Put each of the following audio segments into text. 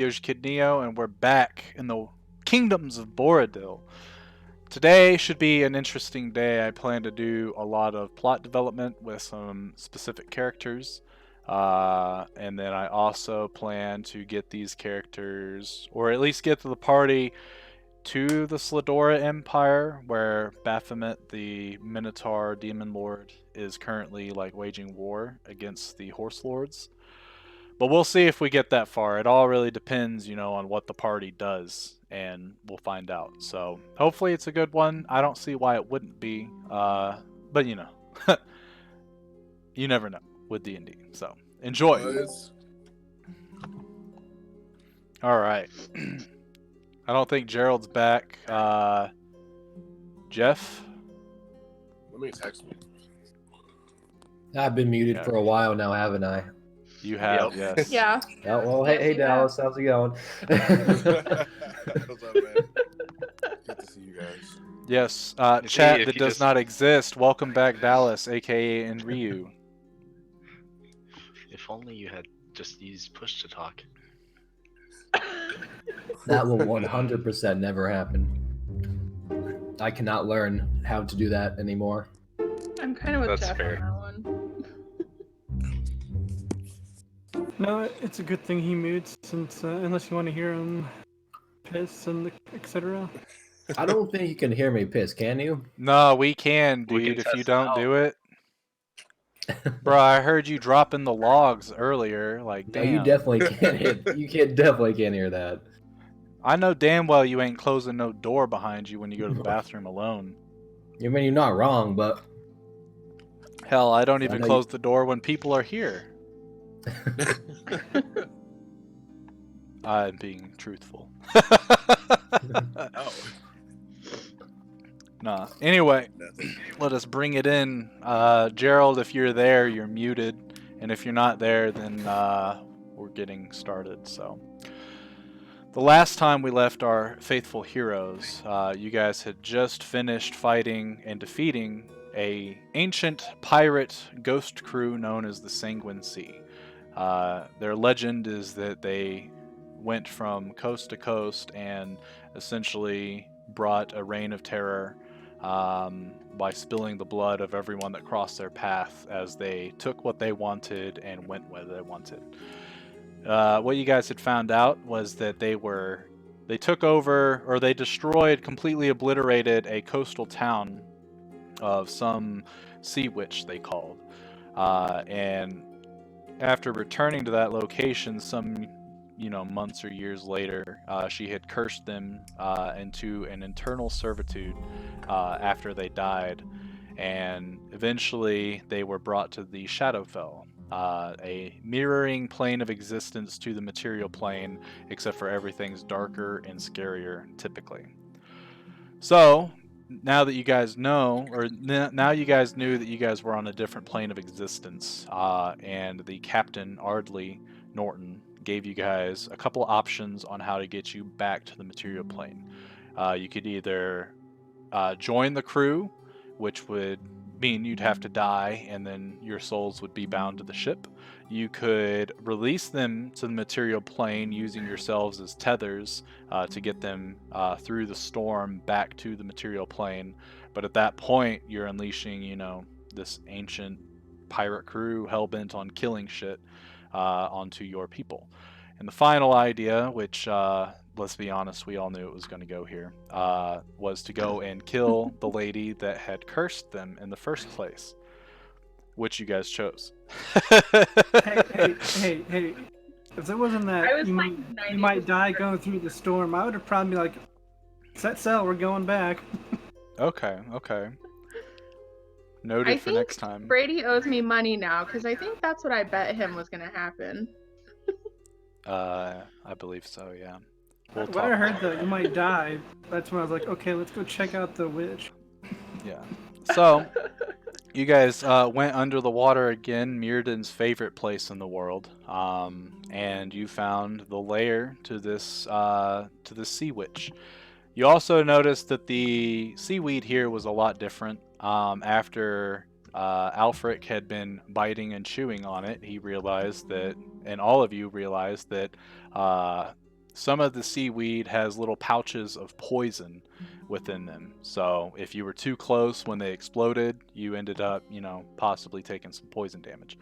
Yoshikidneo, and we're back in the kingdoms of Boridil. Today should be an interesting day. I plan to do a lot of plot development with some specific characters. And then I also plan to get these characters, or at least get to the party, to the Sladora Empire, where Baphomet, the Minotaur Demon Lord, is currently waging war against the Horse Lords. But we'll see if we get that far. It all really depends, on what the party does, and we'll find out. So hopefully it's a good one. I don't see why it wouldn't be. But you never know with D&D. So enjoy. All right. I don't think Gerald's back. Jeff? Let me text me. I've been muted for a while now, haven't I? You have, yes. Yeah. Oh, well, hey Dallas, how's it going? What's up, man? Good to see you guys. Yes, chat that does not exist. Welcome back, Dallas, aka Enryu. If only you had just used push to talk. That will 100% never happen. I cannot learn how to do that anymore. I'm kind of with That's Jeff fair. on that one. No, it's a good thing he mutes, since unless you want to hear him piss and etc. I don't think you can hear me piss, can you? No, we can, dude, We can if you test don't it out. do it. Bro, I heard you dropping the logs earlier. No, Damn. you definitely can't hear. Definitely can't hear that. I know damn well you ain't closing no door behind you when you go to the bathroom alone. I mean, you're not wrong, but Hell, I don't even know close the door when people are here. I'm being truthful. Oh. Nah. Anyway, let us bring it in. Gerald, if you're there, you're muted. And if you're not there, then we're getting started. So, the last time we left our faithful heroes, you guys had just finished fighting and defeating a ancient pirate ghost crew known as the Sanguine Sea. Their legend is that they went from coast to coast and essentially brought a reign of terror by spilling the blood of everyone that crossed their path as they took what they wanted and went where they wanted. What you guys had found out was that they took over, or they destroyed, completely obliterated a coastal town of some sea witch, they called. And after returning to that location some months or years later, she had cursed them into an eternal servitude after they died, and eventually they were brought to the Shadowfell, a mirroring plane of existence to the material plane, except for everything's darker and scarier typically. So now that you guys know, or now you guys knew that you guys were on a different plane of existence, and the Captain Ardley Norton gave you guys a couple options on how to get you back to the material plane. You could either join the crew, which would mean you'd have to die and then your souls would be bound to the ship. You could release them to the material plane using yourselves as tethers to get them through the storm back to the material plane. But at that point, you're unleashing, this ancient pirate crew hell-bent on killing shit onto your people. And the final idea, which, let's be honest, we all knew it was going to go here, was to go and kill the lady that had cursed them in the first place, which you guys chose. Hey. If it wasn't that you might die going through the storm, I would have probably been like, set sail, we're going back. Okay. Noted for next time. Brady owes me money now, because I think that's what I bet him was going to happen. I believe so, yeah. When I heard that you might die, that's when I was like, okay, let's go check out the witch. Yeah. So, you guys went under the water again, Mirrodin's favorite place in the world, and you found the lair to this sea witch. You also noticed that the seaweed here was a lot different. After Alfric had been biting and chewing on it, he realized that, and all of you realized that some of the seaweed has little pouches of poison within them. So if you were too close when they exploded, you ended up, possibly taking some poison damage.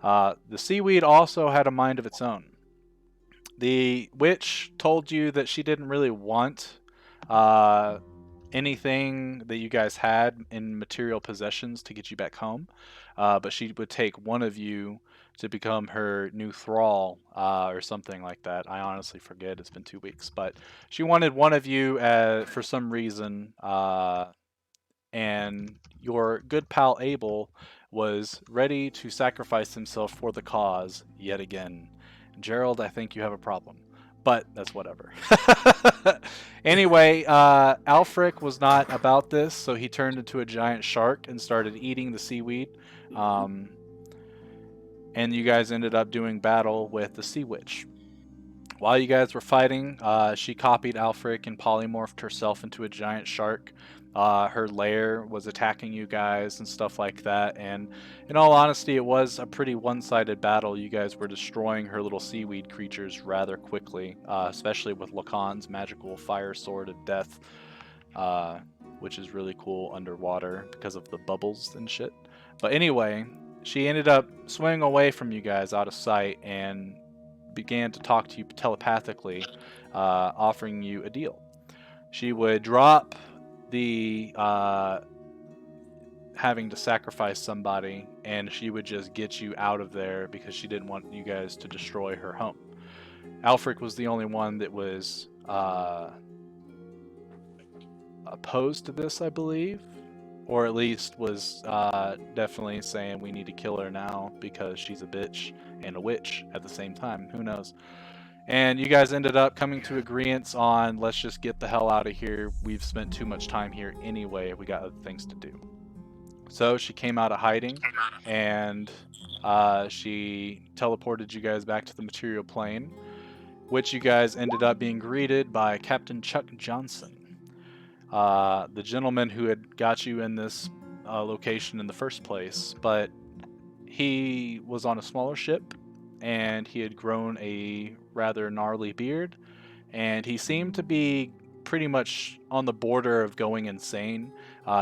The seaweed also had a mind of its own. The witch told you that she didn't really want anything that you guys had in material possessions to get you back home, but she would take one of you to become her new thrall, or something like that. I honestly forget. It's been 2 weeks, but she wanted one of you for some reason, and your good pal Abel was ready to sacrifice himself for the cause yet again. Gerald, I think you have a problem, but that's whatever. Anyway, Alfric was not about this, so he turned into a giant shark and started eating the seaweed. And you guys ended up doing battle with the Sea Witch. While you guys were fighting, she copied Alfric and polymorphed herself into a giant shark. Her lair was attacking you guys and stuff like that, and in all honesty, it was a pretty one-sided battle. You guys were destroying her little seaweed creatures rather quickly, especially with Lacan's magical fire sword of death, which is really cool underwater because of the bubbles and shit. But anyway, she ended up swimming away from you guys out of sight and began to talk to you telepathically, offering you a deal. She would drop the having to sacrifice somebody, and she would just get you out of there because she didn't want you guys to destroy her home. Alfric was the only one that was opposed to this, I believe, or at least was definitely saying we need to kill her now because she's a bitch and a witch at the same time. Who knows? And you guys ended up coming to agreements on, let's just get the hell out of here. We've spent too much time here anyway. We got other things to do. So she came out of hiding, and she teleported you guys back to the material plane, which you guys ended up being greeted by Captain Chuck Johnson, the gentleman who had got you in this location in the first place. But he was on a smaller ship, and he had grown a rather gnarly beard, and he seemed to be pretty much on the border of going insane.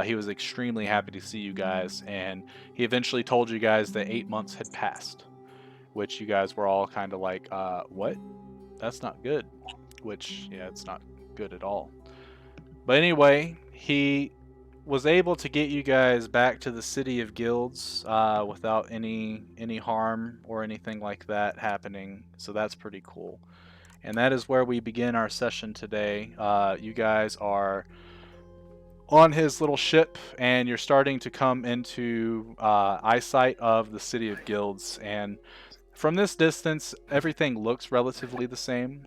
He was extremely happy to see you guys, and he eventually told you guys that 8 months had passed, which you guys were all kind of like, what? That's not good. Which, yeah, it's not good at all. But anyway, he was able to get you guys back to the City of Guilds without any harm or anything like that happening, so that's pretty cool. And that is where we begin our session today. You guys are on his little ship, and you're starting to come into eyesight of the City of Guilds. And from this distance, everything looks relatively the same.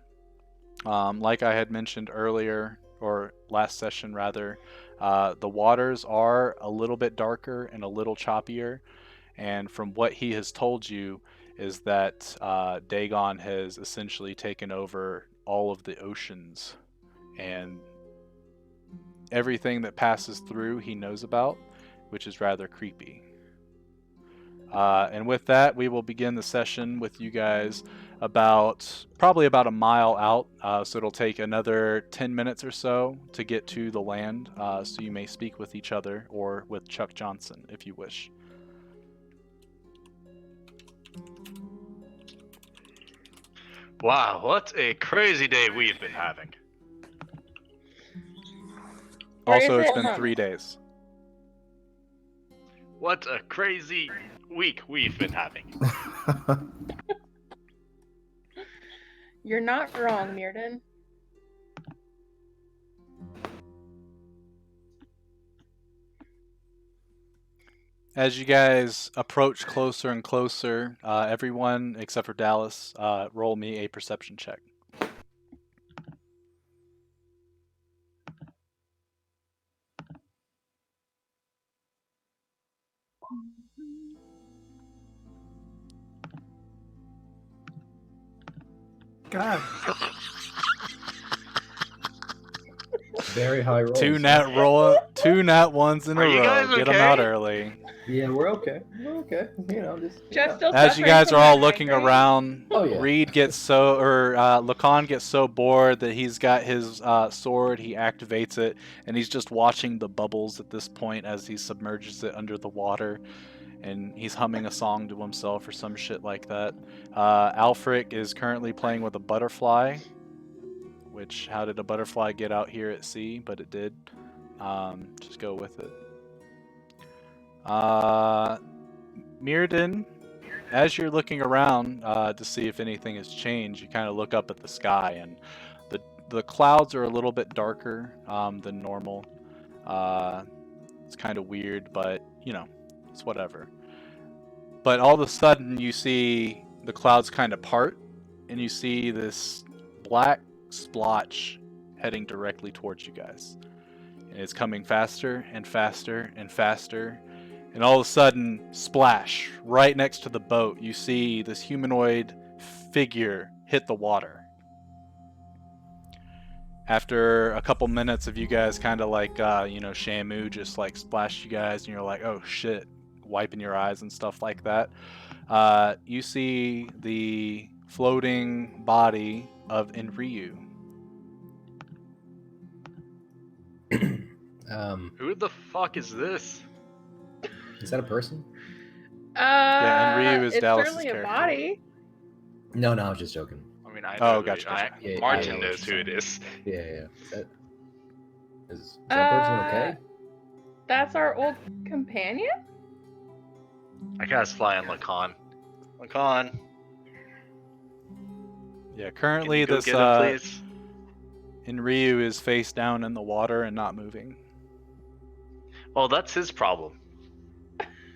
Like I had mentioned earlier, or last session rather, the waters are a little bit darker and a little choppier. And from what he has told you is that Dagon has essentially taken over all of the oceans, and everything that passes through he knows about, which is rather creepy. And with that, we will begin the session with you guys probably about a mile out, so it'll take another 10 minutes or so to get to the land, so you may speak with each other or with Chuck Johnson if you wish. Wow, what a crazy day we've been having. Also, it's been 3 days. What a crazy week we've been having. You're not wrong, Mirden. As you guys approach closer and closer, everyone except for Dallas, roll me a perception check. God. Very high rolls. Two nat ones in a Are you row. guys Get them okay? out early. Yeah, we're okay. We're okay. You know, Just still As you suffering guys from are all that looking migraine? around, Oh, yeah. Reed gets Lacan gets so bored that he's got his sword, he activates it, and he's just watching the bubbles at this point as he submerges it under the water, and he's humming a song to himself or some shit like that. Alfric is currently playing with a butterfly, which, how did a butterfly get out here at sea? But it did. Just go with it. Mirrodin, as you're looking around to see if anything has changed, you kind of look up at the sky, and the clouds are a little bit darker than normal. It's kind of weird, but you know, it's whatever. But all of a sudden, you see the clouds kind of part, and you see this black splotch heading directly towards you guys. And it's coming faster and faster and faster. And all of a sudden, splash, right next to the boat, you see this humanoid figure hit the water. After a couple minutes of you guys kind of like, Shamu just like splashed you guys, and you're like, oh shit, wiping your eyes and stuff like that, you see the floating body of Enryu. Who the fuck is this? Is that a person? Yeah, Enryu is it's Dallas's certainly a character. body. No, I was just joking. I mean, I Oh, know. gotcha. Yeah, Martin yeah, knows who it is. Yeah. Is that person okay? That's our old companion? I cast Fly on Lacan. Lacan, Yeah, can currently you go this get him, please? Enryu is face down in the water and not moving. Well, that's his problem.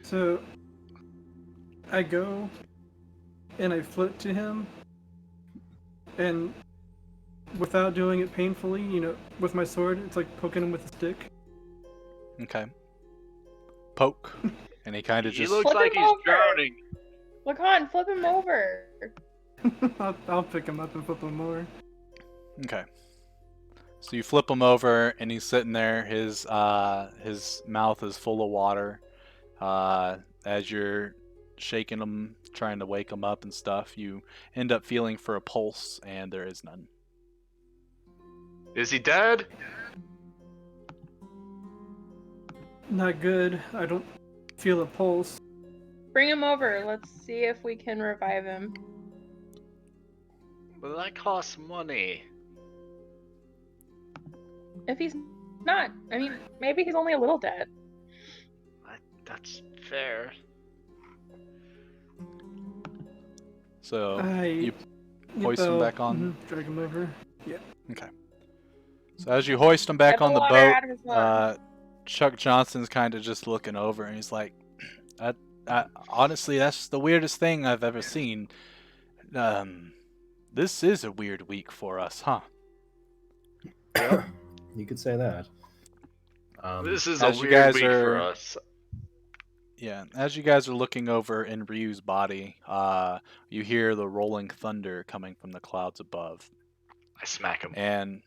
So I go and I float to him, and without doing it painfully, with my sword, it's like poking him with a stick. Okay. Poke. And he kind of He just... looks Flip like him he's over. drowning. Lacan, flip him over. I'll pick him up and flip him over. Okay. So you flip him over, and he's sitting there. His mouth is full of water. As you're shaking him, trying to wake him up and stuff, you end up feeling for a pulse, and there is none. Is he dead? Not good. I don't feel a pulse. Bring him over. Let's see if we can revive him. Well, that costs money. If he's not, maybe he's only a little dead. That's fair. So I you hoist him back on? Drag him over. Yeah. Okay. So as you hoist him back Get the on the water boat, out of his lungs. Chuck Johnson's kind of just looking over, and he's like, honestly, that's the weirdest thing I've ever seen. This is a weird week for us, huh? You could say that. This is a as you weird guys week are- for us. Yeah, as you guys are looking over in Ryu's body, you hear the rolling thunder coming from the clouds above. I smack him. And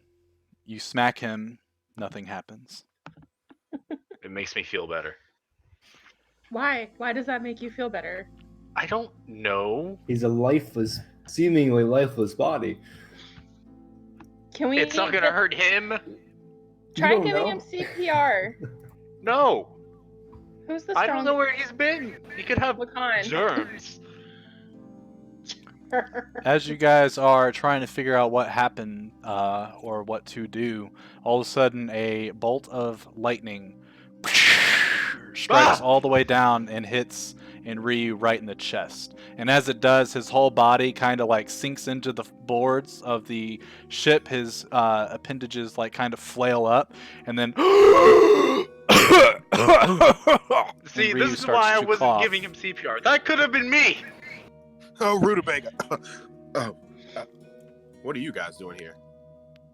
you smack him, nothing happens. It makes me feel better. Why? Why does that make you feel better? I don't know. He's a seemingly lifeless body. Can we? It's not gonna hurt him. Try You don't giving know. him CPR. No. Who's the I strongest? don't know where he's been. He could have Lacan. germs. As you guys are trying to figure out what happened or what to do, all of a sudden a bolt of lightning strikes all the way down and hits Ryu right in the chest. And as it does, his whole body kind of like sinks into the boards of the ship. His appendages like kind of flail up, and then See, and Ryu this is starts why I to wasn't cough. giving him CPR. That could have been me. Oh, rutabaga. What are you guys doing here?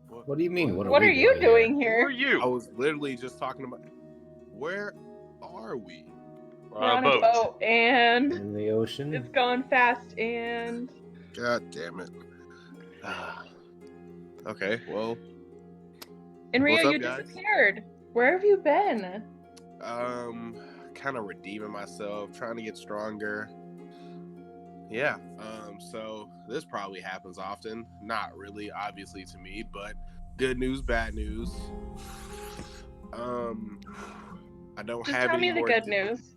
What do you mean? What are you doing Who here? are you? I was literally just talking about. Where are we? We're We're on a boat, and In the ocean? it's going fast, and God damn it. Okay, well, Rio, What's up, you guys? disappeared. Where have you been? kind of redeeming myself, trying to get stronger. Yeah. So this probably happens often. Not really, obviously, to me, but good news, bad news. I don't Just have tell any me the more. good news.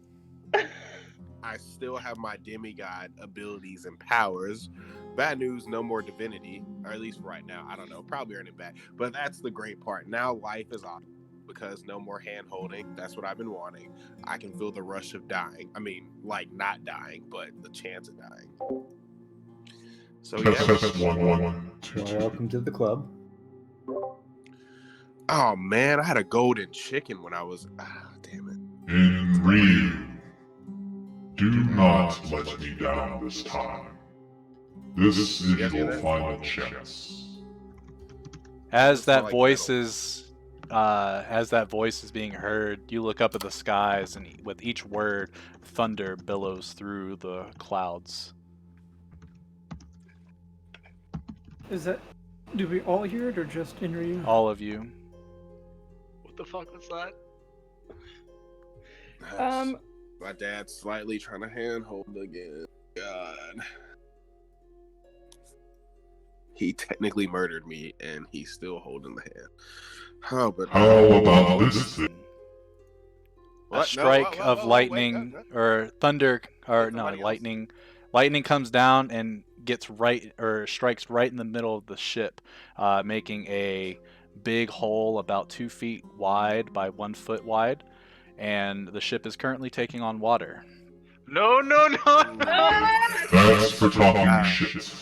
I still have my demigod abilities and powers. Bad news, no more divinity, or at least right now. I don't know, probably earning back. But that's the great part. Now life is awesome because no more hand holding. That's what I've been wanting. I can feel the rush of dying. I mean, like not dying, but the chance of dying. So yeah. Test 1, 2, 2. Welcome to the club. Oh man, I had a golden chicken when I was. Damn it. In Ryu, do not let me down this time. This is your final chance. As that like voice metal. is being heard, you look up at the skies, and with each word, thunder billows through the clouds. Is that? Do we all hear it or just Inryu? All of you. What the fuck was that? My dad's slightly trying to handhold again. God. He technically murdered me, and he's still holding the hand. Oh, but How about this thing? A strike of lightning or thunder, or Wait, no, somebody else. lightning comes down and gets right, or strikes right in the middle of the ship, making a big hole about 2 feet wide by 1 foot wide, and the ship is currently taking on water. No, no, no, no! Thanks for talking shit.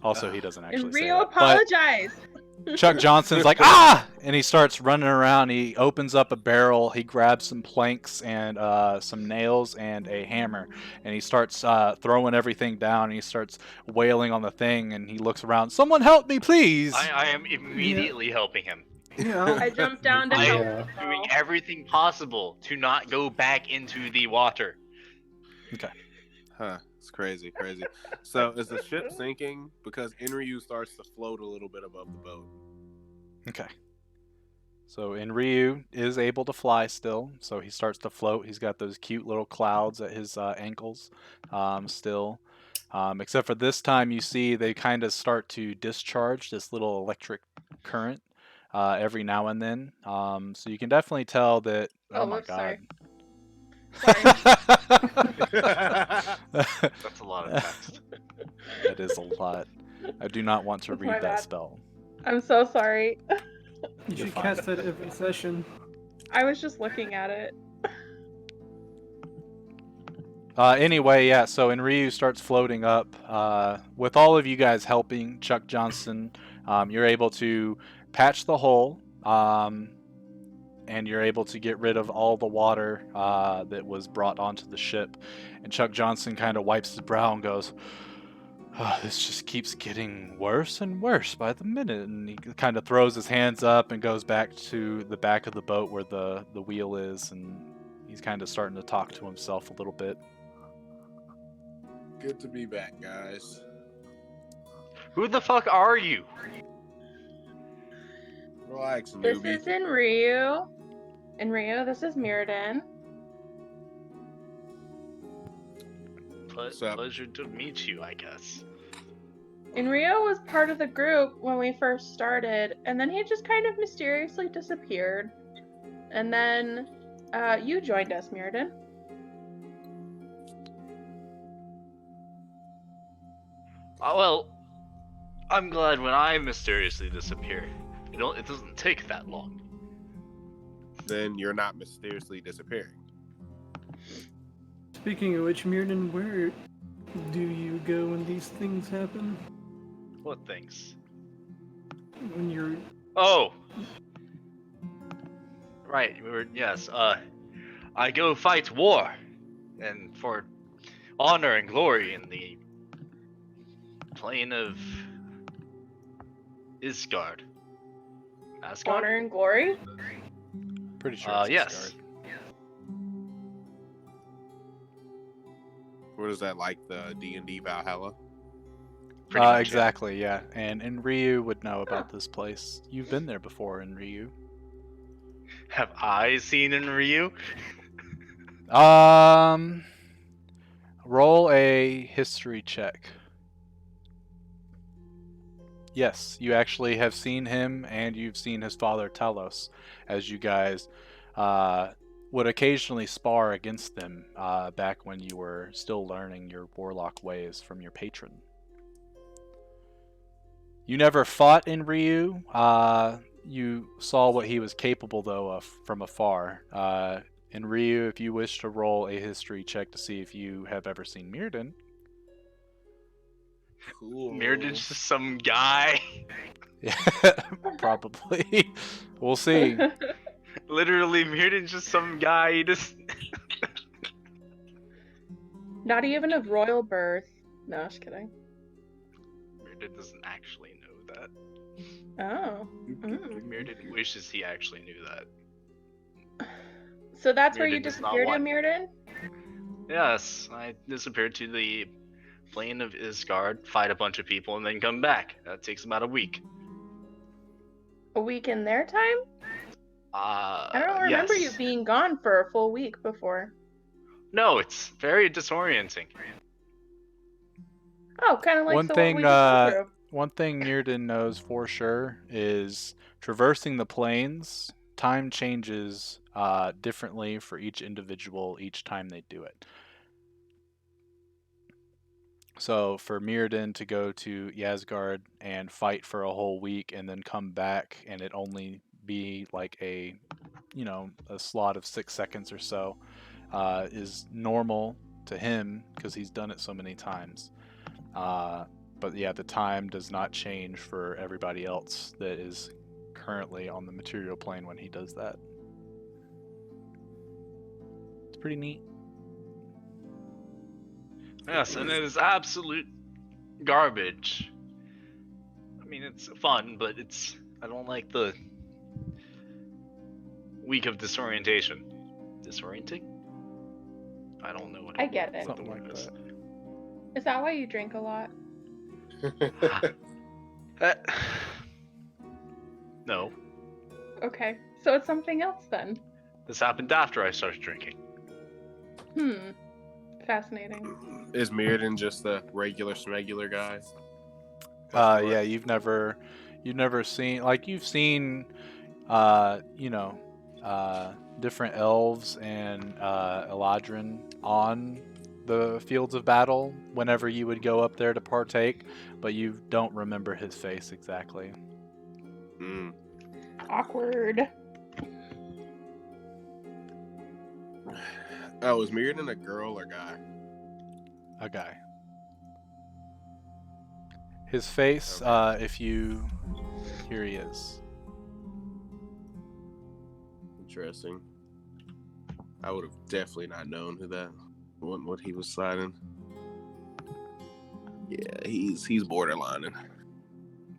Also, he doesn't actually And say Rio that, but apologize. Chuck Johnson's like, ah! And he starts running around. He opens up a barrel. He grabs some planks and some nails and a hammer. And he starts throwing everything down. And he starts wailing on the thing. And he looks around. Someone help me, please! I am immediately helping him. Yeah. I jumped down to I help. am doing everything possible to not go back into the water. Huh. It's crazy. So is the ship sinking? Because Inryu starts to float a little bit above the boat. Okay. So Inryu is able to fly still. So he starts to float. He's got those cute little clouds at his ankles still. Except for this time, you see they kind of start to discharge this little electric current every now and then. So you can definitely tell that. Oh my whoops, god. Sorry. That's a lot of text. That is a lot. I do not want to That's read my that bad. spell. I'm so sorry. You You're should fine. cast that every session. I was just looking at it. Anyway, yeah, so Inryu starts floating up. With all of you guys helping Chuck Johnson, you're able to patch the hole, and you're able to get rid of all the water that was brought onto the ship. And Chuck Johnson kind of wipes his brow and goes, oh, this just keeps getting worse and worse by the minute. And he kind of throws his hands up and goes back to the back of the boat where the wheel is, and he's kind of starting to talk to himself a little bit. Good to be back, guys. Who the fuck are you? Relax, This newbie. is Inryu. Inryu, this is Mirrodin. What's up? Pleasure to meet you, I guess. Inryu was part of the group when we first started, and then he just kind of mysteriously disappeared. And then you joined us, Mirrodin. Well, I'm glad when I mysteriously disappear. It doesn't take that long. Then you're not mysteriously disappearing. Speaking of which, Mirrodin, where do you go when these things happen? What things? When you're Oh! Right, yes, I go fight war, and for honor and glory in the plane of Isgard. Asgard? Honor and glory? Pretty sure it's Yes. Asgard. What is that, like the D&D Valhalla? Pretty much, yeah. Exactly, yeah. And Ryu would know about this place. You've been there before, Ryu. Have I seen in Ryu? Roll a history check. Yes, you actually have seen him, and you've seen his father Telos, as you guys would occasionally spar against them back when you were still learning your warlock ways from your patron. You never fought in Ryu. You saw what he was capable, though, of from afar. In Ryu, if you wish to roll a history check to see if you have ever seen Mirrodin. Cool. Mirrodin's just some guy. Yeah, probably. We'll see. Literally, Mirrodin's just some guy. He just. Not even of royal birth. No, just kidding. Mirrodin doesn't actually know that. Oh. Mm. Mirrodin wishes he actually knew that. So that's where you Mirrodin does not disappeared in want- Mirrodin? Yes, I disappeared to the plane of Isgard, fight a bunch of people, and then come back. That takes about a week. A week in their time? I don't remember you Yes. being gone for a full week before. No, it's very disorienting. Oh, kind of like One what thing, we just went through. One thing Mirrodin knows for sure is traversing the plains, time changes differently for each individual each time they do it. So for Mirrodin to go to Yasgard and fight for a whole week and then come back and it only be like a slot of 6 seconds or so is normal to him because he's done it so many times. But yeah, the time does not change for everybody else that is currently on the material plane when he does that. It's pretty neat. Yes, and it is absolute garbage. I mean, it's fun, but I don't like the week of disorientation. Disorienting? I don't know what I get it. Something like that. Is that why you drink a lot? No, Okay, so it's something else then. this happened after I started drinking. Fascinating. Is Mirrodin just a regular smegular guy? Yeah, you've never seen, like, you've seen different elves and Eladrin on the fields of battle whenever you would go up there to partake, but you don't remember his face exactly. Mm. Awkward. Oh, is Mirrodin a girl or guy? A guy. His face, if you... Here he is. Interesting. I would have definitely not known what he was sliding. Yeah, he's borderlining.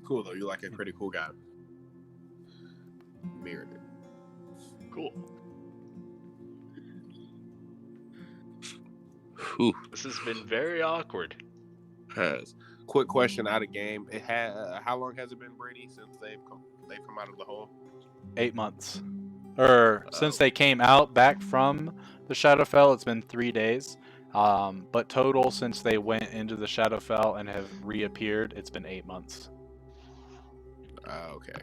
Cool though. You're like a pretty cool guy. Mirrodin. Cool. Whew. This has been very awkward. Has. Quick question out of game. How long has it been, Brady, since they've come out of the hole? 8 months. Since they came out back from the Shadowfell, it's been 3 days. But total, since they went into the Shadowfell and have reappeared, it's been 8 months. Okay.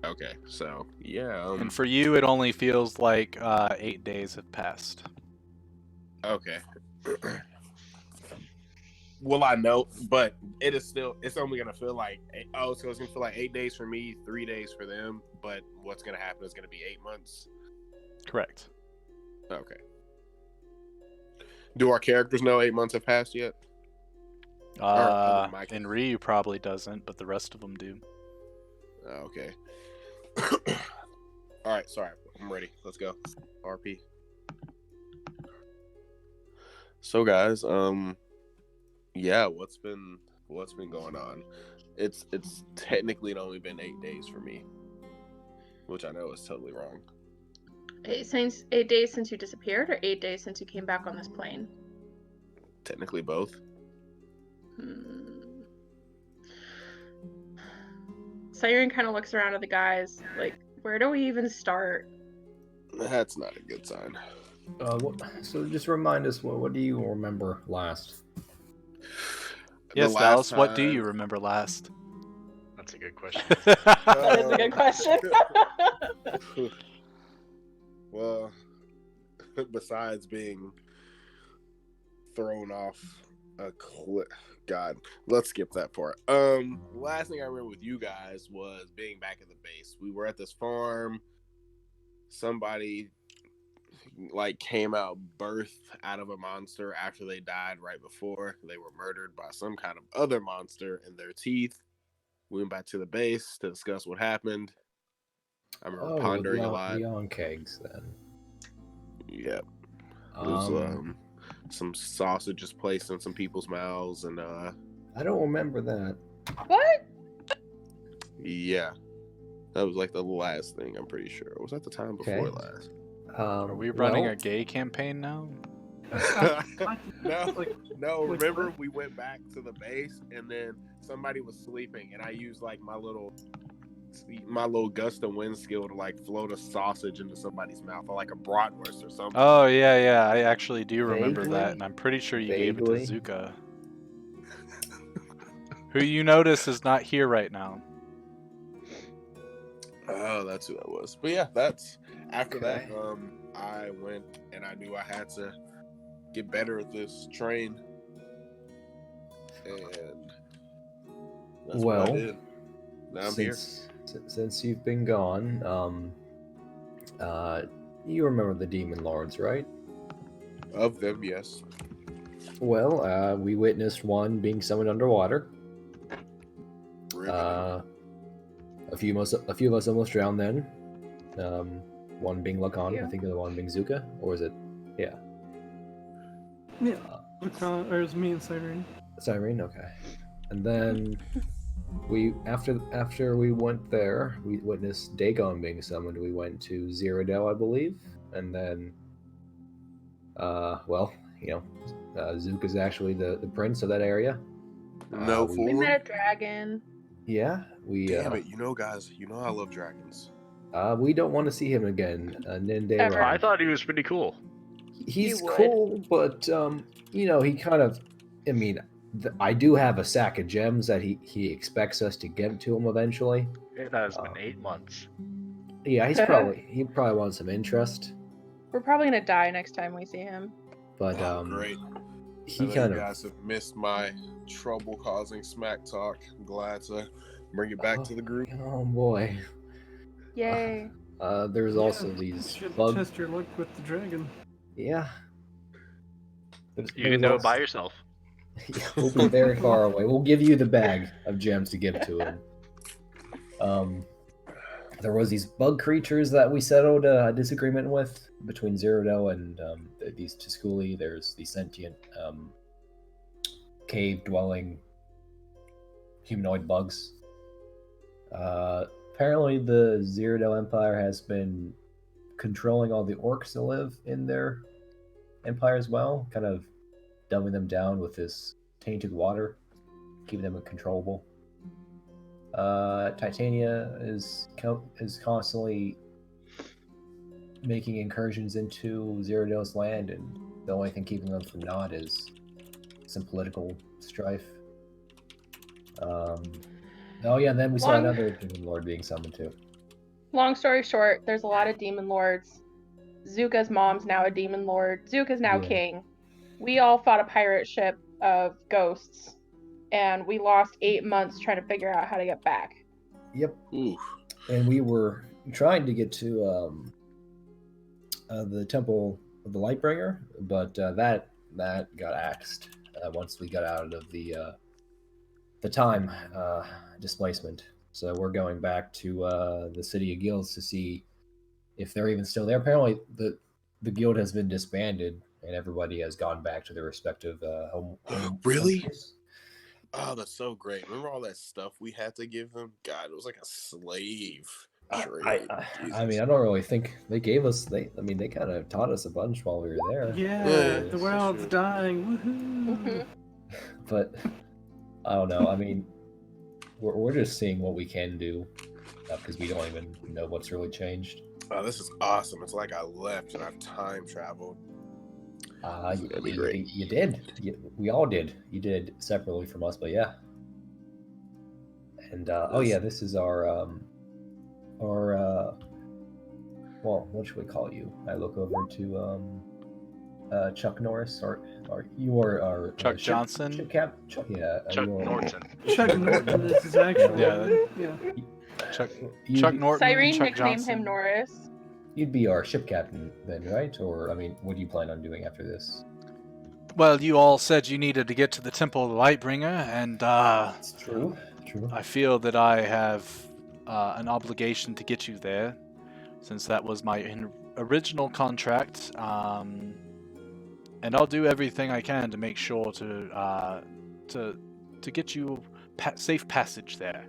Okay. So yeah. And for you, it only feels like 8 days have passed. Okay. Well, I know, but it's only gonna feel like so it's gonna feel like 8 days for me, 3 days for them. But what's gonna happen is gonna be 8 months. Correct. Okay. Do our characters know 8 months have passed yet? And Ryu probably doesn't, but the rest of them do. Okay. All right. Sorry, I'm ready. Let's go. RP. So, guys, yeah, what's been going on? It's technically only been 8 days for me, which I know is totally wrong. 8 days since you disappeared, or 8 days since you came back on this plane? Technically both. Siren kind of looks around at the guys, like, Where do we even start? That's not a good sign. So just remind us, what do you remember last? Yes, The Dallas, last what do you time- remember last? That's a good question. That is a good question. Well, besides being thrown off a cliff, God, let's skip that part. Last thing I remember with you guys was being back at the base. We were at this farm. Somebody came birthed out of a monster after they died right before they were murdered by some kind of other monster in their teeth. We went back to the base to discuss what happened. I remember pondering a lot. The on kegs then. Yeah. It was some sausages placed in some people's mouths, and I don't remember that. What? yeah, that was the last thing. I'm pretty sure. Was that the time before Okay. last? Are we running a gay campaign now? No. Remember, we went back to the base, and then somebody was sleeping, and I used my little gust of wind skill to float a sausage into somebody's mouth, or a bratwurst or something. Oh yeah, I actually do remember Vaguely? that, and I'm pretty sure you Vaguely? gave it to Zuka, who you notice is not here right now. Oh, that's who that was. But yeah, that's after Okay. that. I went and I knew I had to get better at this train, and that's what I did. Now I'm here. Since you've been gone, you remember the demon lords, right? Of them, yes. Well, we witnessed one being summoned underwater. Riveting. A few of us almost drowned then. One being Lacan, Yeah. I think the other one being Zuka, or is it? Yeah. Yeah. Or it was me and Cyrene. Cyrene, okay. And then after we went there, we witnessed Dagon being summoned. We went to Zerodel, I believe, and then, Zuka's actually the prince of that area. No we We fool. met a dragon. Yeah, Damn it! Guys. I love dragons. We don't want to see him again. Ninde Ever. I thought he was pretty cool. He's He would. cool, but he kind of. I mean, I do have a sack of gems that he expects us to give to him eventually. It has been 8 months. Yeah, he probably wants some interest, We're probably gonna die next time we see him. but Great. he I know kind you of. guys have missed my trouble-causing smack talk. I'm glad to bring it back to the group. Oh boy. Yay. There's also You these should bug. test your luck with the dragon. Yeah. You can do it by yourself. We'll be very far away. We'll give you the bag of gems to give to him. There was these bug creatures that we settled a disagreement with between Zerodel and these Tusculi. There's the sentient cave-dwelling humanoid bugs. Apparently, the Zerodel Empire has been controlling all the orcs that live in their empire as well, kind of dumbing them down with this tainted water, keeping them uncontrollable. Titania is constantly making incursions into Zerodel's land, and the only thing keeping them from not is some political strife. And then we saw another demon lord being summoned too. Long story short, there's a lot of demon lords. Zuka's mom's now a demon lord. Zuka's now king. We all fought a pirate ship of ghosts, and we lost 8 months trying to figure out how to get back. Yep. Oof. And we were trying to get to the Temple of the Lightbringer, but that got axed once we got out of the time displacement. So we're going back to the City of Guilds to see if they're even still there. Apparently, the guild has been disbanded, and everybody has gone back to their respective home. Really? countries. Oh, that's so great. Remember all that stuff we had to give them? God, it was like a slave trade. I mean, I don't really think they gave us. They kind of taught us a bunch while we were there. Yeah, the world's dying. Woohoo! But I don't know. I mean, we're just seeing what we can do. because we don't even know what's really changed. Oh, this is awesome. It's like I left and I've time traveled. This is gonna be great. You did. We all did. You did separately from us, but yeah. And oh yeah, this is our well, what should we call you? I look over to Chuck Norris, or you are our Chuck Johnson? Ship cap. Chuck, yeah, Chuck you are- Norton. Chuck Norton is his actual Yeah. name. Yeah. Chuck you'd, Chuck Norton, Cyrene Chuck nicknamed Johnson. him Norris. You'd be our ship captain then, right? Or I mean, what do you plan on doing after this? Well, you all said you needed to get to the Temple of the Lightbringer, and It's true. True. I feel that I have an obligation to get you there, since that was my original contract. And I'll do everything I can to make sure to get you safe passage there.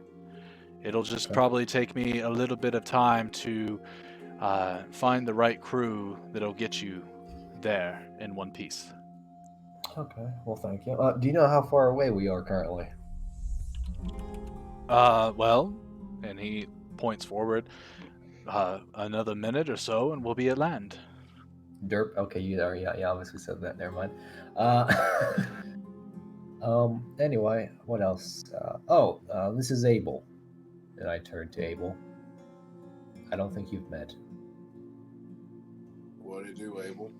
It'll just Okay. probably take me a little bit of time to find the right crew that'll get you there in one piece. Okay. Well, thank you. Do you know how far away we are currently? Well, and he points forward. Another minute or so, and we'll be at land. Derp. Okay, you already obviously said that. Never mind. Anyway, what else? This is Abel. And I turn to Abel. I don't think you've met. What do you do, Abel?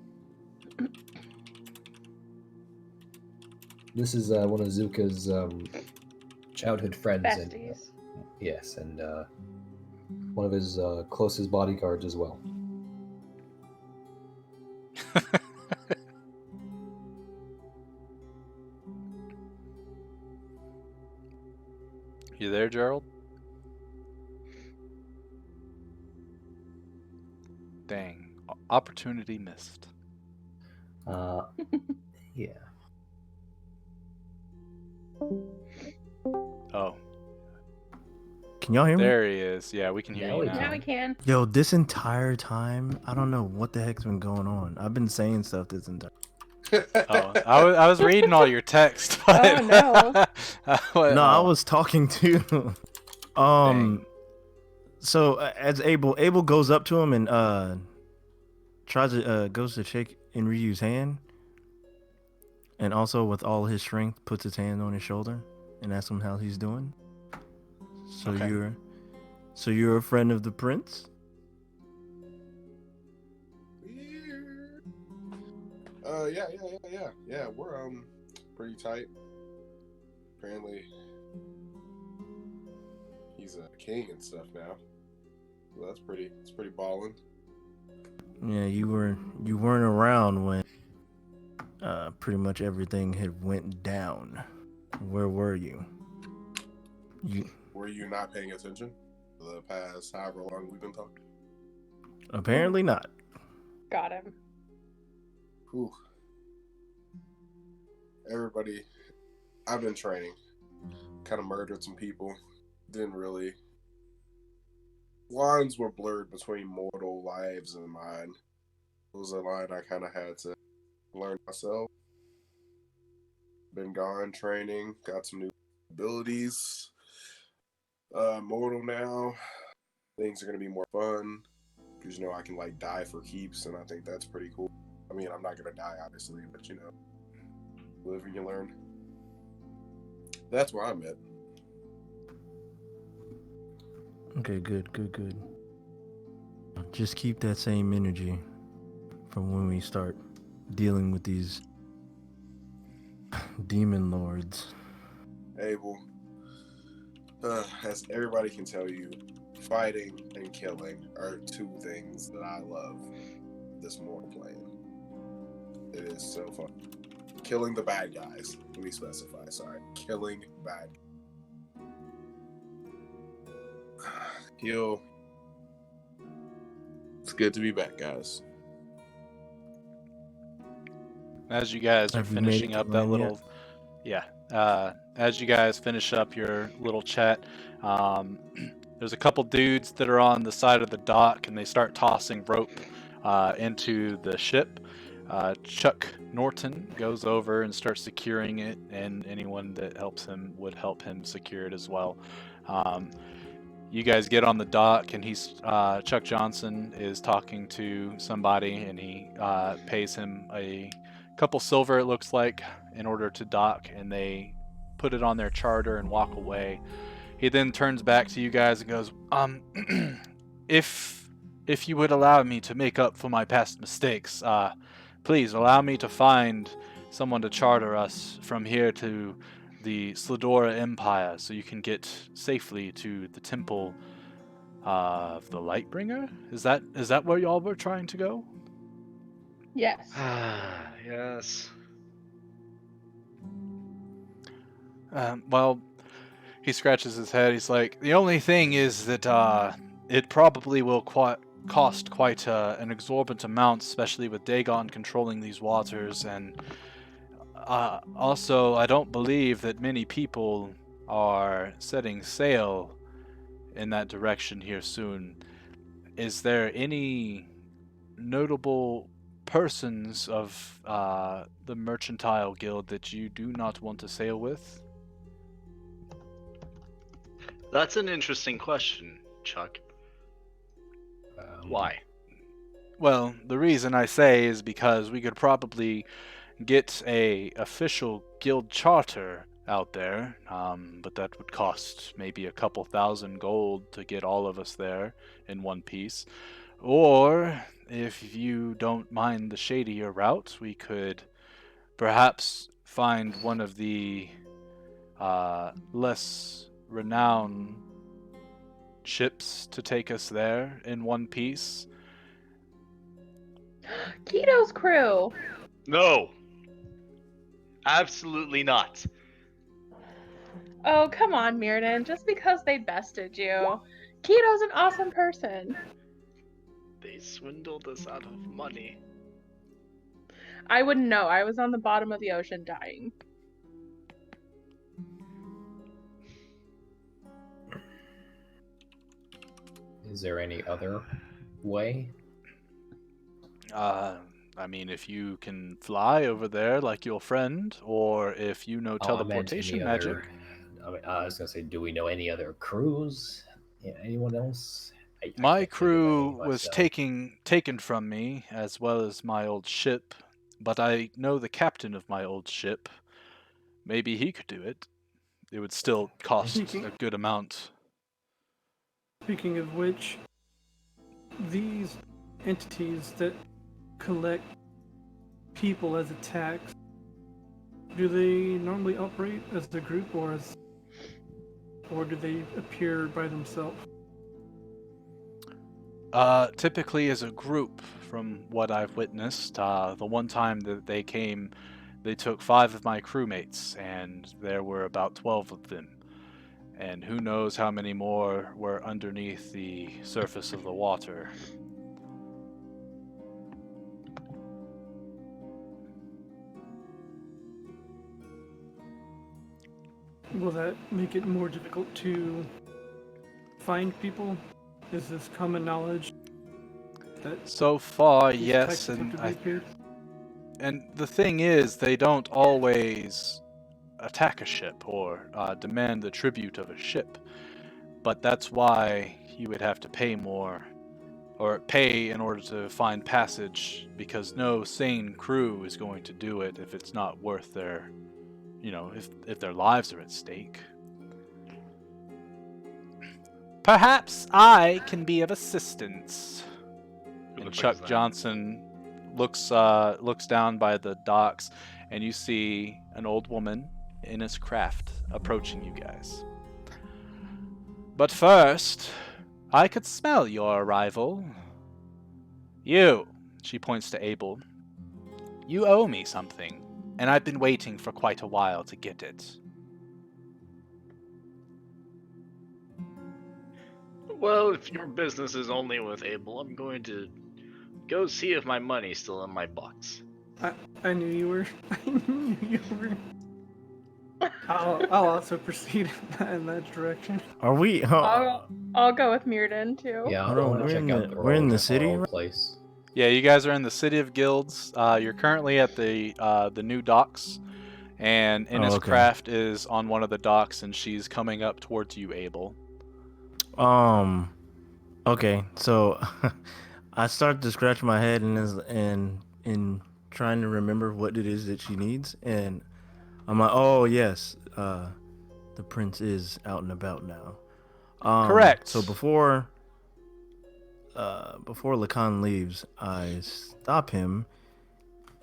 This is one of Zuka's childhood friends. Besties. Yes, and one of his closest bodyguards as well. You there, Gerald? Dang. Opportunity missed. Yeah. Oh, Can y'all hear me? there he is. Yeah, we can hear Now you we now. can. Now we can. Yo, this entire time, I don't know what the heck's been going on. I've been saying stuff this entire. Oh, I was reading all your text. But Oh, no. No, I was talking to. So as Abel goes up to him and tries to goes to shake Ryu's hand, and also with all his strength puts his hand on his shoulder and asks him how he's doing. So Okay. you're a friend of the prince? Yeah. We're pretty tight. Apparently, he's a king and stuff now. So it's pretty ballin'. Yeah, you weren't around when pretty much everything had went down. Where were you? Were you not paying attention the past however long we've been talking? Apparently not. Got him. Whew. Everybody, I've been training. Kind of murdered some people. Didn't really. Lines were blurred between mortal lives and mine. It was a line I kind of had to learn myself. Been gone training, got some new abilities. Mortal now. Things are gonna be more fun because I can die for keeps, and I think that's pretty cool. I mean, I'm not gonna die obviously, but live and you learn. That's where I'm at. Okay, good. Just keep that same energy from when we start dealing with these demon lords. Abel, as everybody can tell you, fighting and killing are two things that I love this mortal plane. It is so fun. Killing the bad guys. Let me specify, sorry. Killing bad Heal. It's good to be back, guys. As you guys are Have you made finishing it to up that land yet? little, as you guys finish up your little chat, there's a couple dudes that are on the side of the dock, and they start tossing rope into the ship. Chuck Norton goes over and starts securing it, and anyone that helps him would help him secure it as well. You guys get on the dock, and Chuck Johnson is talking to somebody, and he pays him a couple silver, it looks like, in order to dock, and they put it on their charter and walk away. He then turns back to you guys and goes, if you would allow me to make up for my past mistakes, please allow me to find someone to charter us from here to the Sladora Empire so you can get safely to the temple of the Lightbringer? Is that where y'all were trying to go? Yes. Yes. Well, he scratches his head. He's like, the only thing is that it probably will cost quite an exorbitant amount, especially with Dagon controlling these waters, and also I don't believe that many people are setting sail in that direction here soon. Is there any notable persons of the Mercantile Guild that you do not want to sail with? That's an interesting question, Chuck. Why? Well, the reason I say is because we could probably get a official guild charter out there, but that would cost maybe a couple thousand gold to get all of us there in one piece. Or, if you don't mind the shadier route, we could perhaps find one of the less renowned ships to take us there in one piece. Keto's crew. No. Absolutely not. Oh, come on, Mirrodin. Just because they bested you. Keto's an awesome person. They swindled us out of money. I wouldn't know. I was on the bottom of the ocean dying. Is there any other way? I mean, if you can fly over there like your friend, or if you know Oh, I meant teleportation any magic. I was gonna say, do we know any other crews? Yeah, anyone else? I My can't think of crew any was myself. taken from me, as well as my old ship, but I know the captain of my old ship. Maybe he could do it. It would still cost a good amount. Speaking of which, these entities that collect people as a tax, do they normally operate as a group or do they appear by themselves? Typically as a group, from what I've witnessed. The one time that they came, they took 5 of my crewmates, and there were about 12 of them. And who knows how many more were underneath the surface of the water. Will that make it more difficult to find people? Is this common knowledge that So far, these yes, taxes have to be paid? and the thing is, they don't always attack a ship or demand the tribute of a ship. But that's why you would have to pay more, or pay in order to find passage, because no sane crew is going to do it if it's not worth their, if their lives are at stake. Perhaps I can be of assistance. And Chuck Johnson looks down by the docks, and you see an old woman in his craft approaching you guys. But first, I could smell your arrival. You, she points to Abel, you owe me something, and I've been waiting for quite a while to get it. Well, if your business is only with Abel, I'm going to go see if my money's still in my box. I knew you were. I knew you were. I'll also proceed in that direction. Are we? I'll go with Mirrodin too. Yeah, Hold I on, want to check out the we're in the our city, old right? place. Yeah, you guys are in the City of Guilds. You're currently at the new docks, and Innis okay. Craft is on one of the docks, and she's coming up towards you, Abel. Okay, so I start to scratch my head and trying to remember what it is that she needs, and I'm like, oh yes, the prince is out and about now. Correct. So before Lacan leaves, I stop him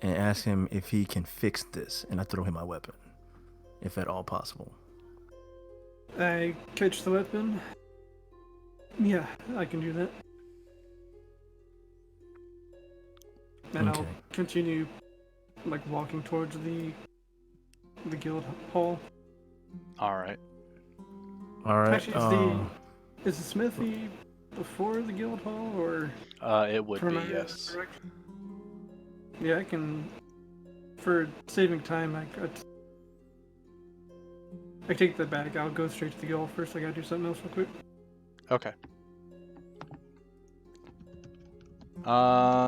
and ask him if he can fix this, and I throw him my weapon, if at all possible. I catch the weapon. Yeah, I can do that. And Okay. I'll continue, like, walking towards the guild hall. All right. All right. Actually, is the smithy before the guild hall, or It would from be, our yes. direction? Yeah, I can. For saving time, I take that back. I'll go straight to the guild first. I gotta do something else real quick. Okay.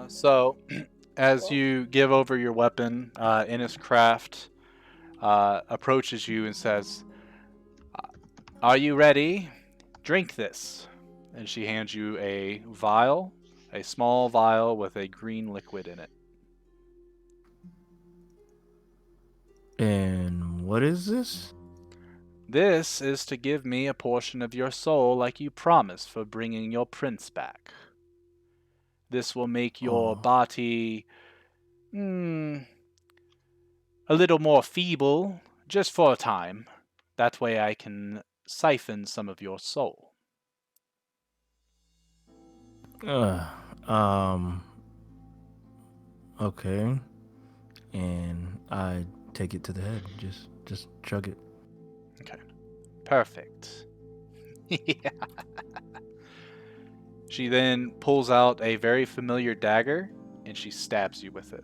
So, as you give over your weapon, Inniscraft approaches you and says, "Are you ready? Drink this." And she hands you a vial, a small vial with a green liquid in it. And what is this? This is to give me a portion of your soul like you promised for bringing your prince back. This will make your body a little more feeble, just for a time. That way I can siphon some of your soul. Uh, um. Okay. And I take it to the head. Just chug it. Okay. Perfect. Yeah. She then pulls out a very familiar dagger and she stabs you with it.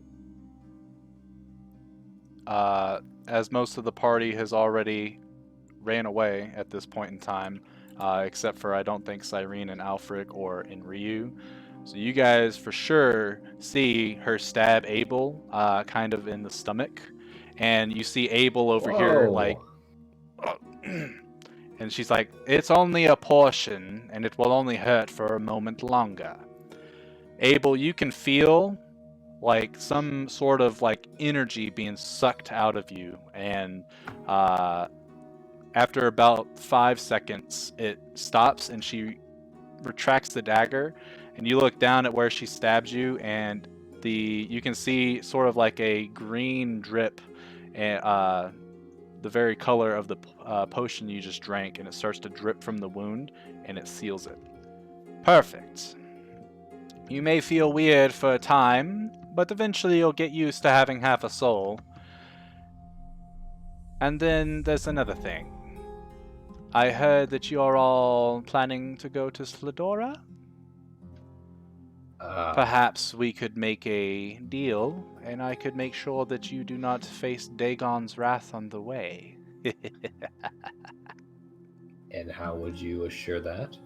As most of the party has already ran away at this point in time, except for I don't think Cyrene and Alfric or Ryu. So you guys for sure see her stab Abel kind of in the stomach. And you see Abel over here like... And she's like, "It's only a portion, and it will only hurt for a moment longer." Abel, you can feel like some sort of like energy being sucked out of you, and after about 5 seconds, it stops, and she retracts the dagger, and you look down at where she stabs you, and you can see sort of like a green drip, and the very color of the potion you just drank, and it starts to drip from the wound, and it seals it. Perfect. You may feel weird for a time, but eventually you'll get used to having half a soul. And then there's another thing. I heard that you are all planning to go to Sledora? Perhaps we could make a deal, and I could make sure that you do not face Dagon's wrath on the way. And how would you assure that?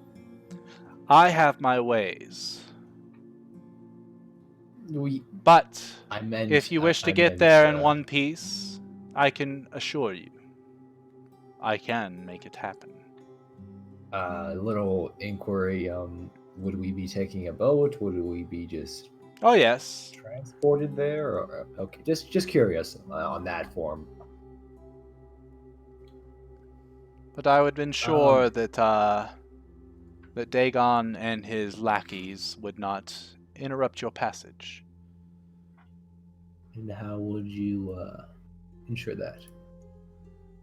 I have my ways. But if you wish to get there in one piece, I can assure you, I can make it happen. A little inquiry. Would we be taking a boat? Would we be just... Oh yes. Transported there? Or, okay, just curious on that form. But I would ensure that Dagon and his lackeys would not interrupt your passage. And how would you ensure that?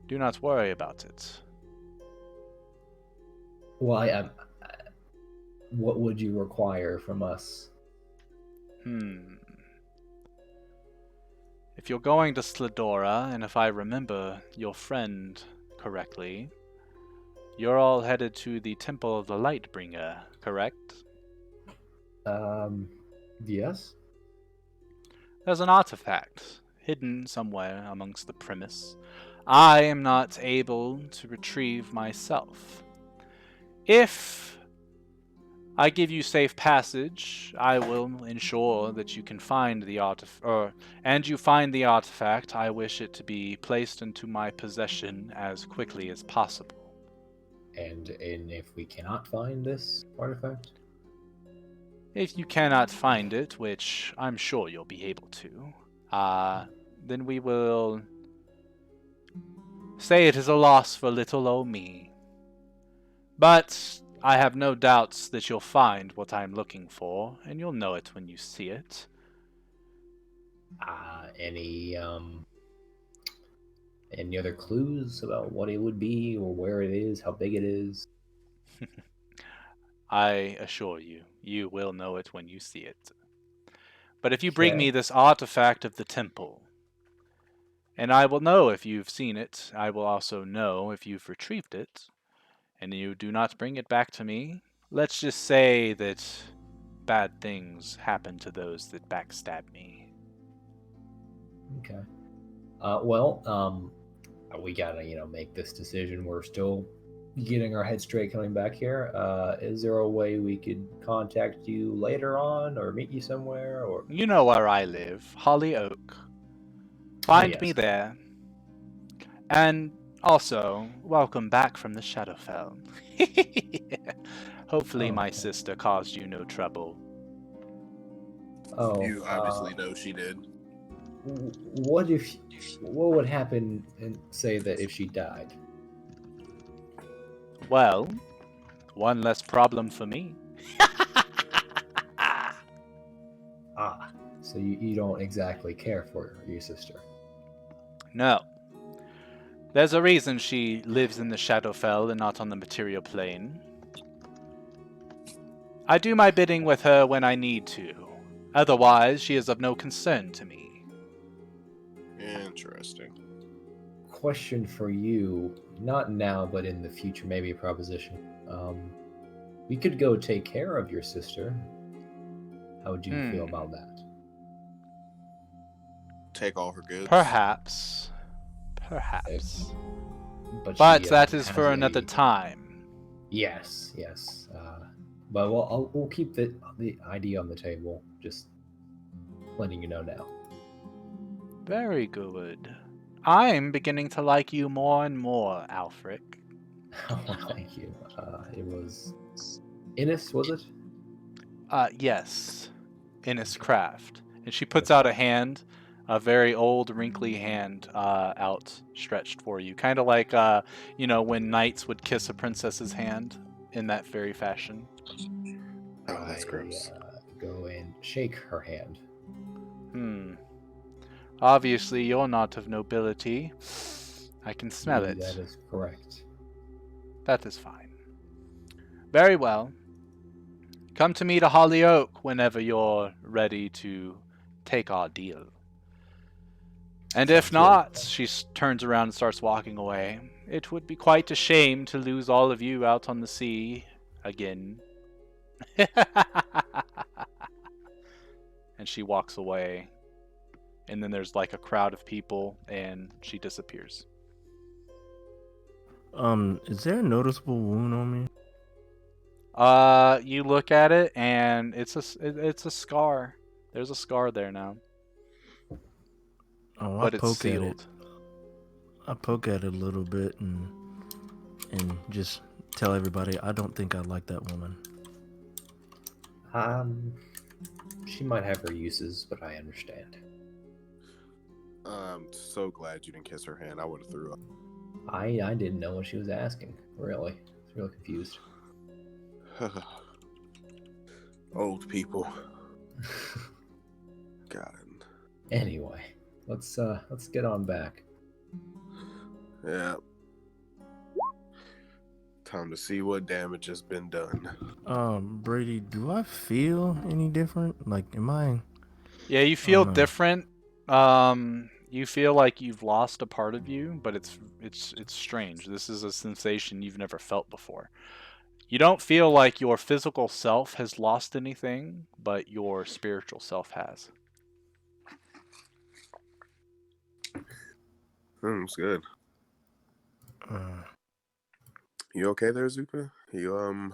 Do not worry about it. Well, what would you require from us? If you're going to Sledora, and if I remember your friend correctly, you're all headed to the Temple of the Lightbringer, correct? Yes. There's an artifact hidden somewhere amongst the premise. I am not able to retrieve myself. If I give you safe passage, I will ensure that you can find the and you find the artifact. I wish it to be placed into my possession as quickly as possible. And if we cannot find this artifact? If you cannot find it, which I'm sure you'll be able to, then we will say it is a loss for little old me. But I have no doubts that you'll find what I'm looking for, and you'll know it when you see it. Any other clues about what it would be, or where it is, how big it is? I assure you, you will know it when you see it. But if you bring me Okay. this artifact of the temple, and I will know if you've seen it, I will also know if you've retrieved it, and you do not bring it back to me, let's just say that bad things happen to those that backstab me. Okay. We gotta, make this decision. We're still getting our head straight coming back here. Is there a way we could contact you later on, or meet you somewhere, or? You know where I live, Holly Oak. Find me yes. there. And also, welcome back from the Shadowfell. Hopefully my Okay. sister caused you no trouble. Oh, You obviously know she did. what would happen, and say that if she died? Well, one less problem for me. So you don't exactly care for your sister? No. There's a reason she lives in the Shadowfell and not on the material plane. I do my bidding with her when I need to. Otherwise, she is of no concern to me. Interesting. Question for you, not now, but in the future, maybe a proposition. We could go take care of your sister. How would you feel about that? Take all her goods. Perhaps. But But she, that is has for another time. Yes. But we'll keep the idea on the table. Just letting you know now. Very good. I'm beginning to like you more and more, Alfric. Oh, thank you. It was Innis, was it? Yes. Innis Craft. And she puts out a hand, a very old, wrinkly hand, outstretched for you. Kind of like, when knights would kiss a princess's hand in that very fashion. Oh, that's gross. Go and shake her hand. Obviously, you're not of nobility. I can smell it. That is correct. That is fine. Very well. Come to me to Holly Oak whenever you're ready to take our deal. And if not, she turns around and starts walking away. It would be quite a shame to lose all of you out on the sea again. And she walks away. And then there's like a crowd of people, and she disappears. Is there a noticeable wound on me? You look at it, and it's a scar. There's a scar there now. Oh, but it's sealed. I poke at it a little bit and just tell everybody I don't think I like that woman. She might have her uses, but I understand. I'm so glad you didn't kiss her hand. I would have threw up. I didn't know what she was asking. Really, I was really confused. Old people. God. Anyway, let's get on back. Yeah. Time to see what damage has been done. Brady, do I feel any different? Like, am I? Yeah, you feel different. You feel like you've lost a part of you, but it's strange. This is a sensation you've never felt before. You don't feel like your physical self has lost anything, but your spiritual self has. It's good. You okay there, Zuka? You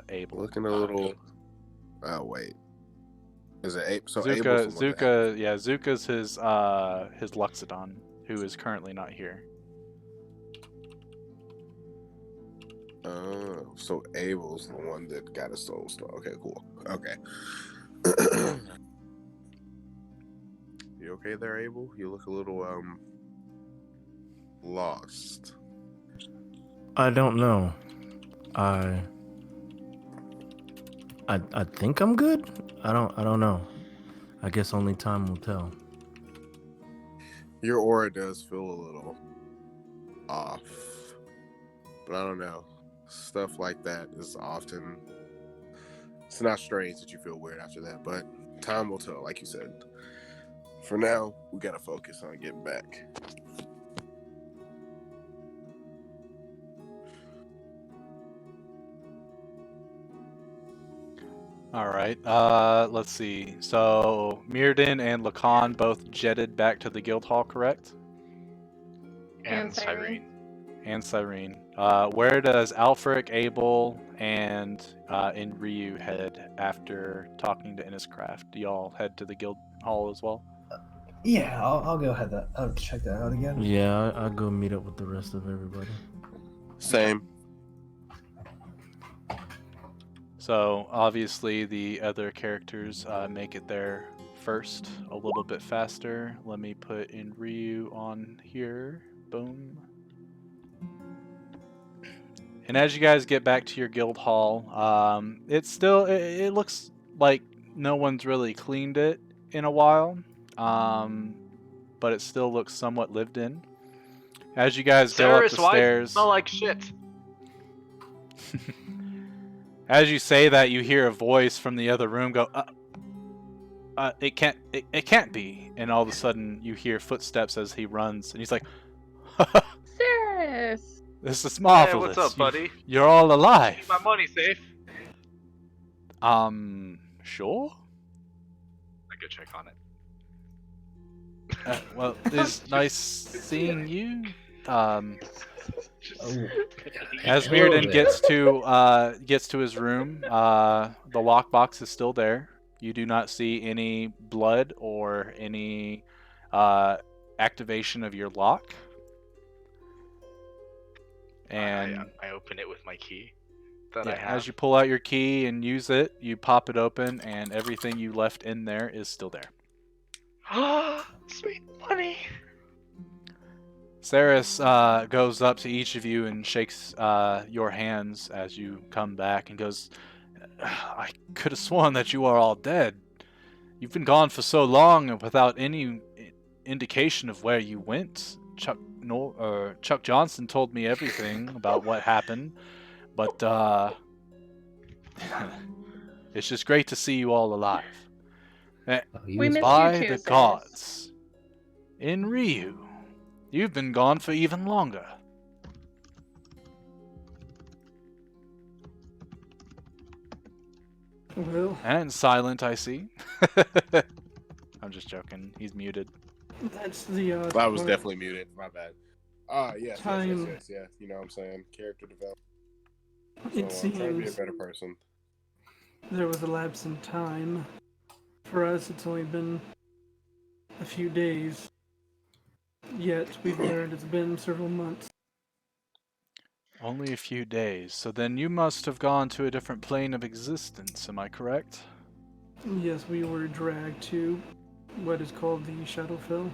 Abel. looking a little. Oh wait, is it Ape? So Zuka's his Luxodon, who is currently not here. So Abel's the one that got a soul stone. Okay, cool. Okay. You okay there, Abel? You look a little lost. I don't know. I think I'm good. I don't know. I guess only time will tell. Your aura does feel a little off, but I don't know. Stuff like that is often. It's not strange that you feel weird after that, but time will tell, like you said. For now, we gotta focus on getting back. All right. Let's see. So Mirrodin and Lacan both jetted back to the guild hall, correct? And Cyrene. And Cyrene. Where does Alfric, Abel, and Ryu head after talking to Inniscraft? Do y'all head to the guild hall as well? Yeah, I'll go ahead. I'll check that out again. Yeah, I'll go meet up with the rest of everybody. Same. So obviously the other characters make it there first, a little bit faster. Let me put in Ryu on here. Boom. And as you guys get back to your guild hall, it looks like no one's really cleaned it in a while, but it still looks somewhat lived in. As you guys go up the Why does it stairs, smell like shit? as you say that, you hear a voice from the other room go, it can't be. And all of a sudden, you hear footsteps as he runs, and he's like, Ceres! "This is marvelous. Hey, what's up, buddy? You're all alive." Keep my money safe. Sure. I go check on it. Well, it's nice seeing you. As Mirrodin gets to his room, the lockbox is still there. You do not see any blood or any activation of your lock. And I open it with my key that I have. as you pull out your key and use it, you pop it open, and everything you left in there is still there. Sweet money. Ceres goes up to each of you and shakes your hands as you come back and goes, "I could have sworn that you are all dead. You've been gone for so long and without any indication of where you went. Chuck Johnson told me everything about what happened, but it's just great to see you all alive. We missed By you too, the Ceres. gods, in Ryu, you've been gone for even longer." Well, And silent, I see. I'm just joking. He's muted. that's the I was part. definitely muted. My bad. Yes. Yeah. You know what I'm saying? Character development. It So, try to be a seems better person. there was a lapse in time. For us, it's only been a few days. Yet we've learned it's been several months. Only a few days. So then you must have gone to a different plane of existence, am I correct? Yes, we were dragged to what is called the Shadowfell.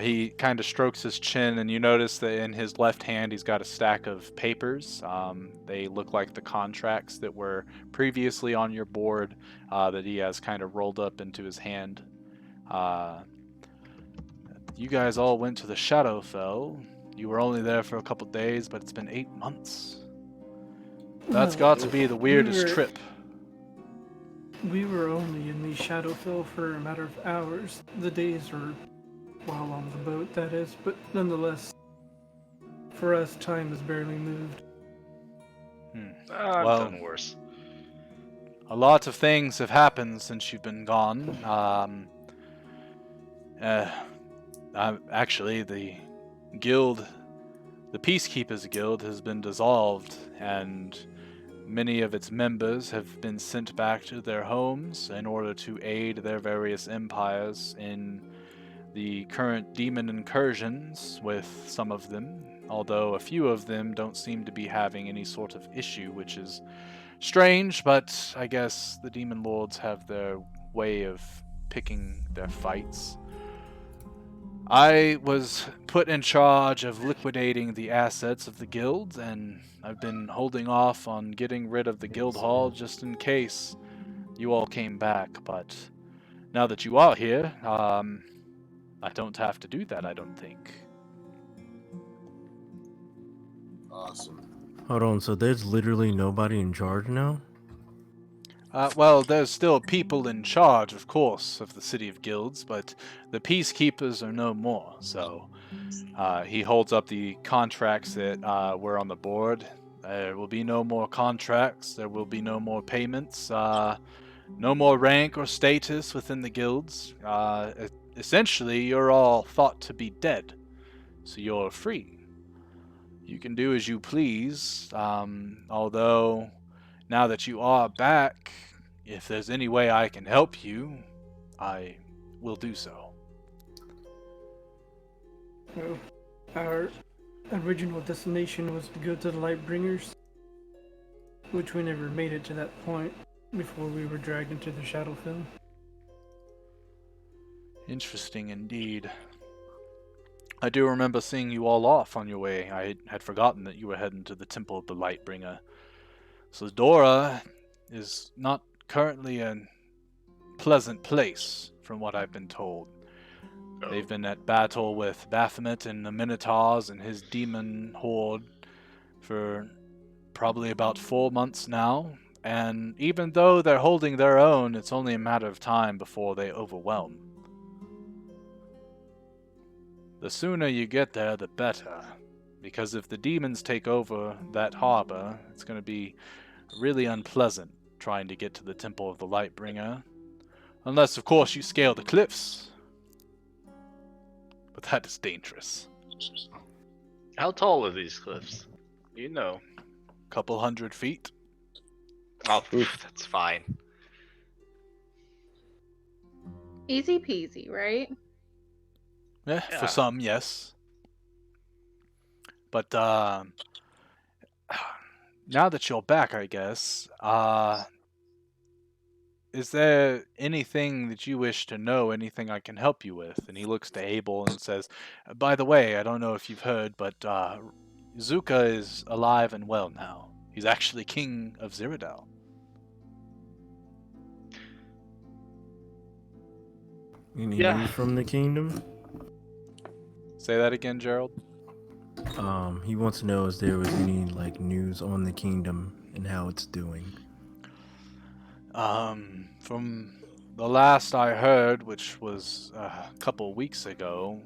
He kind of strokes his chin, and you notice that in his left hand he's got a stack of papers. They look like the contracts that were previously on your board that he has kind of rolled up into his hand. You guys all went to the Shadowfell. You were only there for a couple days, but it's been 8 months. That's got to be the weirdest trip. We were only in the Shadowfell for a matter of hours. The days were while on the boat, that is, but nonetheless, for us, time has barely moved. I've Well, done worse. A lot of things have happened since you've been gone. Actually, the guild, the Peacekeepers Guild, has been dissolved, and many of its members have been sent back to their homes in order to aid their various empires in the current demon incursions with some of them. although a few of them don't seem to be having any sort of issue, which is strange, but I guess the demon lords have their way of picking their fights. I was put in charge of liquidating the assets of the guild, and I've been holding off on getting rid of the guild hall just in case you all came back, but now that you are here, I don't have to do that, I don't think. Awesome. Hold on, so there's literally nobody in charge now? Well, there's still people in charge, of course, of the City of Guilds, but the peacekeepers are no more, so he holds up the contracts that were on the board. There will be no more contracts, there will be no more payments, no more rank or status within the guilds. Essentially, you're all thought to be dead, so you're free. You can do as you please, although now that you are back, if there's any way I can help you, I will do so. Well, our original destination was to go to the Lightbringers, which we never made it to that point before we were dragged into the Shadowfell. Interesting indeed. I do remember seeing you all off on your way. I had forgotten that you were heading to the Temple of the Lightbringer. So Dora is not currently a pleasant place, from what I've been told. They've been at battle with Baphomet and the Minotaurs and his demon horde for probably about 4 months now, and even though they're holding their own, it's only a matter of time before they overwhelm. The sooner you get there, the better, because if the demons take over that harbor, it's going to be really unpleasant trying to get to the Temple of the Lightbringer. Unless, of course, you scale the cliffs. But that is dangerous. How tall are these cliffs? You know. Couple 100 feet. Oh, that's fine. Easy peasy, right? Yeah, Yeah. for some, yes. But, now that you're back, I guess, is there anything that you wish to know, anything I can help you with? And he looks to Abel and says, by the way, I don't know if you've heard, but Zuka is alive and well now. He's actually king of Cyrodiil. Any Yeah. news from the kingdom? Say that again, Gerald. He wants to know if there was any news on the kingdom and how it's doing. From the last I heard, which was a couple weeks ago,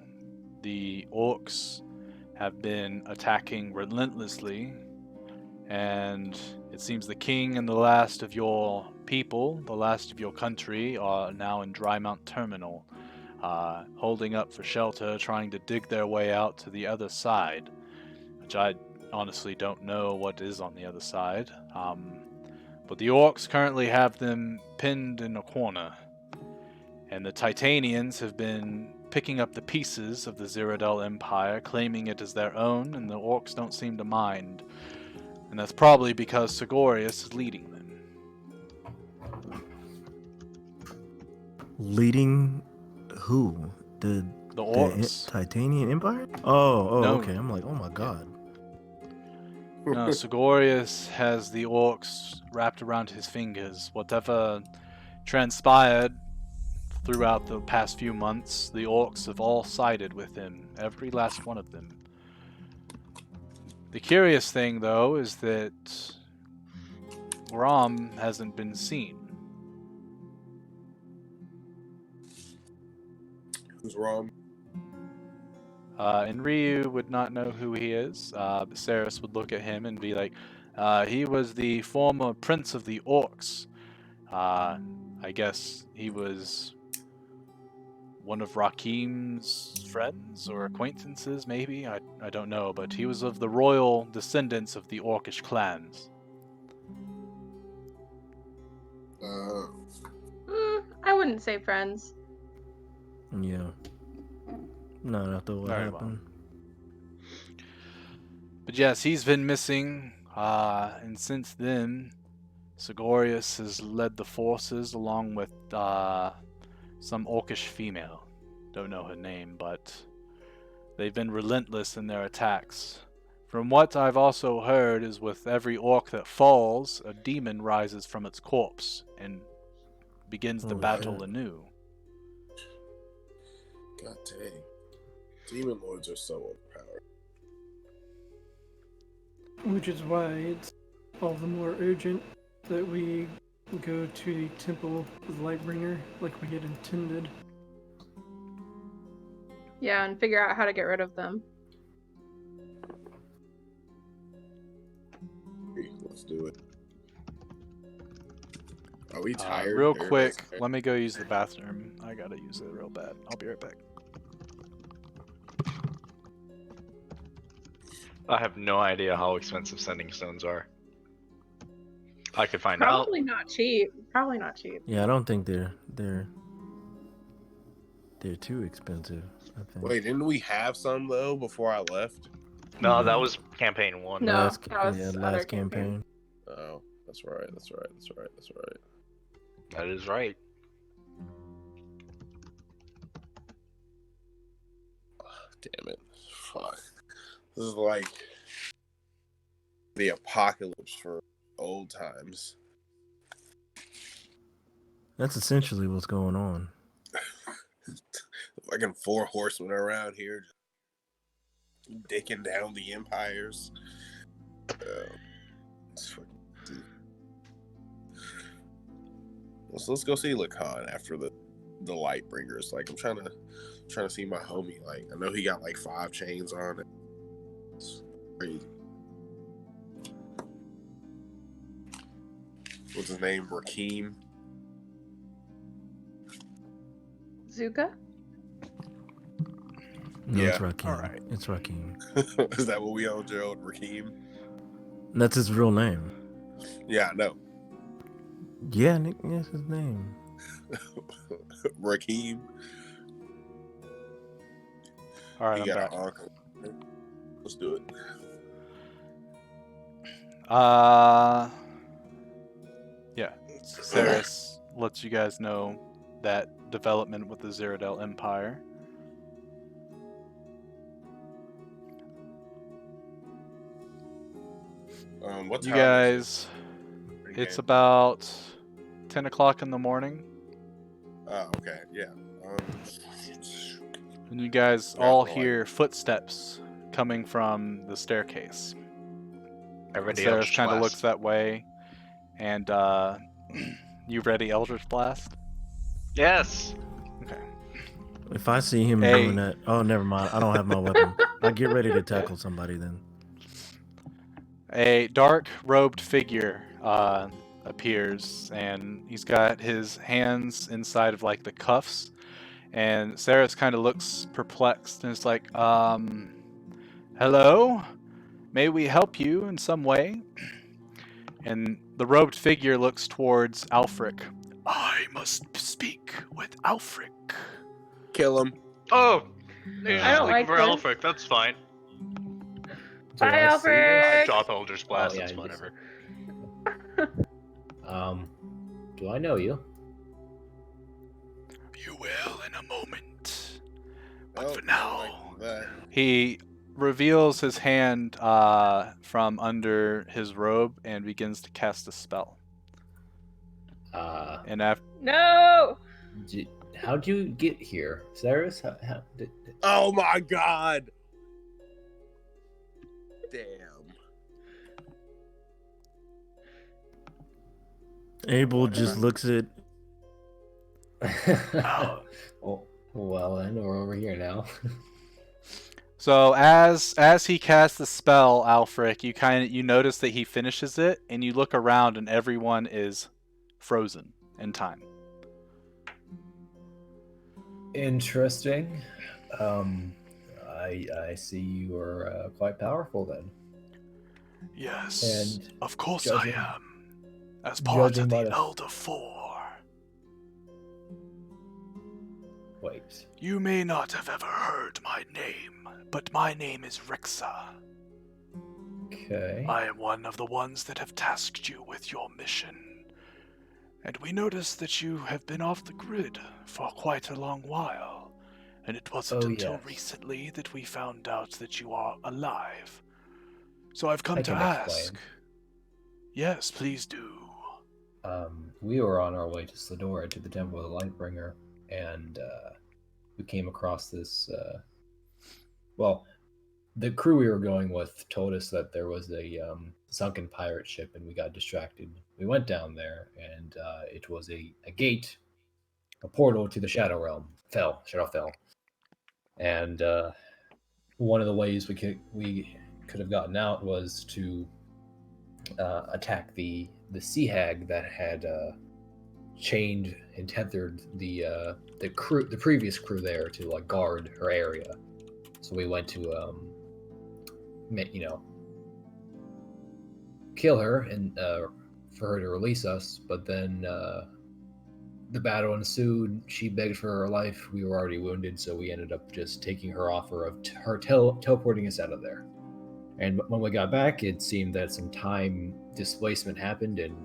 the orcs have been attacking relentlessly, and it seems the king and the last of your people, the last of your country, are now in Drymount Terminal, holding up for shelter, trying to dig their way out to the other side, which I honestly don't know what is on the other side. But the orcs currently have them pinned in a corner, and the Titanians have been picking up the pieces of the Cyrodiil Empire, claiming it as their own, and the orcs don't seem to mind. And that's probably because Sigorius is leading them. Leading who? The orcs. Titanian Empire? Oh, No. okay. I'm like, oh my god. No, Sigorius has the orcs wrapped around his fingers. Whatever transpired throughout the past few months, the orcs have all sided with him, every last one of them. The curious thing, though, is that Rom hasn't been seen. Who's wrong? And Ryu would not know who he is. Viserys would look at him and be like, he was the former prince of the orcs. I guess he was one of Rakim's friends or acquaintances, maybe? I don't know, but he was of the royal descendants of the orcish clans. I wouldn't say friends. Yeah. Not after what Very happened. But yes, he's been missing, and since then, Sigorius has led the forces along with some orcish female. Don't know her name, but they've been relentless in their attacks. From what I've also heard is with every orc that falls, a demon rises from its corpse and begins the Oh, battle shit. anew. God dang. Demon lords are so overpowered. Which is why it's all the more urgent that we go to the Temple of the Lightbringer like we had intended. Yeah, and figure out how to get rid of them. Let's do it. Are we tired? Real Everybody's quick, tired? let me go use the bathroom. I gotta use it real bad. I'll be right back. I have no idea how expensive sending stones are. I could find out. Probably not cheap. Probably not cheap. Yeah, I don't think they're too expensive. I think. Wait, didn't we have some though before I left? No, that was campaign 1. No, last, that was yeah, other last campaign. campaign. Oh, that's right. That's right. That's right. That's right. That is right. Damn it. Fuck. This is like the apocalypse for old times. That's essentially what's going on. Fucking 4 horsemen around here dicking down the empires. It's fucking deep. So let's go see Lacan after the Lightbringers. Like I'm trying to see my homie. Like I know he got like 5 chains on it. It's crazy. What's his name? Rakeem. Zuka? No, Yeah. it's Rakim. All right. It's Rakim. Is that what we own, Gerald? Rakeem? That's his real name. Yeah, no. Yeah, Nick, that's his name. Rakeem. All right, He I'm got back. an uncle. Let's do it. Yeah, Ceres lets you guys know that development with the Zerodel Empire. What You time guys, is it's it? about 10 o'clock in the morning, Oh, okay, yeah. and you guys Yeah, all well, hear footsteps coming from the staircase. Already Ceres Eldritch kind of Blast. looks that way, and you ready Eldritch Blast? Yes. Okay. If I see him Hey. doing that, oh, never mind. I don't have my weapon. I get ready to tackle somebody then. A dark-robed figure appears, and he's got his hands inside of like the cuffs. And Ceres kind of looks perplexed and is like, hello? May we help you in some way? And the robed figure looks towards Alfric. I must speak with Alfric. Kill him. Oh, he's I just don't looking like for this. Alfric. That's fine. Do Bye, I see Alfred. this? I drop Eldritch Blast. yeah, it's you whatever. Do I know you? You will in a moment. But Oh, for now, like that. he reveals his hand from under his robe and begins to cast a spell. And after No! How'd you get here, Ceres? Oh my god! Damn. Abel just looks at. Oh, well, I know we're over here now. So as he casts the spell, Alfric, you notice that he finishes it, and you look around, and everyone is frozen in time. Interesting. I see you are quite powerful then. Yes, And of course judging- I am. As part judging of by the the- Elder Four. Wait. You may not have ever heard my name, but my name is Rixa. Okay. I am one of the ones that have tasked you with your mission. And we noticed that you have been off the grid for quite a long while. And it wasn't Oh, until yes. recently that we found out that you are alive. So I've come I to can ask. explain. Yes, please do. We were on our way to Sladora to the Temple of the Lightbringer, and we came across this. Well, the crew we were going with told us that there was a sunken pirate ship, and we got distracted. We went down there, and it was a gate, a portal to the Shadow Realm. Shadow fell, and one of the ways we could have gotten out was to attack the sea hag that had chained and tethered the previous crew there to like guard her area. So we went to kill her and for her to release us. But then the battle ensued. She begged for her life. We were already wounded, so we ended up just taking her offer of her teleporting us out of there. And when we got back, it seemed that some time displacement happened, and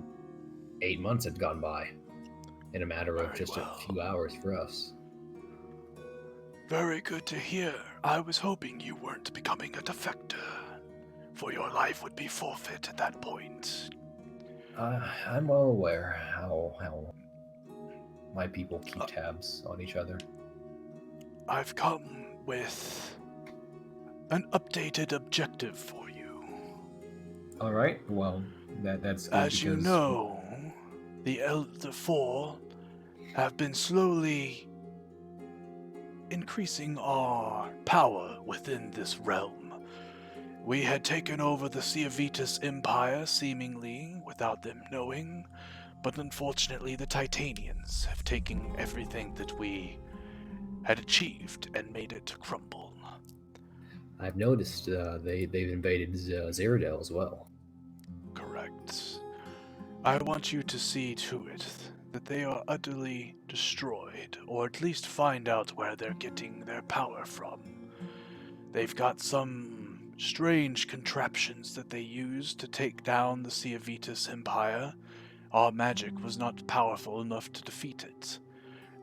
8 months had gone by in a matter of just a few hours for us. Very good to hear. I was hoping you weren't becoming a defector, for your life would be forfeit at that point. I'm well aware how my people keep tabs on each other. I've come with an updated objective for you. All right. Well, that's good. As you know, the Elder Four have been slowly increasing our power within this realm. We had taken over the Ciavitas Empire seemingly without them knowing, but unfortunately the Titanians have taken everything that we had achieved and made it crumble. I've noticed they've invaded Zeradel as well. Correct. I want you to see to it that they are utterly destroyed, or at least find out where they're getting their power from. They've got some strange contraptions that they use to take down the Ciavitas Empire. Our magic was not powerful enough to defeat it.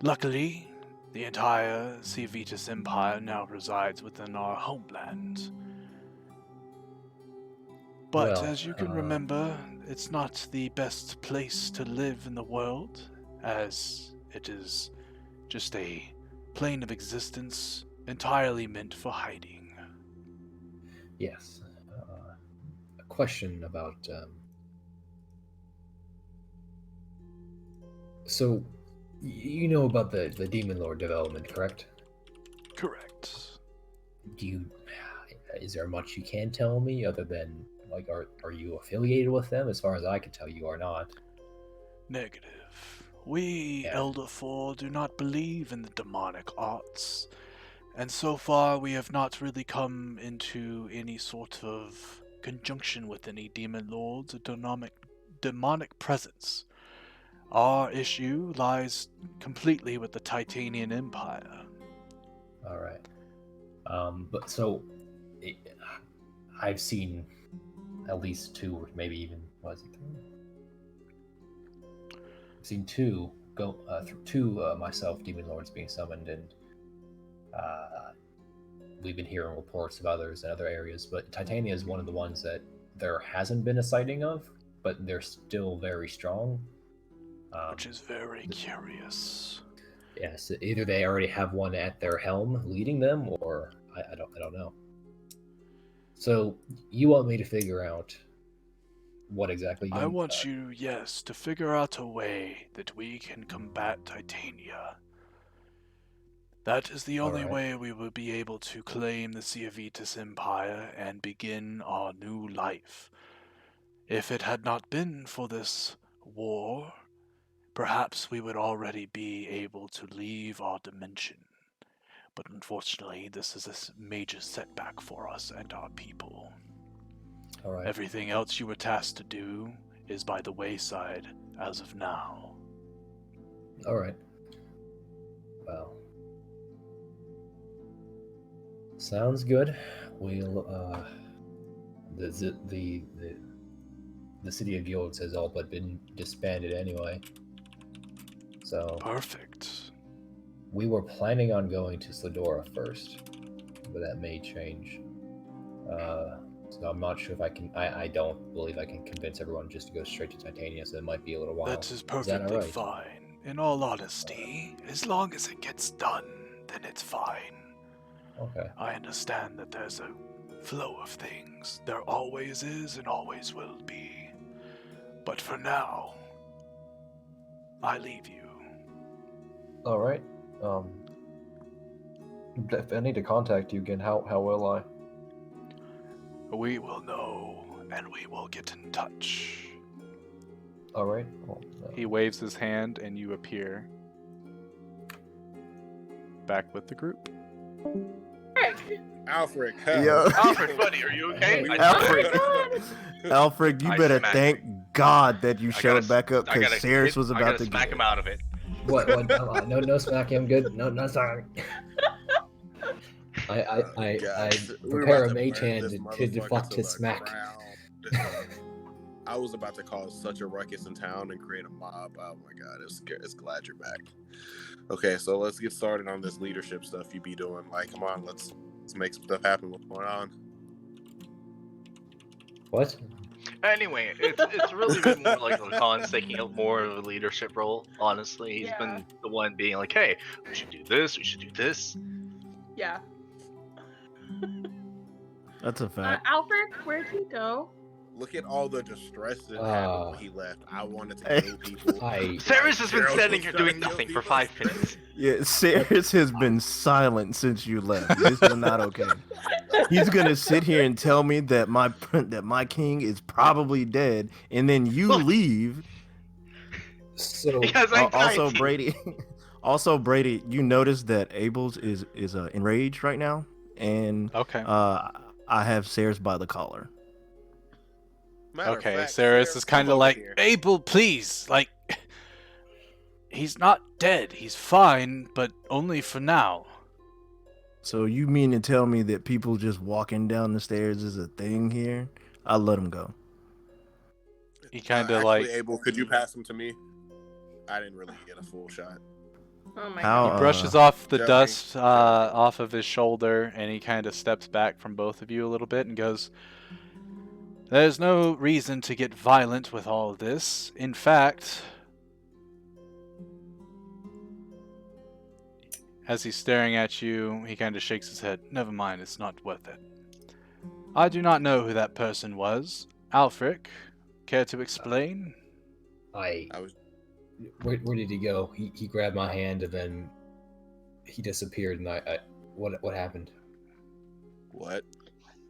Luckily, the entire Ciavitas Empire now resides within our homeland. But as you can remember, it's not the best place to live in the world, as it is just a plane of existence entirely meant for hiding. Yes. A question about... So, you know about the Demon Lord development, correct? Correct. Is there much you can tell me other than, like, are you affiliated with them? As far as I can tell, you are not. Negative. We, Elder Four, do not believe in the demonic arts, and so far we have not really come into any sort of conjunction with any demon lords or demonic presence. Our issue lies completely with the Titanian Empire. All right. But so, I've seen at least two, or maybe even, was it three? I've seen two myself, demon lords being summoned, and we've been hearing reports of others in other areas. But Titania is one of the ones that there hasn't been a sighting of, but they're still very strong. Which is very curious. Yes, either they already have one at their helm leading them, or I don't know. So you want me to figure out what exactly? I want you, yes, to figure out a way that we can combat Titania. That is the only way we will be able to claim the Ciavitas Empire and begin our new life. If it had not been for this war, perhaps we would already be able to leave our dimension. But unfortunately, this is a major setback for us and our people. All right. Everything else you were tasked to do is by the wayside as of now. All right. Well, sounds good. We'll the city of Yields has all but been disbanded anyway. So Perfect. we were planning on going to Sladora first, but that may change. So I'm not sure if I can. I don't believe I can convince everyone just to go straight to Titania. So it might be a little while. That is that perfectly all right? fine. In all honesty, as long as it gets done, then it's fine. Okay. I understand that there's a flow of things. There always is and always will be. But for now, I leave you. All right. If I need to contact you again, how will I? We will know, and we will get in touch. All right. Well, He waves his hand, and you appear back with the group. Alfred, Yeah. Alfred, buddy, are you okay? Hey, I Alfred. Alfred, you I better smacked thank God that you showed back up I because gotta Ceres was I about gotta to smack get him out of it. what? No smacking. I'm good. No sorry. I prepare a mage hand to deflect his smack. I was about to cause such a ruckus in town and create a mob. Oh my god, it's glad you're back. Okay, so let's get started on this leadership stuff you be doing. Like, come on, let's make some stuff happen. What's going on? What? Anyway, it's really been more like Lacan's taking up more of a leadership role. Honestly, he's been the one being like, "Hey, we should do this. We should do this." Yeah. That's a fact. Alfred, where'd you go? Look at all the distress that happened when he left. I wanted to kill people. Ceres has been standing here doing nothing for 5 minutes. Yeah, Ceres has been silent since you left. This is not okay. He's gonna sit here and tell me that my king is probably dead, and then you leave. So Because also Brady, Brady, you notice that Abel's is enraged right now, and Okay. I have Ceres by the collar. Okay, Ceres is kind of like, here. Abel, please, like, he's not dead. He's fine, but only for now. So you mean to tell me that people just walking down the stairs is a thing here? I'll let him go. He kind of actually, like Abel, could you pass him to me? I didn't really get a full shot. Oh my How- god. he brushes off the Jeffrey. dust off of his shoulder, and he kind of steps back from both of you a little bit and goes, "There's no reason to get violent with all this. In fact," as he's staring at you, he kind of shakes his head. "Never mind, it's not worth it. I do not know who that person was. Alfric, care to explain?" I was Where did he go? He grabbed my hand and then he disappeared. And what happened? what?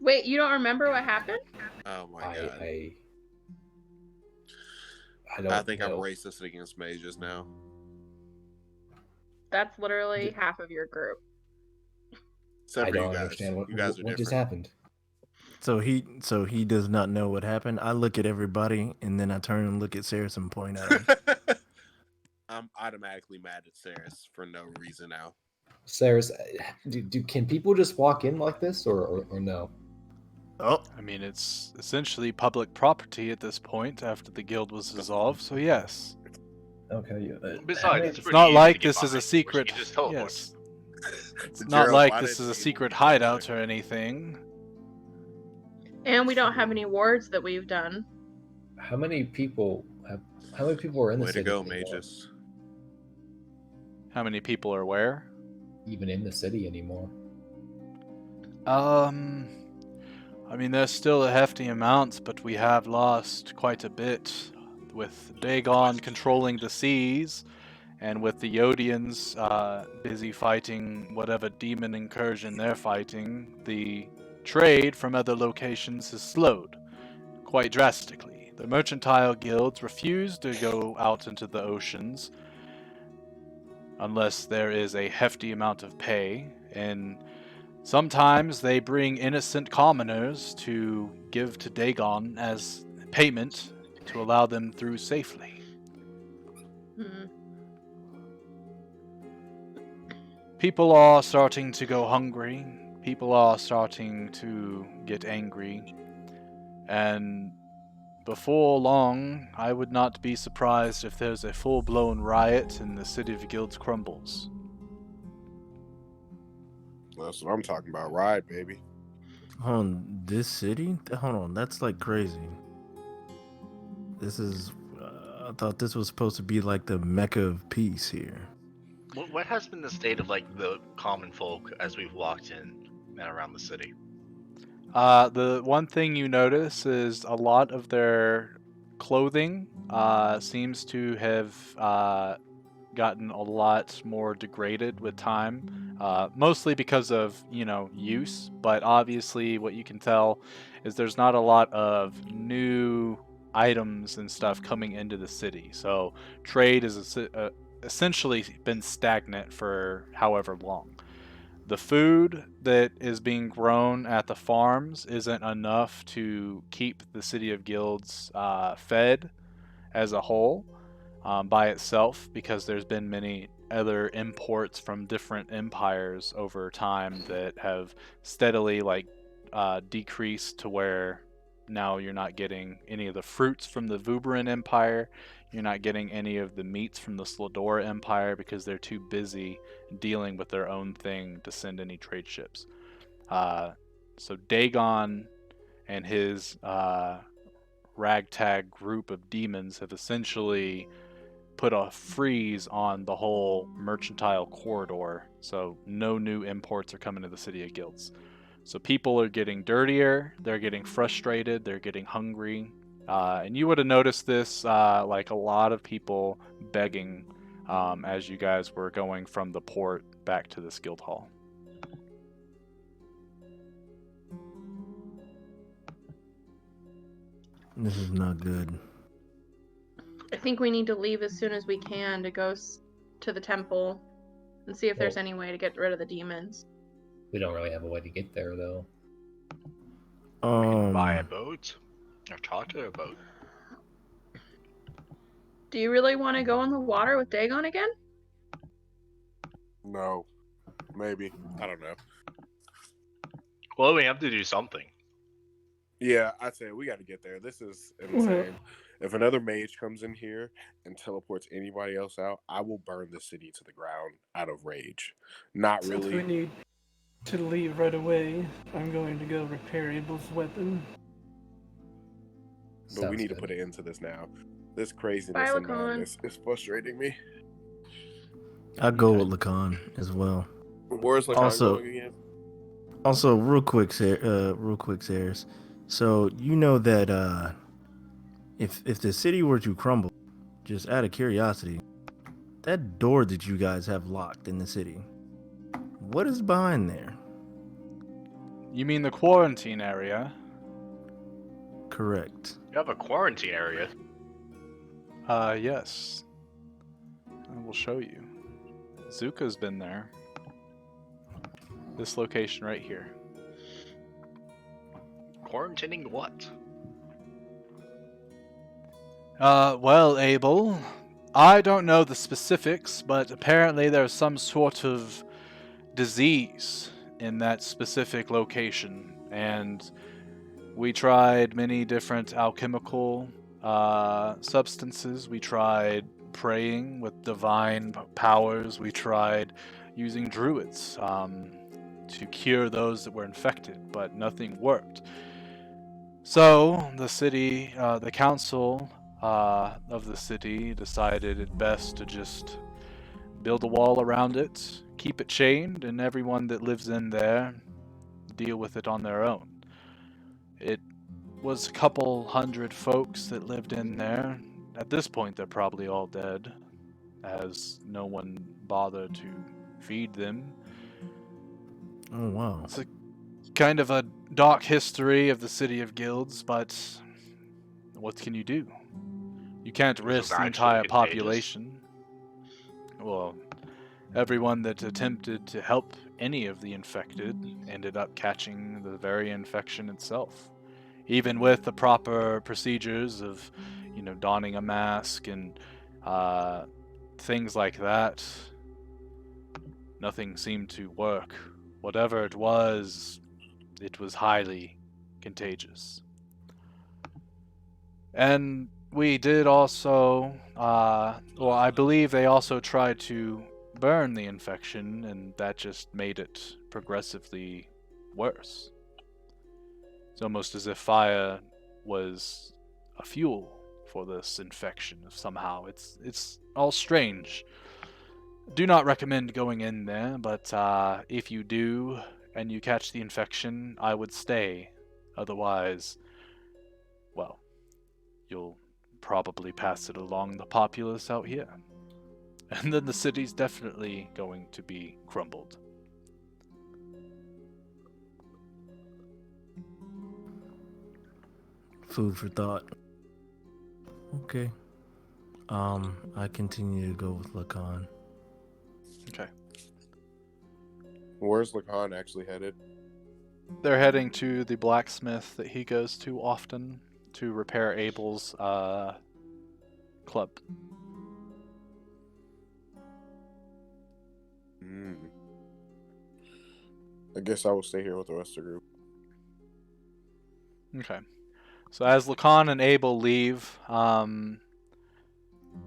Wait, you don't remember what happened? Oh my god! I don't. I think I'm know. racist against mages now. That's literally half of your group. Except I for don't you guys. understand You guys are what just different. happened. So he does not know what happened. I look at everybody and then I turn and look at Ceres and point at him. I'm automatically mad at Ceres for no reason now. Ceres, can people just walk in like this or no? Oh, I mean, it's essentially public property at this point after the guild was dissolved, so yes. Okay. Besides, It's pretty not easy like to get this is a behind, which secret. you just teleport. Yes. It's not Gerald, like why this did is a Abel secret get hideout fired? or anything. And we don't have any wards that we've done. How many people are in the Way to city? go, anymore? mages. How many people are where? Even in the city anymore? I mean, there's still a hefty amount, but we have lost quite a bit with Dagon controlling the seas, and with the Yodians busy fighting whatever demon incursion they're fighting. The trade from other locations has slowed quite drastically. The mercantile guilds refuse to go out into the oceans unless there is a hefty amount of pay, and sometimes they bring innocent commoners to give to Dagon as payment to allow them through safely. Hmm. People are starting to go hungry. People are starting to get angry. And before long, I would not be surprised if there's a full-blown riot and the city of Guilds crumbles. That's what I'm talking about. Ride, baby. Hold on, this city? Hold on, that's like crazy. This is. I thought this was supposed to be like the mecca of peace here. What has been the state of like the common folk as we've walked in and around the city? The one thing you notice is a lot of their clothing seems to have gotten a lot more degraded with time, mostly because of, use, but obviously what you can tell is there's not a lot of new items and stuff coming into the city. So trade has essentially been stagnant for however long. The food that is being grown at the farms isn't enough to keep the City of Guilds fed as a whole by itself, because there's been many other imports from different empires over time that have steadily decreased to where now you're not getting any of the fruits from the Vuberan Empire. You're not getting any of the meats from the Sladora Empire because they're too busy dealing with their own thing to send any trade ships. So Dagon and his ragtag group of demons have essentially put a freeze on the whole mercantile corridor, so no new imports are coming to the City of Guilds. So people are getting dirtier, they're getting frustrated, they're getting hungry, and you would have noticed this, like a lot of people begging as you guys were going from the port back to this guild hall. This is not good. I think we need to leave as soon as we can to go to the temple and see if there's any way to get rid of the demons. We don't really have a way to get there, though. We can buy a boat or charter a boat. Do you really want to go in the water with Dagon again? No. Maybe. I don't know. Well, we have to do something. Yeah, I'd say we got to get there. This is insane. If another mage comes in here and teleports anybody else out, I will burn the city to the ground out of rage. Not Since really. we need to leave right away, I'm going to go repair Abel's weapon. But we need to put an end to this now. This craziness Bye, and Lacan. madness is frustrating me. I'll go with Lacan as well. Where's Lacan Also- going again? Also, real quick, Sayers. So you know that if the city were to crumble, just out of curiosity, that door that you guys have locked in the city, what is behind there? You mean the quarantine area? Correct. You have a quarantine area. Yes. I will show you. Zuka's been there. This location right here. Quarantining what? Well, Abel, I don't know the specifics, but apparently there's some sort of disease in that specific location, and we tried many different alchemical substances. We tried praying with divine powers. We tried using druids to cure those that were infected, but nothing worked. So the city, the council of the city decided it best to just build a wall around it, keep it chained, and everyone that lives in there deal with it on their own. It was a couple hundred folks that lived in there. At this point, they're probably all dead, as no one bothered to feed them. Oh wow. It's a kind of a dark history of the City of Guilds, but what can you do? You can't Was it risk the actually entire contagious? population. Well, everyone that attempted to help any of the infected ended up catching the very infection itself. Even with the proper procedures of, donning a mask and things like that, nothing seemed to work. Whatever it was highly contagious. And we did also, well, I believe they also tried to burn the infection, and that just made it progressively worse. It's almost as if fire was a fuel for this infection somehow. It's all strange. Do not recommend going in there, but if you do and you catch the infection, I would stay. Otherwise, well, you'll probably pass it along the populace out here. And then the city's definitely going to be crumbled. Food for thought. Okay. I continue to go with Lacan. Okay. Where's Lacan actually headed? They're heading to the blacksmith that he goes to often to repair Abel's club. I guess I will stay here with the rest of the group. Okay. So as Lacan and Abel leave,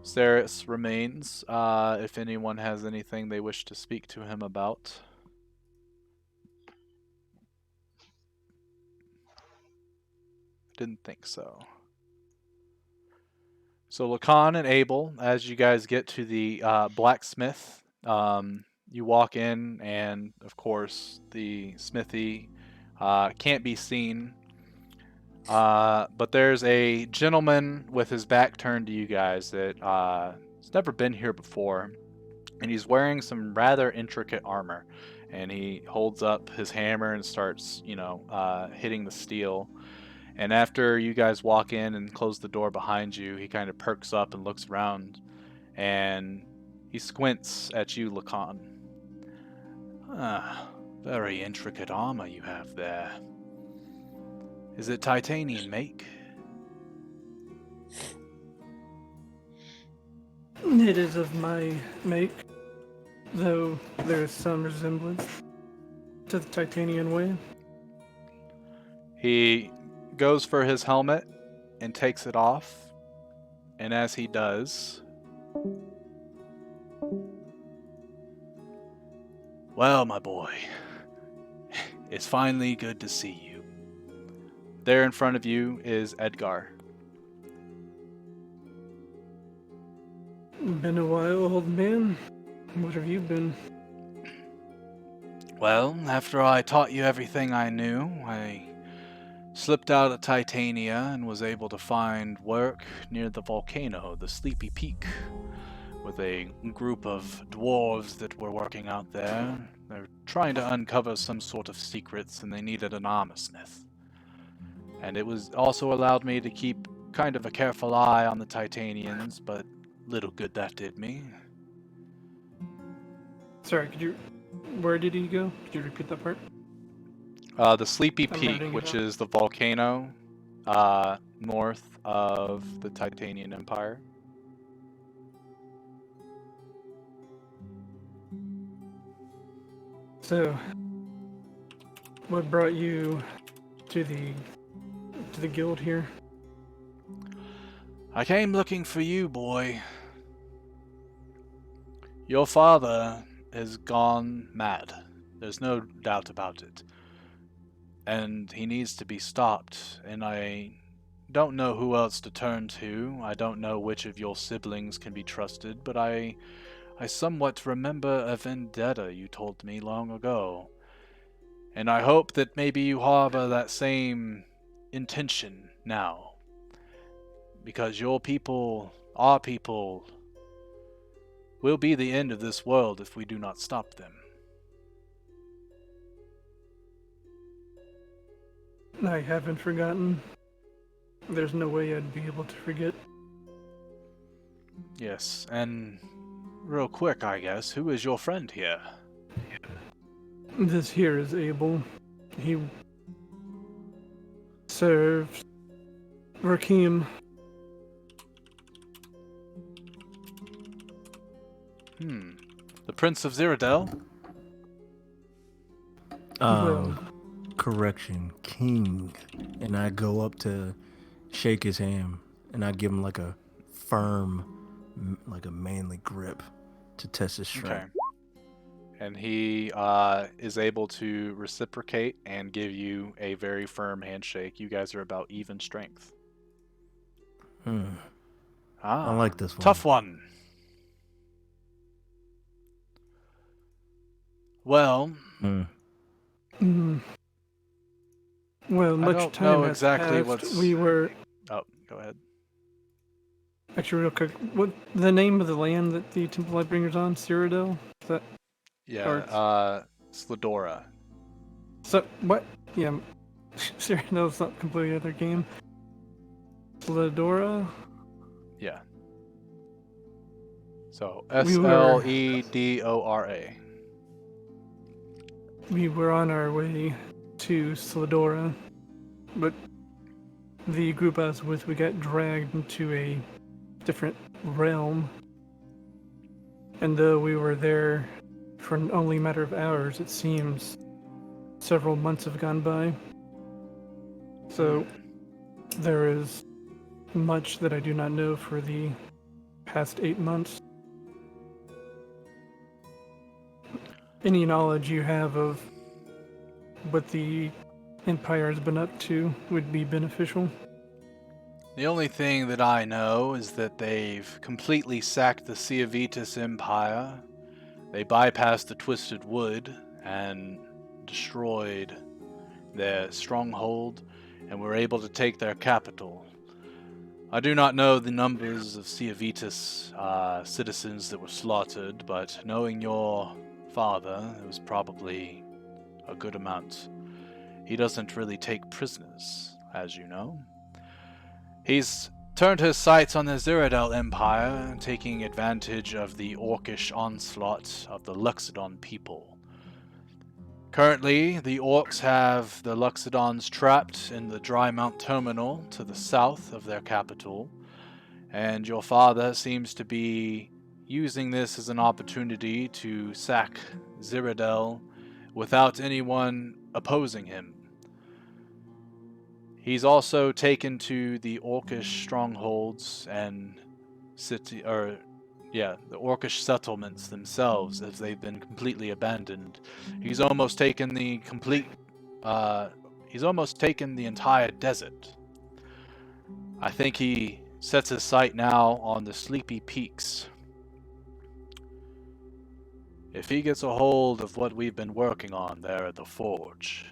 Ceres remains. If anyone has anything they wish to speak to him about. Didn't think so. So Lacan and Abel, as you guys get to the blacksmith, you walk in, and of course the smithy can't be seen. But there's a gentleman with his back turned to you guys that has never been here before, and he's wearing some rather intricate armor. And he holds up his hammer and starts, hitting the steel. And after you guys walk in and close the door behind you, he kind of perks up and looks around, and he squints at you, Lacan. Ah, very intricate armor you have there. Is it titanium make? It is of my make, though there is some resemblance to the titanium way. He goes for his helmet and takes it off, and as he does, well, my boy, it's finally good to see you. There in front of you is Edgar. Been a while, old man. What have you been? Well, after I taught you everything I knew, I slipped out of Titania and was able to find work near the volcano, the Sleepy Peak, with a group of dwarves that were working out there. They're trying to uncover some sort of secrets, and they needed an armor smith. And it was also allowed me to keep kind of a careful eye on the Titanians, but little good that did me. Sorry, where did he go? Could you repeat that part? The Sleepy I'm Peak, writing it which down. is the volcano north of the Titanian Empire. So, what brought you to the guild here? I came looking for you, boy. Your father has gone mad. There's no doubt about it. And he needs to be stopped, and I don't know who else to turn to. I don't know which of your siblings can be trusted, but I somewhat remember a vendetta you told me long ago. And I hope that maybe you harbor that same intention now. Because your people, our people, will be the end of this world if we do not stop them. I haven't forgotten. There's no way I'd be able to forget. Yes, and real quick, I guess, who is your friend here? This here is Abel. He served Rakim. The Prince of Cyrodiil? Well, Correction, King. And I go up to shake his hand. and I give him like a firm, like a manly grip to test his strength. Okay. And he is able to reciprocate and give you a very firm handshake. You guys are about even strength. I like this one. Tough one. Well, Well, much don't time know has exactly passed. what's- We were oh, go ahead. actually real quick. What the name of the land that the Temple Lightbringer's on? Cyrodiil? Is that Yeah, Slidora. so? What? Yeah, Cyrodiil's not completely other game. Slidora. Yeah. So We were- Sleddora. We were on our way to Slidora, but the group I was with, we got dragged into a different realm. And though we were there for only a matter of hours, it seems several months have gone by. So there is much that I do not know for the past 8 months. Any knowledge you have of what the Empire has been up to would be beneficial. The only thing that I know is that they've completely sacked the Ciavitas Empire. They bypassed the Twisted Wood and destroyed their stronghold, and were able to take their capital. I do not know the numbers of Ciavitas citizens that were slaughtered, but knowing your father, it was probably a good amount. He doesn't really take prisoners, as you know. He's turned his sights on the Cyrodiil Empire, taking advantage of the orcish onslaught of the Luxodon people. Currently, the orcs have the Luxodons trapped in the Drymount Terminal to the south of their capital, and your father seems to be using this as an opportunity to sack Cyrodiil without anyone opposing him. He's also taken to the orcish strongholds and the orcish settlements themselves, as they've been completely abandoned. He's almost taken the entire desert. I think he sets his sight now on the Sleepy Peaks. If he gets a hold of what we've been working on there at the forge,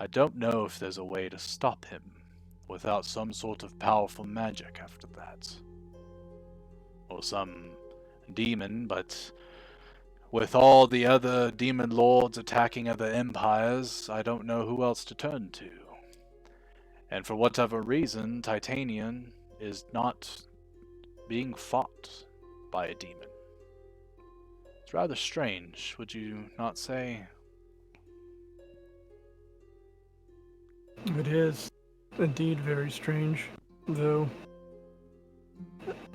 I don't know if there's a way to stop him without some sort of powerful magic after that. Or some demon, but with all the other demon lords attacking other empires, I don't know who else to turn to. And for whatever reason, Titanian is not being fought by a demon. It's rather strange, would you not say? It is indeed very strange, though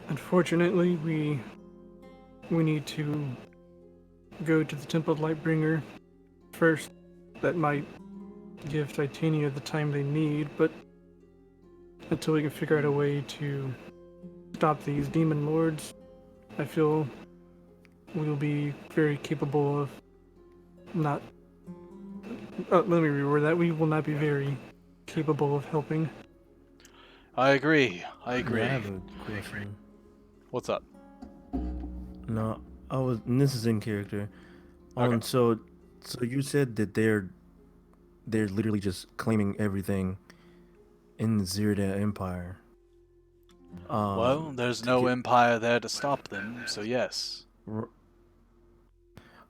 unfortunately we need to go to the Temple of Lightbringer first. That might give Titania the time they need, but until we can figure out a way to stop these demon lords, I feel we'll be very capable of not... let me reword that. We will not be very capable of helping. I agree. Yeah, I have a question. What's up? No, and this is in character. Okay. So you said that they're literally just claiming everything in the Cyrodiil Empire. Well, there's no empire there to stop them, so yes.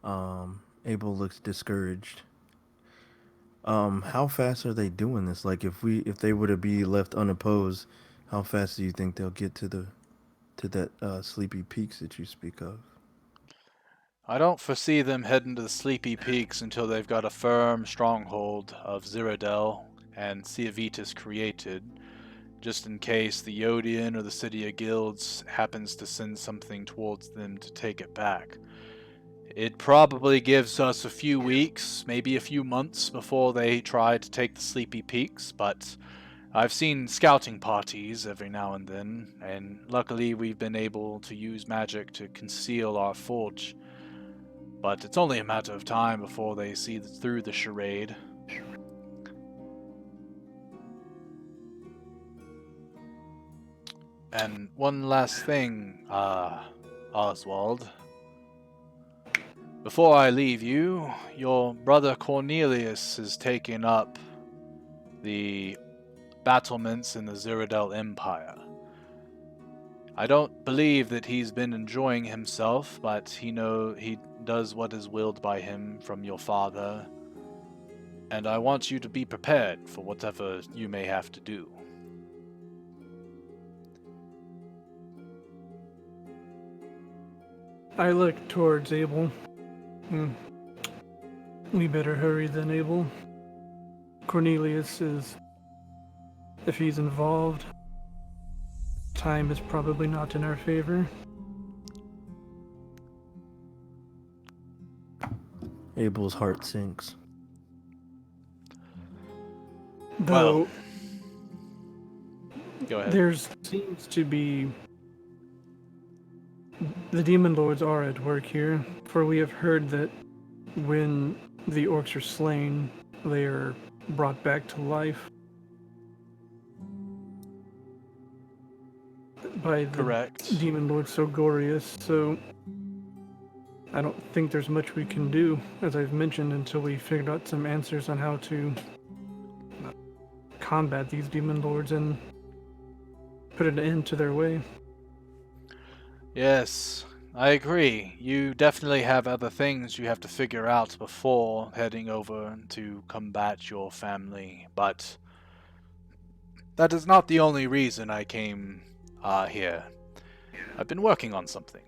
Abel looks discouraged. How fast are they doing this? Like, if they were to be left unopposed, how fast do you think they'll get to that Sleepy Peaks that you speak of? I don't foresee them heading to the Sleepy Peaks until they've got a firm stronghold of Cyrodiil and Ciavitas created, just in case the Yodian or the City of Guilds happens to send something towards them to take it back. It probably gives us a few weeks, maybe a few months before they try to take the Sleepy Peaks, but I've seen scouting parties every now and then, and luckily we've been able to use magic to conceal our forge. But it's only a matter of time before they see through the charade. And one last thing, Oswald. Before I leave you, your brother Cornelius has taken up the battlements in the Cyrodiil Empire. I don't believe that he's been enjoying himself, but he does what is willed by him from your father, and I want you to be prepared for whatever you may have to do. I look towards Abel. We better hurry than Abel. Cornelius is... If he's involved, time is probably not in our favor. Abel's heart sinks. Though, Go ahead. there seems to be... The demon lords are at work here, for we have heard that when the orcs are slain, they are brought back to life by the Correct. demon lord Sogorius, so I don't think there's much we can do, as I've mentioned, until we figure out some answers on how to combat these demon lords and put an end to their way. Yes, I agree. You definitely have other things you have to figure out before heading over to combat your family, but that is not the only reason I came here. I've been working on something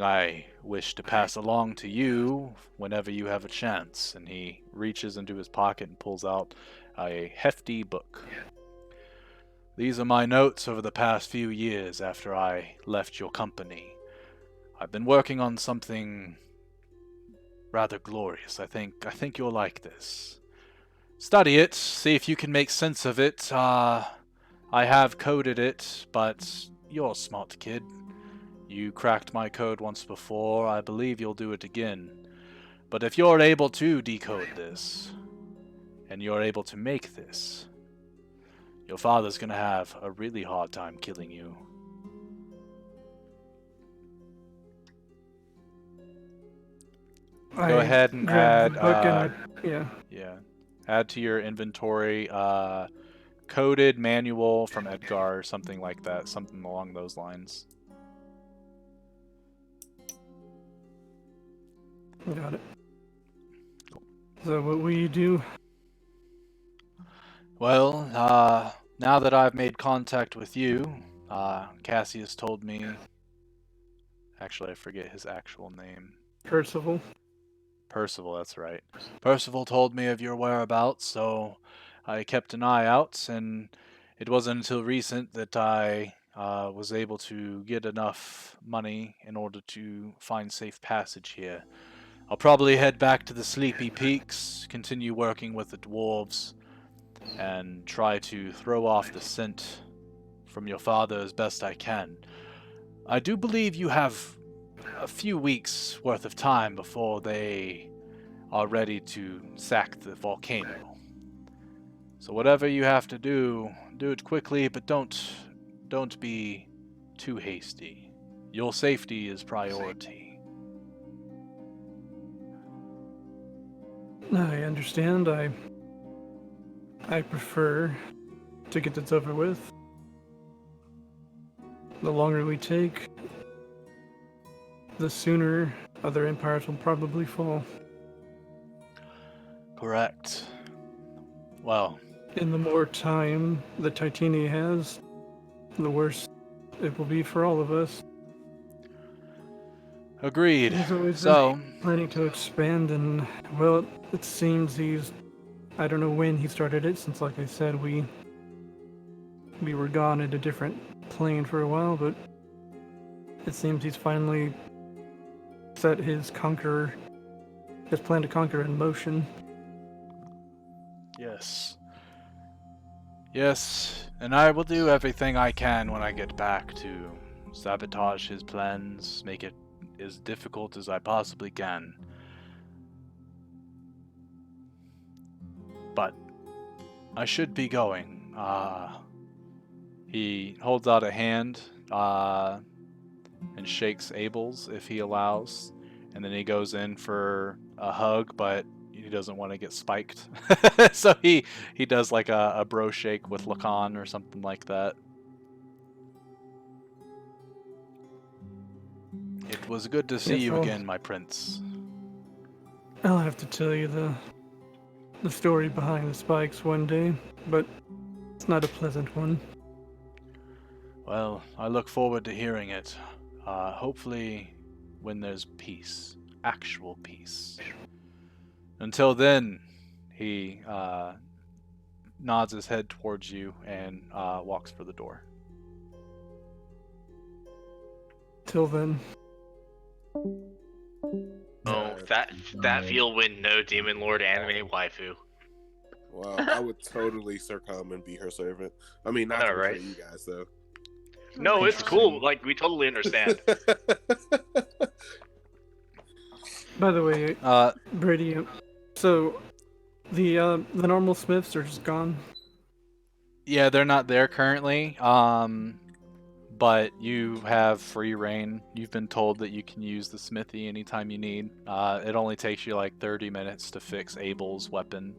I wish to pass along to you whenever you have a chance. And he reaches into his pocket and pulls out a hefty book. These are my notes over the past few years after I left your company. I've been working on something rather glorious. I think you'll like this. Study it, see if you can make sense of it. I have coded it, but you're a smart kid. You cracked my code once before, I believe you'll do it again. But if you're able to decode this, and you're able to make this, your father's gonna have a really hard time killing you. Go ahead and add, add to your inventory, coded manual from Edgar or something like that, something along those lines. Got it. So what will you do? Well, now that I've made contact with you, Cassius told me... Actually, I forget his actual name. Percival. Percival, that's right. Percival told me of your whereabouts, so I kept an eye out, and it wasn't until recent that I was able to get enough money in order to find safe passage here. I'll probably head back to the Sleepy Peaks, continue working with the dwarves, and try to throw off the scent from your father as best I can. I do believe you have a few weeks worth of time before they are ready to sack the volcano. So whatever you have to do, do it quickly, but don't be too hasty. Your safety is priority. I understand. I prefer to get this over with. The longer we take, the sooner other empires will probably fall. Correct. Well, And the more time the Titania has, the worse it will be for all of us. agreed. He's always So, planning to expand, and well, it seems I don't know when he started it, since like I said, we were gone at a different plane for a while, but it seems he's finally set his plan to conquer in motion. yes. Yes, and I will do everything I can when I get back to sabotage his plans, make it as difficult as I possibly can. But I should be going. He holds out a hand and shakes Abel's if he allows, and then he goes in for a hug, but he doesn't want to get spiked. So he does like a bro shake with Lacan or something like that. It was good to see Yes, you well, again, my prince. I'll have to tell you the story behind the spikes one day, but it's not a pleasant one. Well, I look forward to hearing it. Hopefully when there's peace. Actual peace. Until then, he nods his head towards you and walks for the door. Till then. Oh, that feel win no demon lord anime waifu. Well, I would totally succumb and be her servant. I mean, not I know, to right? betray you guys, though. No, it's cool. Like, we totally understand. By the way, Brady, so the normal smiths are just gone. Yeah, they're not there currently. But you have free reign. You've been told that you can use the smithy anytime you need. It only takes you like 30 minutes to fix Abel's weapon.